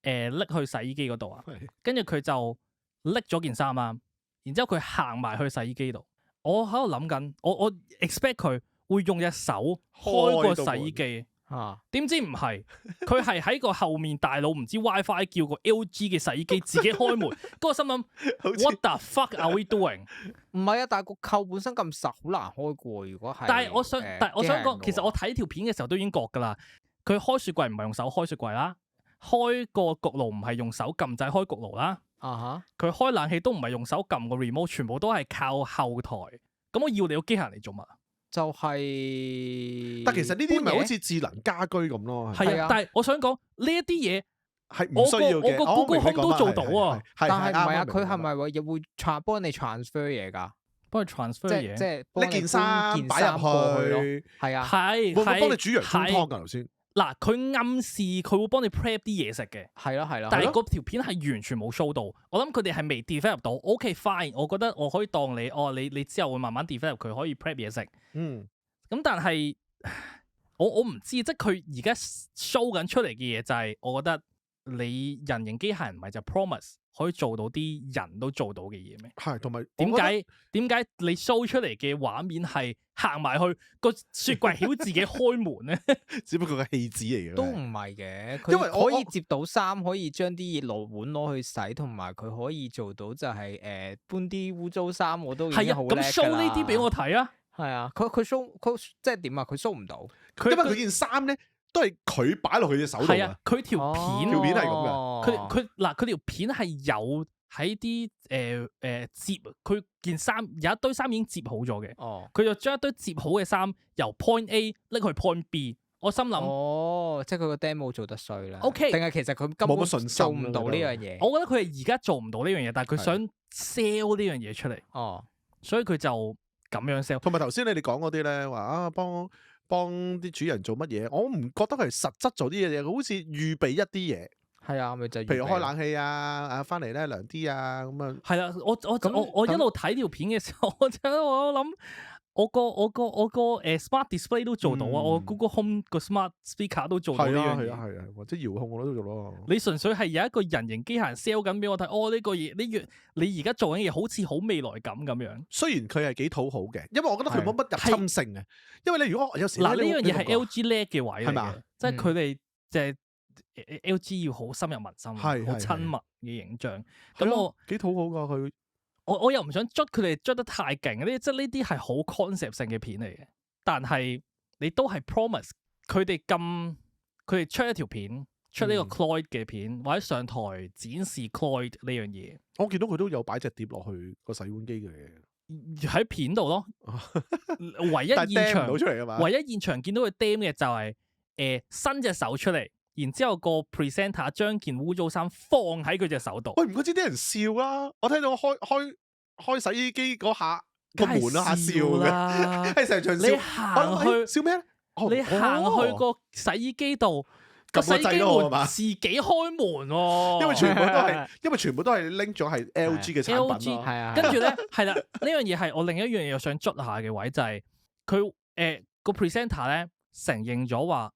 Speaker 1: 拎去洗衣機嗰度啊？跟住佢就拎咗件衫啊，然之後佢行埋去洗衣機度。我喺度諗緊，我 expect 佢會用隻手開個洗衣機。點知唔係，佢係喺個後面大佬唔知 WiFi 叫個 LG 嘅洗衣機自己開門，嗰個心諗 What the fuck are we doing？
Speaker 3: 唔係啊，但係個扣本身咁實，好難開過。如果係，
Speaker 1: 但係我想講，其實我睇條片嘅時候都已經覺㗎啦。佢開雪櫃唔係用手開雪櫃啦，開個焗爐唔係用手撳掣開焗爐啦。佢開冷氣都唔係用手撳個 remote，全部都係靠後台。咁我要你個機械人嚟做乜？
Speaker 3: 就係，
Speaker 2: 但其實呢啲咪好似智能家居咁咯。
Speaker 1: 係啊，但係我想講呢一啲嘢
Speaker 2: 係唔需要嘅。
Speaker 1: 我個 Google Home 都做到啊。
Speaker 3: 但係唔係啊？佢係咪會幫你 transfer 嘢㗎？
Speaker 1: 幫你 transfer 嘢，
Speaker 3: 即係
Speaker 2: 呢件衫擺入去。
Speaker 3: 係啊，
Speaker 1: 係
Speaker 2: 會唔會幫你煮洋葱湯㗎？頭先
Speaker 1: 嗱，佢暗示佢會幫你 prep 啲嘢食嘅。
Speaker 3: 係咯。
Speaker 1: 但係嗰條片係完全冇 show 到。我諗佢哋係未 develop 到。OK fine，我覺得我可以當你之後會慢慢 develop 佢可以 prep 嘢食。咁但係我唔知，即係佢而家 show 緊出嚟嘅嘢就係，我覺得你人形機械人唔係就 promise 可以做到啲人都做到嘅嘢咩？
Speaker 2: 係，同埋
Speaker 1: 點解你 show 出嚟嘅畫面係行埋去個雪櫃曉自己開門咧？
Speaker 2: 只不過個戲子嚟嘅，
Speaker 3: 都唔係嘅。
Speaker 2: 因為
Speaker 3: 佢可以接到衫，可以將啲熱碗攞去洗，同埋佢可以做到就係搬啲污糟衫，我都已經好叻㗎啦。咁 show 呢啲俾我睇啊！係啊，佢 show 即係點啊？佢 show 唔到，
Speaker 2: 因為佢件衫咧都係佢擺落佢隻手度啊。
Speaker 1: 佢條片
Speaker 2: 係咁嘅。
Speaker 1: 佢條片係有喺啲摺，佢件衫有一堆衫已經摺好咗嘅，
Speaker 3: 哦，
Speaker 1: 佢就將一堆摺好嘅衫由 point A 拎去 point B。我心諗，
Speaker 3: 哦，即係佢個 demo 做得衰啦。
Speaker 1: OK
Speaker 3: 定係其實佢根本
Speaker 2: 冇乜信心
Speaker 3: 做唔到呢樣嘢。
Speaker 1: 我覺得佢係而家做唔到呢樣嘢，但係佢想 sell 呢樣嘢出嚟，
Speaker 3: 哦，
Speaker 1: 所以佢就咁樣 sell。
Speaker 2: 同埋頭先你哋講嗰啲咧，話啊幫啲主人做乜嘢？我唔覺得佢係實質做啲嘢，佢好似預備一啲嘢，
Speaker 3: 係啊，咪就係
Speaker 2: 譬如開
Speaker 3: 預備
Speaker 2: 冷氣啊，翻嚟咧涼啲啊，咁啊，
Speaker 1: 係啦，我
Speaker 3: 咁
Speaker 1: 一路睇條片嘅時候，我諗我個 smart display 都做到啊，我 Google Home 個 smart speaker 都做到呢樣嘢。
Speaker 2: 係啊，或者遙控我都做咯。
Speaker 1: 你純粹係有一個人形機械人 sell 緊俾我睇，呢個嘢你而家做緊嘢好似好未來感咁樣。
Speaker 2: 雖然佢係幾討好嘅，因為我覺得佢冇乜入侵性嘅。因為你如果有時
Speaker 1: 嗱呢
Speaker 2: 呢
Speaker 1: 樣嘢係 LG 叻嘅位嚟嘅
Speaker 2: 係嘛，
Speaker 1: 即係佢哋即係 LG 要好深入民心，好
Speaker 2: 係
Speaker 1: 親密嘅形象。
Speaker 2: 係咯
Speaker 1: 咁我
Speaker 2: 幾討好噶佢。
Speaker 1: 我又唔想捽佢哋捽得太勁，即係呢啲係好 concept 性嘅片嚟嘅。但係你都係 promise 佢哋出一條片，出呢個 Cloyd 嘅片，或者上台展示 Cloyd 呢樣嘢。
Speaker 2: 我見到佢都有擺隻碟落去個洗碗機嘅，
Speaker 1: 喺片度咯。唯一
Speaker 2: 但係
Speaker 1: 現
Speaker 2: demo 唔
Speaker 1: 場
Speaker 2: 到出嚟㗎嘛。
Speaker 1: 唯一現場見到佢 demo 嘅就係伸隻手出嚟，然之後個 presenter 將件污糟衫放喺佢隻手度。
Speaker 2: 喂，唔怪之啲人笑啦！我聽到開洗衣機嗰下個門嗰下笑嘅，
Speaker 1: 啦。
Speaker 2: 係成場笑。
Speaker 1: 你
Speaker 2: 我諗
Speaker 1: 行去
Speaker 2: 笑咩咧？
Speaker 1: 你行去個洗衣機度，個
Speaker 2: 撳個
Speaker 1: 洗衣機
Speaker 2: 掣咯係嘛
Speaker 1: 門自己開門喎。
Speaker 2: 因為全部都係拎咗係 LG 嘅產品咯。
Speaker 3: 係啊，
Speaker 1: 跟住咧係啦，呢樣嘢係我另一樣嘢又想捽下嘅位，就係佢個 presenter 咧承認咗話，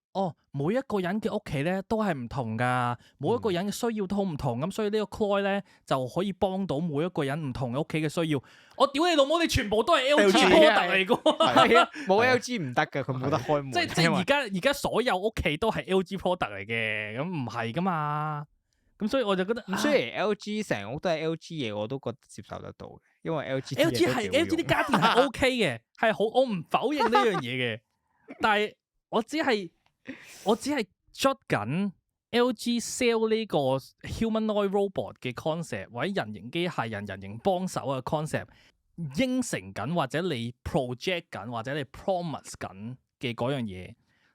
Speaker 1: 每一個人嘅屋企咧都係唔同噶，每一個人嘅需要都好唔同，咁所以呢個 Cloyd 咧就可以幫到每一個人唔同嘅屋企嘅需要。我屌你老母，你全部都係 LG product 嚟噶，
Speaker 3: 係啊，冇 LG 唔得噶，佢冇得開門。
Speaker 1: 即係而家所有屋企都係 LG product 嚟嘅，咁唔係噶嘛。咁所以我就覺得，
Speaker 3: 雖然 LG 成屋都係 LG 嘢，我都覺得接受得到嘅，因為 LG
Speaker 1: 係 LG 啲家電係 OK 嘅，係好，我唔否認呢樣嘢嘅，但係我只係捉緊 LG sell 呢個 humanoid robot 嘅 concept 或者人形機械人、人形幫手嘅 concept，應承緊或者你 project 緊或者你 promise 緊嘅嗰樣嘢，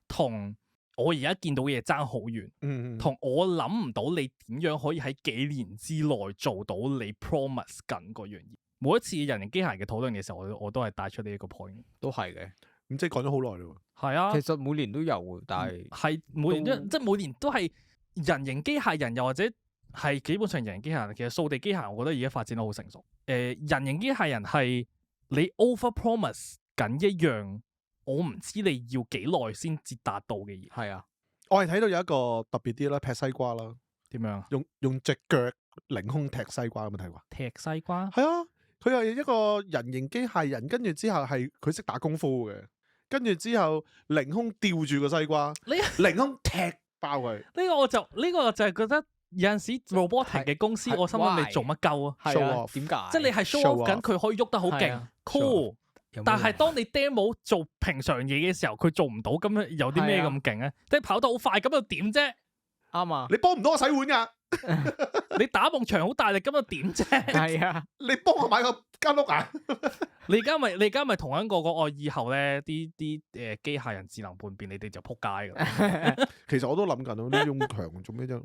Speaker 1: 同我而家見到嘅嘢爭好遠，同我諗唔到你點樣可以喺幾年之內做到你 promise 緊嗰樣嘢。每一次人形機械人嘅討論嘅時候，我都係帶出呢一個 point，
Speaker 3: 都係嘅。
Speaker 2: 咁即係講咗好耐咯。
Speaker 1: 係啊，
Speaker 3: 其實每年都有嘅，但係
Speaker 1: 每年即係每年都係人形機械人，又或者係基本上人形機械人。其實掃地機械人，我覺得而家發展得好成熟。人形機械人係你 over promise 緊一樣，我唔知你要幾耐先至達到嘅嘢。
Speaker 3: 係啊，
Speaker 2: 我係睇到有一個特別啲啦，劈西瓜啦，
Speaker 1: 點樣？
Speaker 2: 用隻腳凌空踢西瓜，有冇睇過？
Speaker 1: 踢西瓜？
Speaker 2: 係啊，佢係一個人形機械人，跟住之後係佢識打功夫嘅，跟住之後凌空吊住個西瓜，凌空踢爆佢。
Speaker 1: 呢個就係覺得有陣時 robotic 嘅公司，我心諗你做乜鳩啊？
Speaker 3: 係啊，點解？
Speaker 1: 即係你係 show off 緊佢可以喐得好勁，cool。但係當你 demo 做平常嘢嘅時候，佢做唔到，咁樣有啲咩咁勁咧？即係跑得好快，咁又點啫？
Speaker 3: 啱啊！
Speaker 2: 你幫唔到我洗碗噶，
Speaker 1: 你打埲牆好大力，咁又點啫？
Speaker 3: 係啊！
Speaker 2: 你幫我買個間屋啊！
Speaker 1: 你而家咪同一個講，我以後咧啲機械人智能叛變，你哋就撲街噶啦。
Speaker 2: 其實我都諗緊，你用強做咩啫？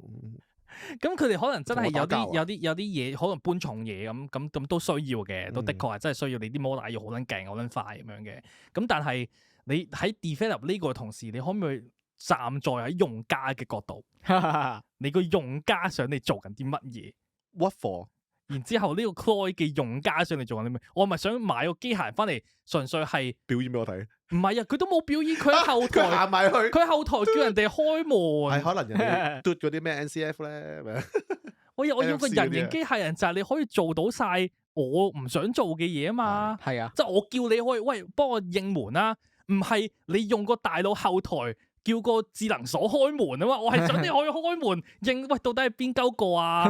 Speaker 1: 咁佢哋可能真係有啲嘢，可能搬重嘢咁都需要嘅，都的確係真係需要你啲摩打要好撚勁、好撚快咁樣嘅。咁但係你喺 develop 呢個同時，你可唔可以站在喺用家嘅角度？你個用家想你做緊啲乜嘢
Speaker 2: What for？
Speaker 1: 然之後呢個 Cloyd 嘅用家想你做緊啲咩？我咪想買個機械人翻嚟，純粹係
Speaker 2: 表演俾我睇。
Speaker 1: 唔係啊，佢都冇表演，佢喺後台，
Speaker 2: 佢行埋去，
Speaker 1: 佢喺後台叫人哋開門。
Speaker 2: 係可能人哋嘟嗰啲咩 NCF 咧，
Speaker 1: 我要個人形機械人就係你可以做到晒我唔想做嘅嘢啊嘛。
Speaker 3: 係啊，
Speaker 1: 即係我叫你可以喂幫我應門啦，唔係你用個大腦後台叫個智能鎖開門啊嘛。我係想你可以開門應，喂到底係邊鳩個啊？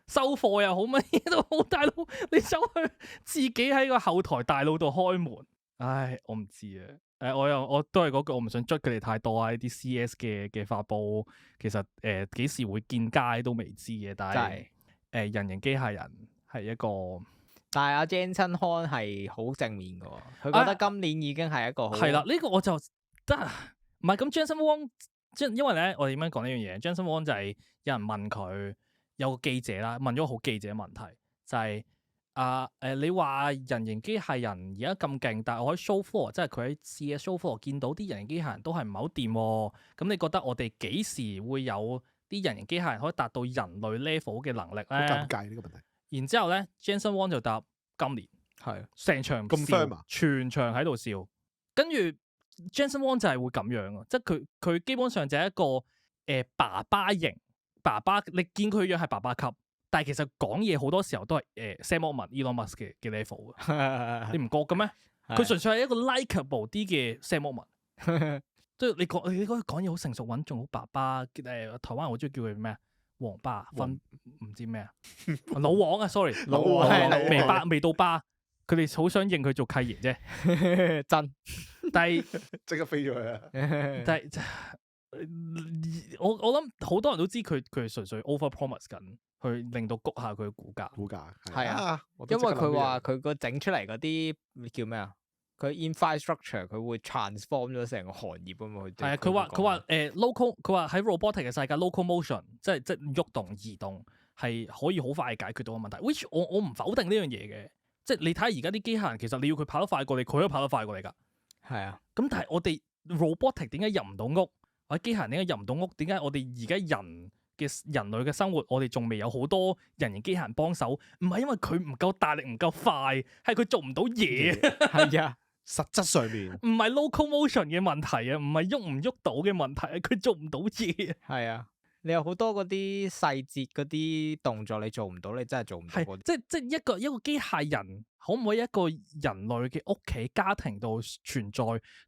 Speaker 1: 收貨又好乜嘢都好，大佬你走去自己喺個後台大腦度開門。唉，我唔知啊。我都係嗰句，我唔想捽佢哋太多啊！呢啲 CS 嘅發佈，其實幾時會見街都未知嘅。但係人形機械人係一個。
Speaker 3: 但係阿 Jensen Huang 係好正面嘅喎，佢覺得今年已經係一個好
Speaker 1: 係啦，呢個我就真係唔係咁 Jensen Huang，因為咧我哋點樣講呢樣嘢？Jensen Huang 就係有人問佢，有個記者啦，問咗個好記者問題，就係你話人形機械人而家咁勁，但係我喺 show floor，即係佢喺 CES show floor 見到啲人形機械人都係唔係好掂喎，咁你覺得我哋幾時會有啲人形機械人可以達到人類 level 嘅能力咧？
Speaker 2: 好尷尬呢個問題。
Speaker 1: 然之後咧 Jensen Huang 就答今年
Speaker 3: 係
Speaker 1: 成場
Speaker 2: 咁
Speaker 1: 笑
Speaker 2: firm 啊
Speaker 1: 全場喺度笑，跟住 Jensen Huang 就係會咁樣啊，即係佢基本上就係一個爸爸型爸爸，你見佢樣係爸爸級，但係其實講嘢好多時候都係Sam Altman、Elon Musk 嘅 level 嘅，你唔覺嘅咩？佢純粹係一個 likeable 啲嘅 Sam Altman，即係你覺得講嘢好成熟穩重好爸爸，台灣人好中意叫佢咩啊？黃爸分唔知咩啊？老王啊，sorry，
Speaker 3: 老王
Speaker 1: 未到巴，佢哋好想認佢做契爺啫，
Speaker 3: 真，
Speaker 2: 但係即刻飛咗去啊！
Speaker 1: 但係我諗好多人都知佢係純粹 over promise 緊，去令到谷下佢嘅股價。
Speaker 3: 係啊，因為佢話佢個整出嚟嗰啲叫咩啊？佢 infrastructure 佢會 transform 咗成個行業啊嘛。
Speaker 1: 係啊，佢話local， 佢話喺 robotic 嘅世界 local motion， 即係喐動移動係可以好快解決到個問題。which 我唔否定呢樣嘢嘅，即係你睇下而家啲機械人其實你要佢跑得快過你，佢都跑得快過你㗎。係啊，咁但係我哋 robotic 點解入唔到屋？或者機械人點解入唔到屋？點解我哋而家人類嘅生活，我哋仲未有好多人形機械人幫手？唔係因為佢唔夠大力唔夠快，係佢做唔到嘢。係啊。
Speaker 2: 實質上面
Speaker 1: 唔係 local motion 嘅問題啊，唔係喐唔喐到嘅問題啊，佢做唔到嘢。
Speaker 3: 係啊，你有好多嗰啲細節嗰啲動作你做唔到，你真係做唔到。
Speaker 1: 係即係一個機械人可唔可以一個人類嘅屋企家庭度存在，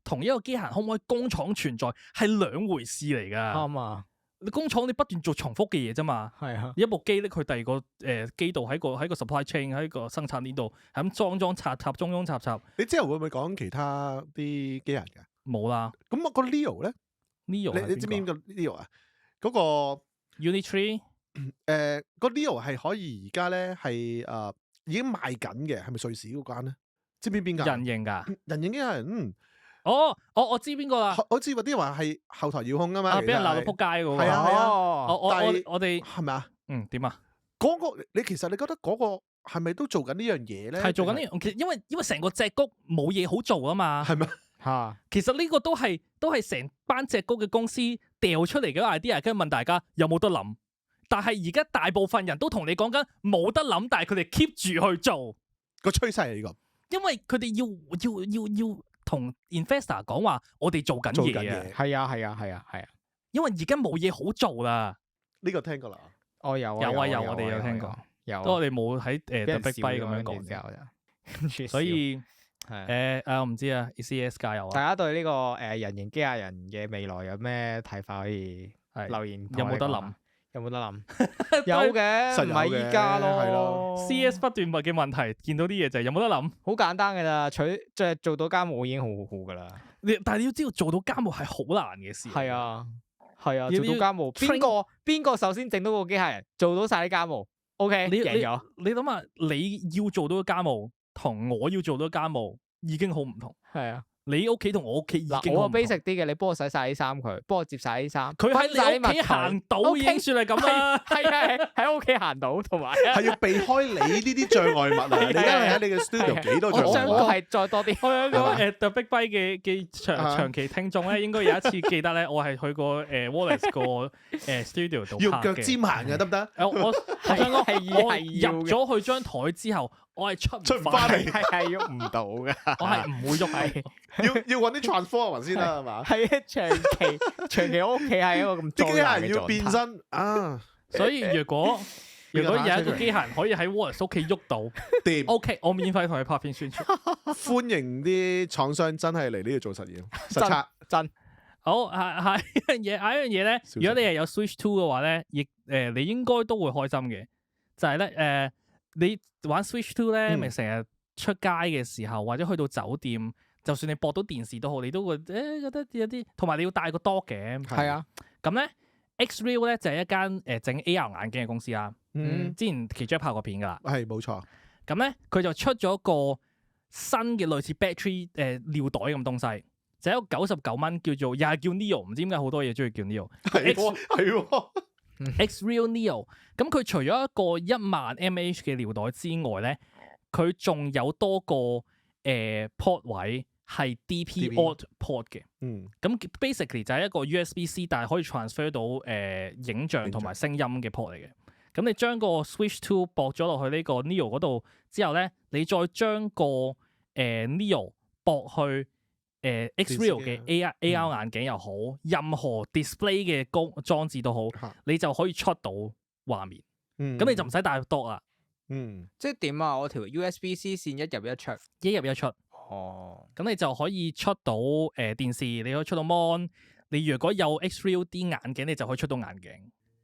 Speaker 1: 同一個機械人可唔可以工廠存在係兩回事嚟㗎。啱啊！你工廠你不斷做重複嘅嘢啫嘛，係啊，一部機拎去第二個機度喺個 supply chain 喺個生產鏈度係咁裝插中插。
Speaker 2: 你之後會唔會講其他啲機人㗎？
Speaker 1: 冇啦。
Speaker 2: 咁我個 Leo 咧
Speaker 1: ，Leo
Speaker 2: 你知唔知邊個 Leo 啊？嗰個
Speaker 1: Unitree
Speaker 2: 個 Leo 係可以而家咧係已經賣緊嘅，係咪瑞士嗰間咧？知唔知邊間？
Speaker 1: 人形㗎，
Speaker 2: 人形機械人。
Speaker 1: 我知邊個啦，
Speaker 2: 我知啲人話係後台遙控啊嘛，
Speaker 1: 俾人鬧到撲街嘅喎。
Speaker 2: 係啊，
Speaker 1: 我哋
Speaker 2: 係咪啊？
Speaker 1: 點啊？
Speaker 2: 嗰個你其實你覺得嗰個係咪都做緊呢樣嘢咧？
Speaker 1: 係做緊呢樣，因為成個矽谷冇嘢好做啊嘛。
Speaker 2: 係咪？
Speaker 1: 嚇，其實呢個都係成班矽谷嘅公司掉出嚟嘅 idea，跟住問大家有冇得諗。但係而家大部分人都同你講緊冇得諗，但係佢哋 keep 住去做
Speaker 2: 個趨勢係呢個，
Speaker 1: 因為佢哋要同 investor 講話，我哋做緊嘢啊！係啊！因為而家冇嘢好做啦。
Speaker 2: 呢個聽過啦，
Speaker 3: 我有，我
Speaker 1: 哋有聽過，不過我哋冇喺The Big Byte咁樣講啫。所以我唔知啊 ，CES 加油啊！
Speaker 3: 大家對呢個人形機械人嘅未來有咩睇法？可以留言。
Speaker 1: 有冇得諗？
Speaker 3: 有冇得諗？有嘅，唔係依家咯。係咯。
Speaker 1: CS 不斷問嘅問題，見到啲嘢就係有冇得諗？
Speaker 3: 好簡單㗎啦，即係做到家務已經好好㗎啦。
Speaker 1: 但係你要知道，做到家務係好難嘅事。係啊，做到家務，邊個首先整到個機械人做到晒啲家務 ？OK，贏咗。你諗下，你要做到家務，同我要做到家務已經好唔同。係啊。你屋企同我屋企已經
Speaker 3: 我 basic 啲嘅，你幫我洗晒啲衫佢，幫我摺晒啲衫。
Speaker 1: 佢喺你屋企行到已經算係咁啦。係喺屋企行到，同埋
Speaker 2: 係要避開你呢啲障礙物啊！你而家喺你嘅 studio 幾多障礙物？
Speaker 3: 我想係再多啲。
Speaker 1: 我有一個The Big Byte 嘅長期聽眾咧，應該有一次記得咧，我係去過Wallace 個studio 度
Speaker 2: 要腳尖行嘅得唔得？
Speaker 1: 我想講係入咗去張台之後，我係出唔翻嚟，
Speaker 3: 係喐唔到㗎。
Speaker 1: 我係唔會喐。
Speaker 2: 要揾啲 transformer 先啦，係嘛？
Speaker 3: 係啊，長期我屋企係一個咁
Speaker 2: 啲機械人要變身啊！
Speaker 1: 所以如果有一個機械人可以喺 Wallace 屋企喐到，掂 OK， 我免費同佢拍片宣傳。
Speaker 2: 歡迎啲廠商真係嚟呢度做實驗，實測
Speaker 3: 真
Speaker 1: 好。下一樣嘢咧，如果你係有 Switch 2嘅話咧，亦你應該都會開心嘅，就係咧你玩 Switch 2咧，咪成日出街嘅時候，或者去到酒店。就算你駁到電視都好，你都會覺得有啲，同埋你要帶個 dock 嘅。係啊，咁咧 X-Real 咧就係一間整 AR 眼鏡嘅公司啦。
Speaker 2: 嗯，
Speaker 1: 之前其中一拍過片㗎啦。
Speaker 2: 係冇錯。
Speaker 1: 咁咧佢就出咗個新嘅類似 battery 尿袋咁東西，就係一個99蚊叫做又係叫 Neo，唔知點解好多嘢中意叫 Neo。
Speaker 2: 係喎。
Speaker 1: X-Real Neo，咁佢除咗一個10000 mAh 嘅尿袋之外咧，佢仲有多個port 位係 DP Auto port 嘅。
Speaker 2: 嗯，
Speaker 1: 咁 basically 就係一個 USB-C， 但係可以 transfer 到影像同埋聲音嘅 port 嚟嘅。咁你將個 Switch 2駁咗落去呢個 Neo 嗰度之後咧，你再將個Neo 駁去X-Real 嘅 AR 眼鏡又好，任何 display 嘅裝置都好，你就可以出到畫面。咁你就唔使帶 dock 啦。
Speaker 3: 即係點啊？我條 USB-C 線一入一出，
Speaker 1: 一入一出。
Speaker 3: 哦，
Speaker 1: 咁你就可以出到電視，你可以出到 mon。你如果有 X-Real 啲眼鏡，你就可以出到眼鏡。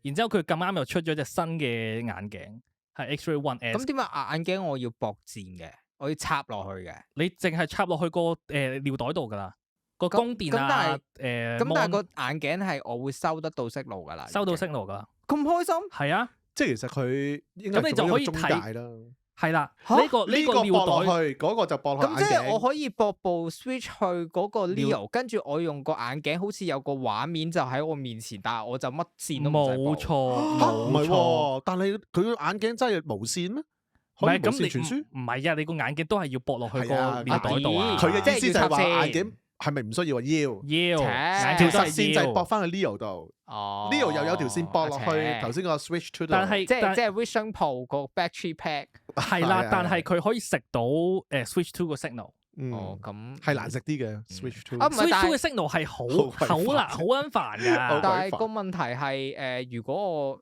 Speaker 1: 然之後佢咁啱又出咗隻新嘅眼鏡，係 X-Ray One S。
Speaker 3: 咁點解眼鏡我要駁線嘅？我要插落去嘅。
Speaker 1: 你淨係插落去個尿袋度㗎啦，個供電啊
Speaker 3: 咁但係個眼鏡係我會收得到息路㗎啦，
Speaker 1: 收到息路㗎啦。
Speaker 3: 咁開心？
Speaker 1: 係啊，
Speaker 2: 即係其實佢應該
Speaker 1: 咁你就可以
Speaker 2: 中介啦。
Speaker 1: 係啦，呢個
Speaker 2: 駁
Speaker 1: 尿袋
Speaker 2: 落去，嗰個就駁落眼鏡。
Speaker 3: 咁即係我可以駁部 Switch 去嗰個 Neo，跟住我用個眼鏡好似有個畫面就喺我面前，但係我就乜線都
Speaker 1: 冇錯，
Speaker 2: 唔係喎，但係佢個眼鏡真係無線咩？
Speaker 1: 唔係咁
Speaker 2: 無線傳輸？
Speaker 1: 唔係啊，你個眼鏡都係要駁落去個尿袋度啊。
Speaker 2: 佢嘅意思就係話
Speaker 3: 即係要插線
Speaker 2: 眼鏡係咪唔需要啊？要，
Speaker 1: 條
Speaker 2: 實線就係駁翻去 Neo 度。
Speaker 3: 哦
Speaker 2: Neo 又有條線駁落去頭先個 Switch 2度。
Speaker 1: 但係
Speaker 3: 即係 Vision Pro 個 battery pack
Speaker 1: 係啦，但係佢可以食到Switch 2個 signal。
Speaker 3: 哦，咁
Speaker 2: 係難食啲嘅 Switch 2。Switch
Speaker 1: 2嘅
Speaker 3: 係
Speaker 1: signal 係好難好撚煩㗎。
Speaker 3: 但係個問題係如果我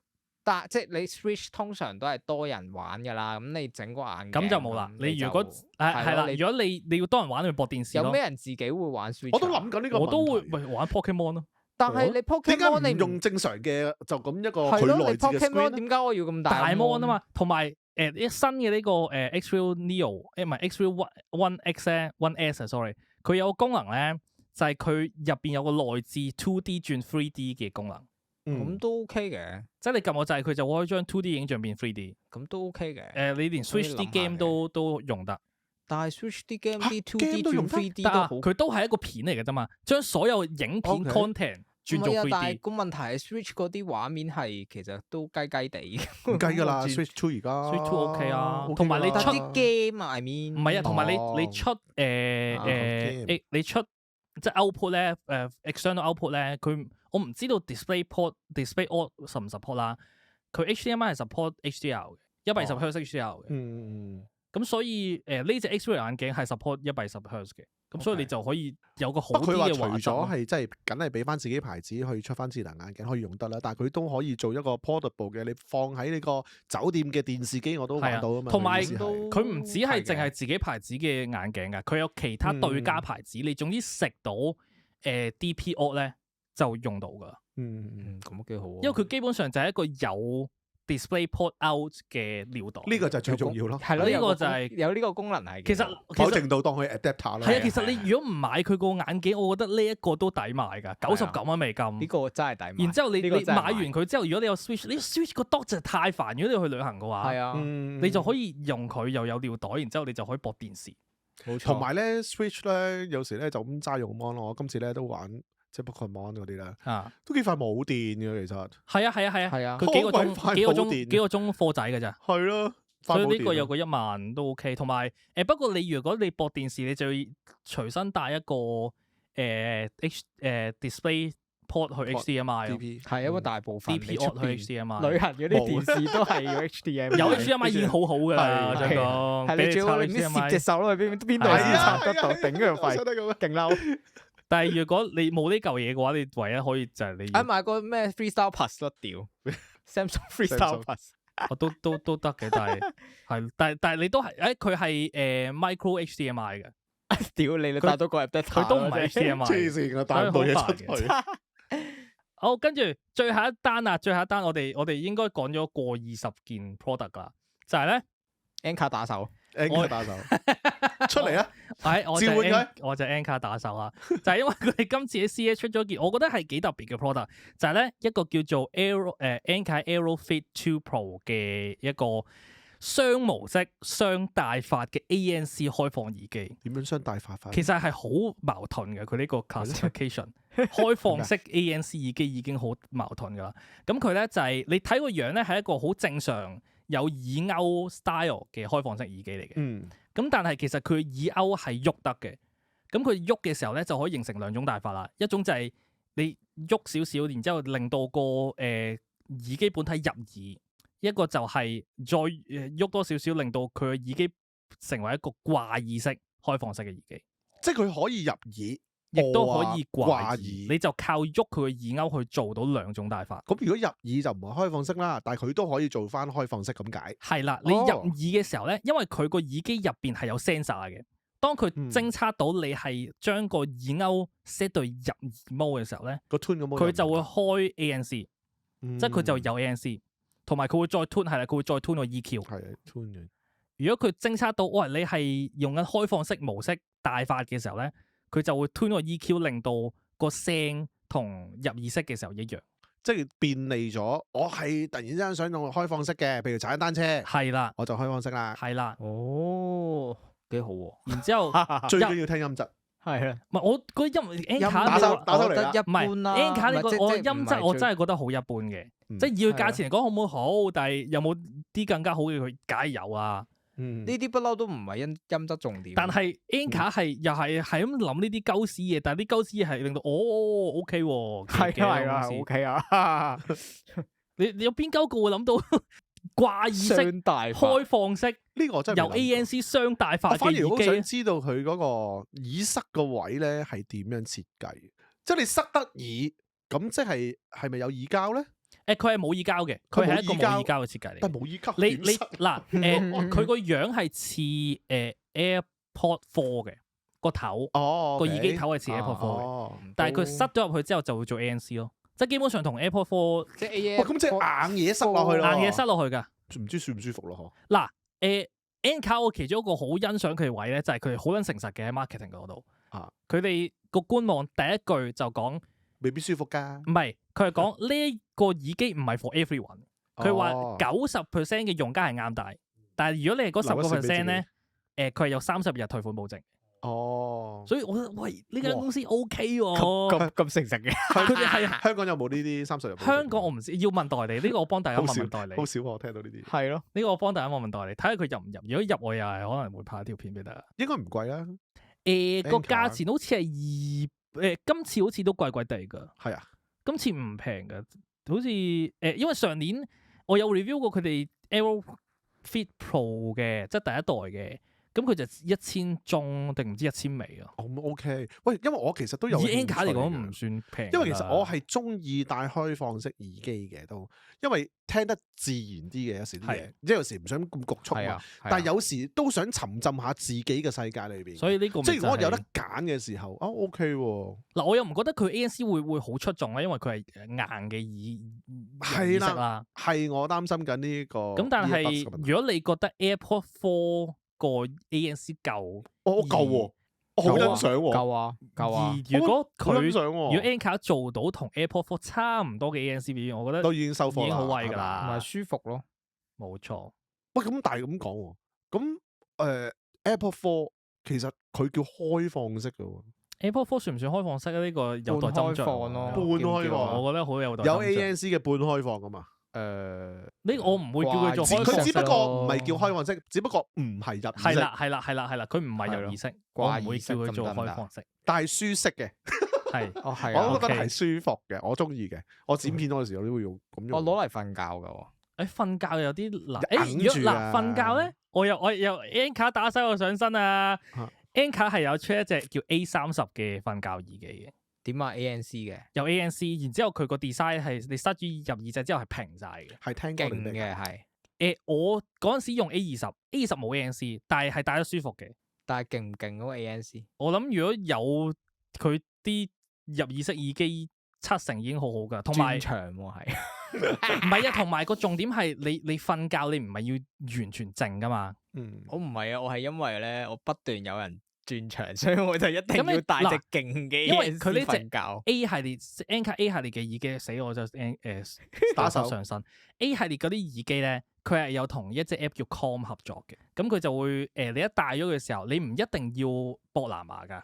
Speaker 3: 即係你 Switch 通常都係多人玩㗎啦，咁你整個眼鏡
Speaker 1: 咁就冇啦。你如果係啦，如果你要多人玩，你駁電視咯。
Speaker 3: 有咩人自己會玩 Switch？
Speaker 2: 我都諗緊呢個問題。
Speaker 1: 我都會玩 Pokemon 咯。
Speaker 3: 但係你 Pokemon 你
Speaker 2: 唔用正常嘅就咁一個
Speaker 3: 係咯，你
Speaker 2: 佢內置嘅
Speaker 3: Pokemon
Speaker 2: screen
Speaker 3: 點解我要咁大
Speaker 1: mon 啊嘛？同埋新嘅呢個X-Real Neo，唔係 X-Real One X 咧 ，One S 啊 ，sorry，佢有個功能咧，就係佢入邊有個內置 2D 轉 3D 嘅功能。
Speaker 3: 咁都 OK 嘅，
Speaker 1: 即係你撳個掣，佢就可以將 2D 影像變 3D。
Speaker 3: 咁都 OK 嘅。
Speaker 1: 你連 Switch 啲 game 都用得。
Speaker 3: 但係 Switch 啲 game 啲 2D 轉 3D 都好，
Speaker 1: 佢都係一個片嚟嘅啫嘛，將所有影片 content 轉做 3D。
Speaker 3: 但係個問題係 Switch 嗰啲畫面係其實都雞雞地，
Speaker 2: 唔計㗎啦。Switch 2而家
Speaker 1: Switch 2 OK 啊，同埋你出
Speaker 3: 啲 game I mean
Speaker 1: 唔係啊，同埋你出你出即係 output 咧external output 咧，佢我唔知道 display out support 啦。佢 HDMI 係 support HDR 嘅120Hz HDR 嘅。咁所以呢隻 X-Ray 眼鏡係 support 120Hz 嘅。咁所以你就可以有個好啲嘅畫質。
Speaker 2: 除咗係即係梗係俾翻自己牌子去出翻智能眼鏡可以用得啦，但係佢都可以做一個 portable 嘅，你放喺呢個酒店嘅電視機我都玩到啊嘛。
Speaker 1: 同埋佢唔止係淨係自己牌子嘅眼鏡㗎，佢有其他對家牌子。你總之食到DP Auto 咧就用到㗎。
Speaker 3: 咁都幾好。
Speaker 1: 因為佢基本上就係一個有 display port out 嘅尿袋，
Speaker 2: 呢個就最重要咯。
Speaker 3: 係咯，
Speaker 1: 呢個就係
Speaker 3: 有呢個功能係。
Speaker 1: 其實
Speaker 2: 某程度當佢 adapter 啦。
Speaker 1: 係啊，其實你如果唔買佢個眼鏡，我覺得呢一個都抵買㗎，99蚊美金。
Speaker 3: 呢個真係抵買。
Speaker 1: 然之後你買完佢之後，如果你有 Switch，你 Switch 個 dock 就太煩。如果你要去旅行嘅話，
Speaker 3: 係啊，
Speaker 1: 你就可以用佢又有尿袋，然之後你就可以駁電視。
Speaker 3: 冇錯。
Speaker 2: 同埋咧 Switch 咧，有時咧就咁齋用 mon 咯。我今次咧都玩。即係 Pokemon 嗰啲咧，都幾快冇電嘅其實。
Speaker 1: 係啊，佢幾個鐘貨仔㗎咋。
Speaker 2: 係咯，
Speaker 1: 所以呢個有個10000都 OK。同埋不過你如果你駁電視，你就要隨身帶一個display port 去 HDMI。
Speaker 3: 係因為大部分
Speaker 1: DP Auto 去 HDMI。
Speaker 3: 旅行嗰啲電視都係要 HDMI。
Speaker 1: 有 HDMI 已經好好㗎啦，真講。
Speaker 3: 係你最好你攝隻手落去邊度先插得到，頂佢個肺，勁嬲。
Speaker 1: 但係如果你冇呢嚿嘢嘅話，你唯一可以就係你
Speaker 3: 買個咩 Freestyle Plus 咯，屌 Samsung Freestyle Plus，
Speaker 1: 我都得嘅，但係你都係佢係micro HDMI 嘅，
Speaker 3: 屌你帶到個 adapter，
Speaker 1: 佢都唔係 HDMI，
Speaker 2: 黐線嘅帶唔到嘢出去。
Speaker 1: 好，跟住最後一單我哋應該講咗過20件 product 㗎，就係咧
Speaker 3: N 卡打手
Speaker 2: N 卡打手出嚟啊！
Speaker 1: 我就
Speaker 2: 召喚佢
Speaker 1: 我就 N 卡打手啦，就係因為佢哋今次喺 CES 出咗件，我覺得係幾特別嘅 product，就係咧一個叫做 N 卡 Aero Fit 2 Pro 嘅一個雙模式雙大發嘅 ANC 開放耳機。
Speaker 2: 點樣雙大發法？
Speaker 1: 其實係好矛盾嘅，佢呢個 classification 開放式 ANC 耳機已經好矛盾噶啦。咁佢咧就係、你睇個樣咧係一個好正常有耳鈎 style 嘅開放式耳機嚟嘅。
Speaker 2: 嗯，
Speaker 1: 咁但係其實佢耳鈎係喐得嘅。咁佢喐嘅時候咧就可以形成兩種大法啦。一種就係你喐少少，然之後令到個耳機本體入耳；一個就係再喐多少少，令到佢嘅耳機成為一個掛耳式開放式嘅耳機。
Speaker 2: 即係佢可以入耳，
Speaker 1: 亦都可以掛耳，
Speaker 2: 掛耳
Speaker 1: 你就靠喐佢嘅耳鈎去做到兩種大法。
Speaker 2: 咁如果入耳就唔係開放式啦，但係佢都可以做翻開放式咁解。
Speaker 1: 係啦，你入耳嘅時候咧，因為佢個耳機入邊係有 sensor 嘅，當佢偵測到你係將個耳鈎 set 到入耳 mode 嘅時候咧，
Speaker 2: 個 tune 咁
Speaker 1: 佢就會開 ANC，即係佢就有 ANC，同埋佢會再 tune 係啦，佢會再 tune 個 EQ。
Speaker 2: 係 tune 嘅。
Speaker 1: 如果佢偵測到，喂，你係用緊開放式模式大法嘅時候咧，佢就會 tune 個 EQ，令到個聲同入耳式嘅時候一樣，
Speaker 2: 即係便利咗。我係突然之間想用開放式嘅，譬如踩單車，
Speaker 1: 係啦，
Speaker 2: 我就開放式啦。
Speaker 1: 係啦。
Speaker 3: 哦，幾好喎！
Speaker 1: 然之後
Speaker 2: 最緊要聽音質。
Speaker 3: 係啊，
Speaker 1: 唔係我嗰音 N 卡
Speaker 2: 打手
Speaker 3: 我覺
Speaker 2: 嚟啦
Speaker 3: 得一
Speaker 1: 唔係
Speaker 3: 般啦。
Speaker 1: N 卡呢個我音
Speaker 3: 唔係
Speaker 1: 質我真係覺得好一般嘅，即係以佢價錢嚟講好唔好？但係有冇啲更加好嘅？佢梗係有啊。
Speaker 2: 嗯，
Speaker 3: 呢啲不嬲都唔係音質重點。
Speaker 1: 但係 N 卡係又係咁諗呢啲鳩屎嘢，但係啲鳩屎嘢係令到OK 喎，
Speaker 3: 係啊，OK 啊。
Speaker 1: 你有邊鳩個會諗到掛耳式
Speaker 3: 雙大
Speaker 1: 開放式
Speaker 2: 呢個我真係
Speaker 1: 由
Speaker 2: 未諗過
Speaker 1: ANC 雙大發
Speaker 2: 我反
Speaker 1: 嘅耳
Speaker 2: 而好想
Speaker 1: 機？
Speaker 2: 知道佢嗰個耳塞個位咧係點樣設計？即係你塞得耳，咁即係咪有耳膠咧？
Speaker 1: 佢係冇耳膠嘅，佢係一個冇耳膠嘅設計嚟嘅。
Speaker 2: 但係冇耳膠
Speaker 1: 你
Speaker 2: 點塞
Speaker 1: 嗱佢個樣係似AirPod Four 嘅個頭，
Speaker 2: 哦，
Speaker 1: 個耳機頭係似 AirPod Four 嘅，
Speaker 2: 哦，
Speaker 1: 但係佢塞咗入去之後就會做 ANC 咯，即係基本上同 AirPod Four
Speaker 3: 即係
Speaker 2: 哇咁即係硬嘢塞落去咯，
Speaker 1: 硬嘢塞落去㗎。
Speaker 2: 唔知舒唔舒服咯？
Speaker 1: 嗱N 卡我其中一個好欣賞佢嘅位咧，就係佢哋好撚誠實嘅喺 marketing 嗰度。
Speaker 2: 啊，
Speaker 1: 佢哋個官網第一句就講，
Speaker 2: 未必舒服㗎。
Speaker 1: 唔係佢係講呢個耳機唔係 for everyone。佢話
Speaker 2: 哦
Speaker 1: 90% 嘅用家係啱戴，但係如果你係嗰10%
Speaker 2: 留
Speaker 1: 咧，佢係有30日退款保證。
Speaker 2: 哦，
Speaker 1: 所以我覺得喂呢間公司 OK 喎，
Speaker 3: 咁誠實嘅。
Speaker 1: 佢哋係
Speaker 2: 香港有冇呢啲30日保證？
Speaker 1: 香港我唔知，要問代理呢個我幫大家
Speaker 2: 好少
Speaker 1: 問問代理。
Speaker 2: 好少我聽到呢啲，
Speaker 3: 係咯，
Speaker 1: 呢個我幫大家問問代理，睇下佢入唔入。如果入我又係可能會拍一條片俾大家。
Speaker 2: 應該唔貴啦。
Speaker 1: 個價錢好似係今次好似都貴貴地㗎。
Speaker 2: 係啊，
Speaker 1: 今次唔平㗎，好似因為上年我有 review 過佢哋 Aero Fit Pro 嘅，即係第一代嘅。咁佢就1000中定唔知1000尾啊？
Speaker 2: 哦咁 OK。喂，因為我其實都有
Speaker 1: 以
Speaker 2: 興趣
Speaker 1: N 卡嚟講
Speaker 2: 嘅
Speaker 1: 唔算平㗎啦，
Speaker 2: 因為其實我係中意戴開放式耳機嘅，都因為聽得自然啲嘅，有時啲嘢
Speaker 1: 係，
Speaker 2: 即係有時唔想咁局促啊
Speaker 3: 係啊。
Speaker 2: 但係有時都想沉浸下自己嘅世界裏邊。
Speaker 1: 所以呢個咪
Speaker 2: 即係如果我有得
Speaker 1: 就
Speaker 2: 揀嘅時候，OK 喎。
Speaker 1: 嗱，我又唔覺得佢 ANC 會好出眾啦，因為佢係硬嘅耳式啦。
Speaker 2: 係我擔心緊呢個。
Speaker 1: 咁但係
Speaker 2: earbuds 嘅問題
Speaker 1: 如果你覺得 AirPod Four 個 ANC 夠，
Speaker 2: 我夠喎，我好欣賞喎。
Speaker 3: 夠啊，夠啊。
Speaker 1: 而如果
Speaker 2: 好欣
Speaker 1: 佢
Speaker 2: 賞喎，
Speaker 1: 如果 N 卡做到同 AirPod Four 差唔多嘅 ANC 表現，我覺得
Speaker 2: 都已經收貨啦，
Speaker 1: 已經好威㗎
Speaker 2: 係
Speaker 1: 啦
Speaker 2: 嘛
Speaker 3: 同埋舒服咯。
Speaker 1: 冇錯。
Speaker 2: 喂，咁但係咁講喎，咁AirPod Four 其實佢叫開放式嘅喎，
Speaker 1: AirPod Four 算唔算開放式咧？呢個有待斟酌
Speaker 3: 半開放咯
Speaker 2: 半開放
Speaker 1: 我覺得好有待
Speaker 2: 有
Speaker 1: 斟酌。
Speaker 2: ANC 嘅半開放噶嘛。
Speaker 1: 呢個我唔會叫佢做開放式
Speaker 2: 佢只不過
Speaker 1: 咯
Speaker 2: 唔係叫開放式，只不過唔係入耳式，
Speaker 1: 係啦係啦係啦係啦，佢唔係入耳式，我唔會叫佢做開放式。
Speaker 2: 但係舒適嘅，
Speaker 1: 係
Speaker 3: 哦係啊，
Speaker 2: 我都覺得
Speaker 1: OK
Speaker 2: 係舒服嘅，我中意嘅。我剪片嗰陣時我都會用咁用。
Speaker 3: 我攞嚟瞓覺㗎喎。
Speaker 1: 瞓覺有啲難。
Speaker 2: 忍
Speaker 1: 如果
Speaker 2: 住啊
Speaker 1: 瞓覺咧，我有 N 卡打晒我上身啊
Speaker 2: 啊
Speaker 1: ！N 卡係有出一隻叫 A30嘅瞓覺耳機嘅，
Speaker 3: 點啊 ANC 嘅，
Speaker 1: 有 ANC，然之後佢個 design 係你塞住入耳仔之後係平晒嘅。
Speaker 2: 係聽
Speaker 3: 勁
Speaker 2: 過你哋
Speaker 3: 嘅係，
Speaker 1: 我嗰陣時用 A20 冇 ANC，但係戴得舒服嘅。
Speaker 3: 但係勁唔勁嗰個 ANC？
Speaker 1: 我諗如果有佢啲入耳式耳機70%已經好好噶，同埋
Speaker 3: 專長喎係。
Speaker 1: 唔係啊，同埋個重點係你瞓覺，你唔係要完全靜噶嘛。
Speaker 3: 我唔係啊，我係因為咧，我不斷有人轉場，所以我就一定要帶隻勁嘅，
Speaker 1: 因為佢呢隻
Speaker 3: 覺
Speaker 1: A 系列 Anker A 系列嘅耳機死我就打手上身。A 系列嗰啲耳機咧，佢係有同一隻 app 叫 Calm 合作嘅，咁佢就會你一戴咗嘅時候，你唔一定要播藍牙㗎。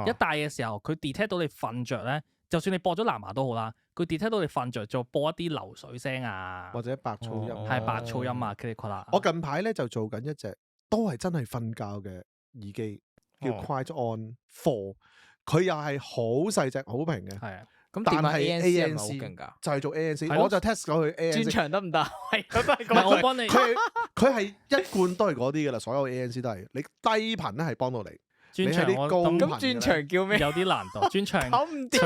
Speaker 1: 一戴嘅時候，佢 detect 到你瞓着咧，就算你播咗藍牙都好啦，佢 detect 到你瞓着，就播一啲流水聲啊，
Speaker 2: 或者白噪音，
Speaker 1: 係白噪音啊，佢哋佢啦。
Speaker 2: 我近排咧就做緊一隻都係真係瞓覺嘅耳機，叫 Quiet On 4，佢又係好細隻、好平嘅。
Speaker 1: 係啊，
Speaker 3: 咁
Speaker 2: 但係
Speaker 3: ANC
Speaker 2: ANC
Speaker 3: 勁㗎，
Speaker 2: 就係做 ANC，我就 test 咗佢 ANC。
Speaker 3: 轉場得唔得？係，佢都係
Speaker 1: 唔係我幫你。
Speaker 2: 佢係一貫都係嗰啲㗎啦，所有 ANC 都係。你低頻咧係幫到你。
Speaker 1: 轉場
Speaker 2: 啲高頻
Speaker 3: 咁轉場叫咩？
Speaker 1: 有啲難度。轉場
Speaker 3: 搞唔掂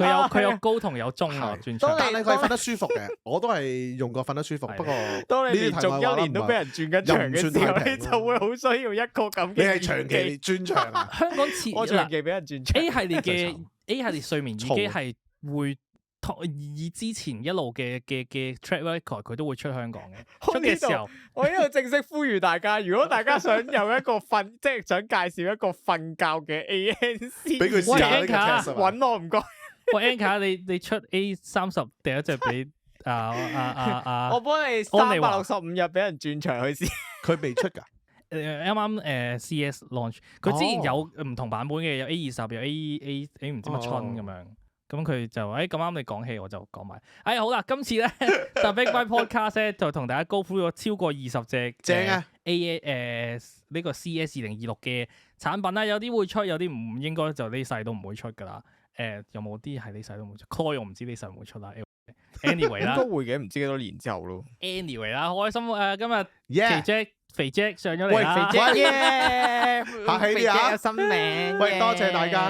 Speaker 3: 啊！
Speaker 1: 佢有高同有中啊。轉場，
Speaker 2: 但係佢係瞓得舒服嘅，我都係用過瞓得舒服。不過
Speaker 3: 當你連續一年都俾人轉緊場嘅時候，你就會好需要一個咁嘅。
Speaker 2: 你係長期轉場啊？
Speaker 1: 香港
Speaker 3: 我長期俾人轉場。
Speaker 1: A 系列嘅 A 系列睡眠耳機係會以之前一路嘅 track record， 佢都會出香港嘅。出嘅時候，
Speaker 3: 我呢度正式呼籲大家，如果大家想有一個即係想介紹一個瞓覺嘅 ANC，
Speaker 2: 俾佢試下呢個 test
Speaker 3: 揾我唔該。
Speaker 1: 喂 Anker， 你出 A30第一隻俾
Speaker 3: 我幫你365日俾人轉場去試。
Speaker 2: 佢未出㗎。
Speaker 1: 啱啱CS launch， 佢之前有唔同版本嘅，有 A20，有 A 唔知乜春咁樣。咁佢就咁啱你講起我就講埋。好啦，今次咧 The Big Byte Podcast 咧就同大家高呼咗超過20隻
Speaker 2: 正啊
Speaker 1: A 呢個 CS 2026嘅產品啦，有啲會出，有啲唔應該就呢世都唔會出噶啦。有冇啲係呢世都唔會出 ？Call 我唔知呢世會唔會出啦。Anyway 啦，
Speaker 3: 應該會嘅，唔知幾多年之後咯。
Speaker 1: Anyway 啦，好開心今日
Speaker 2: Yeah
Speaker 1: 肥 Jack 上咗嚟啦。
Speaker 3: 喂，肥 Jack，
Speaker 2: 客氣啲啊！
Speaker 3: 有新名。
Speaker 2: 喂，多謝大家，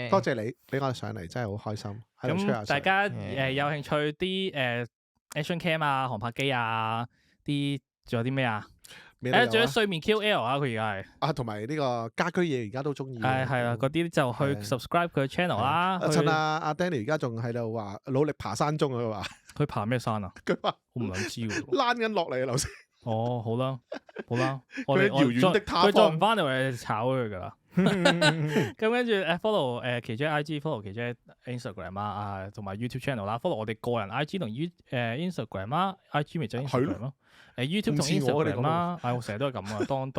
Speaker 2: 多謝你俾我上嚟，真係好開心。
Speaker 1: 咁大家有興趣啲Action Cam 啊、航拍機啊，仲有啲咩啊？仲有睡眠 QL 啊，佢而家係
Speaker 2: 啊，同埋呢個家居嘢而家都中意。
Speaker 1: 係啦，嗰啲就去 subscribe 佢嘅 channel 啦。
Speaker 2: 趁阿 Danny 而家仲喺度話努力爬山中啊，佢話。
Speaker 1: 佢爬咩山啊？
Speaker 2: 佢話
Speaker 1: 我唔撚知喎。
Speaker 2: 躝緊落嚟啊，頭先。
Speaker 1: 哦，好啦，好啦，
Speaker 2: 佢遙遠的他
Speaker 1: 佢再唔翻嚟，我哋炒佢噶啦。咁跟住follow KJ IG，follow KJ Instagram 啊，同埋 YouTube channel 啦。follow 我哋個人 IG 同Instagram 啦，IG 咪就 Instagram 咯。YouTube 同 Instagram 啦。我成日都係咁啊。當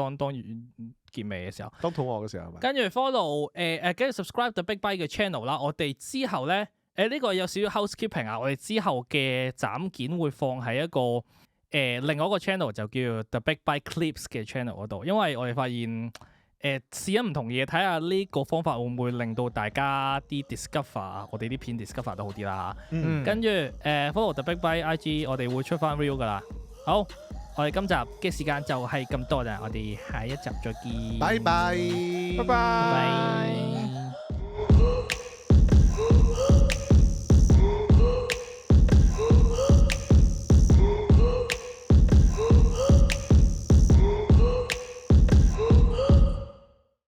Speaker 1: 結尾嘅時候，
Speaker 2: 當肚餓嘅時候係咪？
Speaker 1: 跟住 follow 跟住 subscribe The Big Byte 嘅 channel 啦。我哋之後咧呢個有少少 housekeeping 啊。我哋之後嘅斬件會放喺一個另外一個 channel 就叫 The Big Byte Clips 嘅 channel 嗰度，因為我哋發現試緊唔同嘢，睇下呢個方法會唔會令到大家啲 discover 我哋啲片 discover 都好啲啦。跟住follow The Big Byte IG， 我哋會出翻 real 噶啦。好，我哋今集嘅時間就係咁多啦，我哋下一集再見。
Speaker 2: 拜拜，
Speaker 3: 拜拜。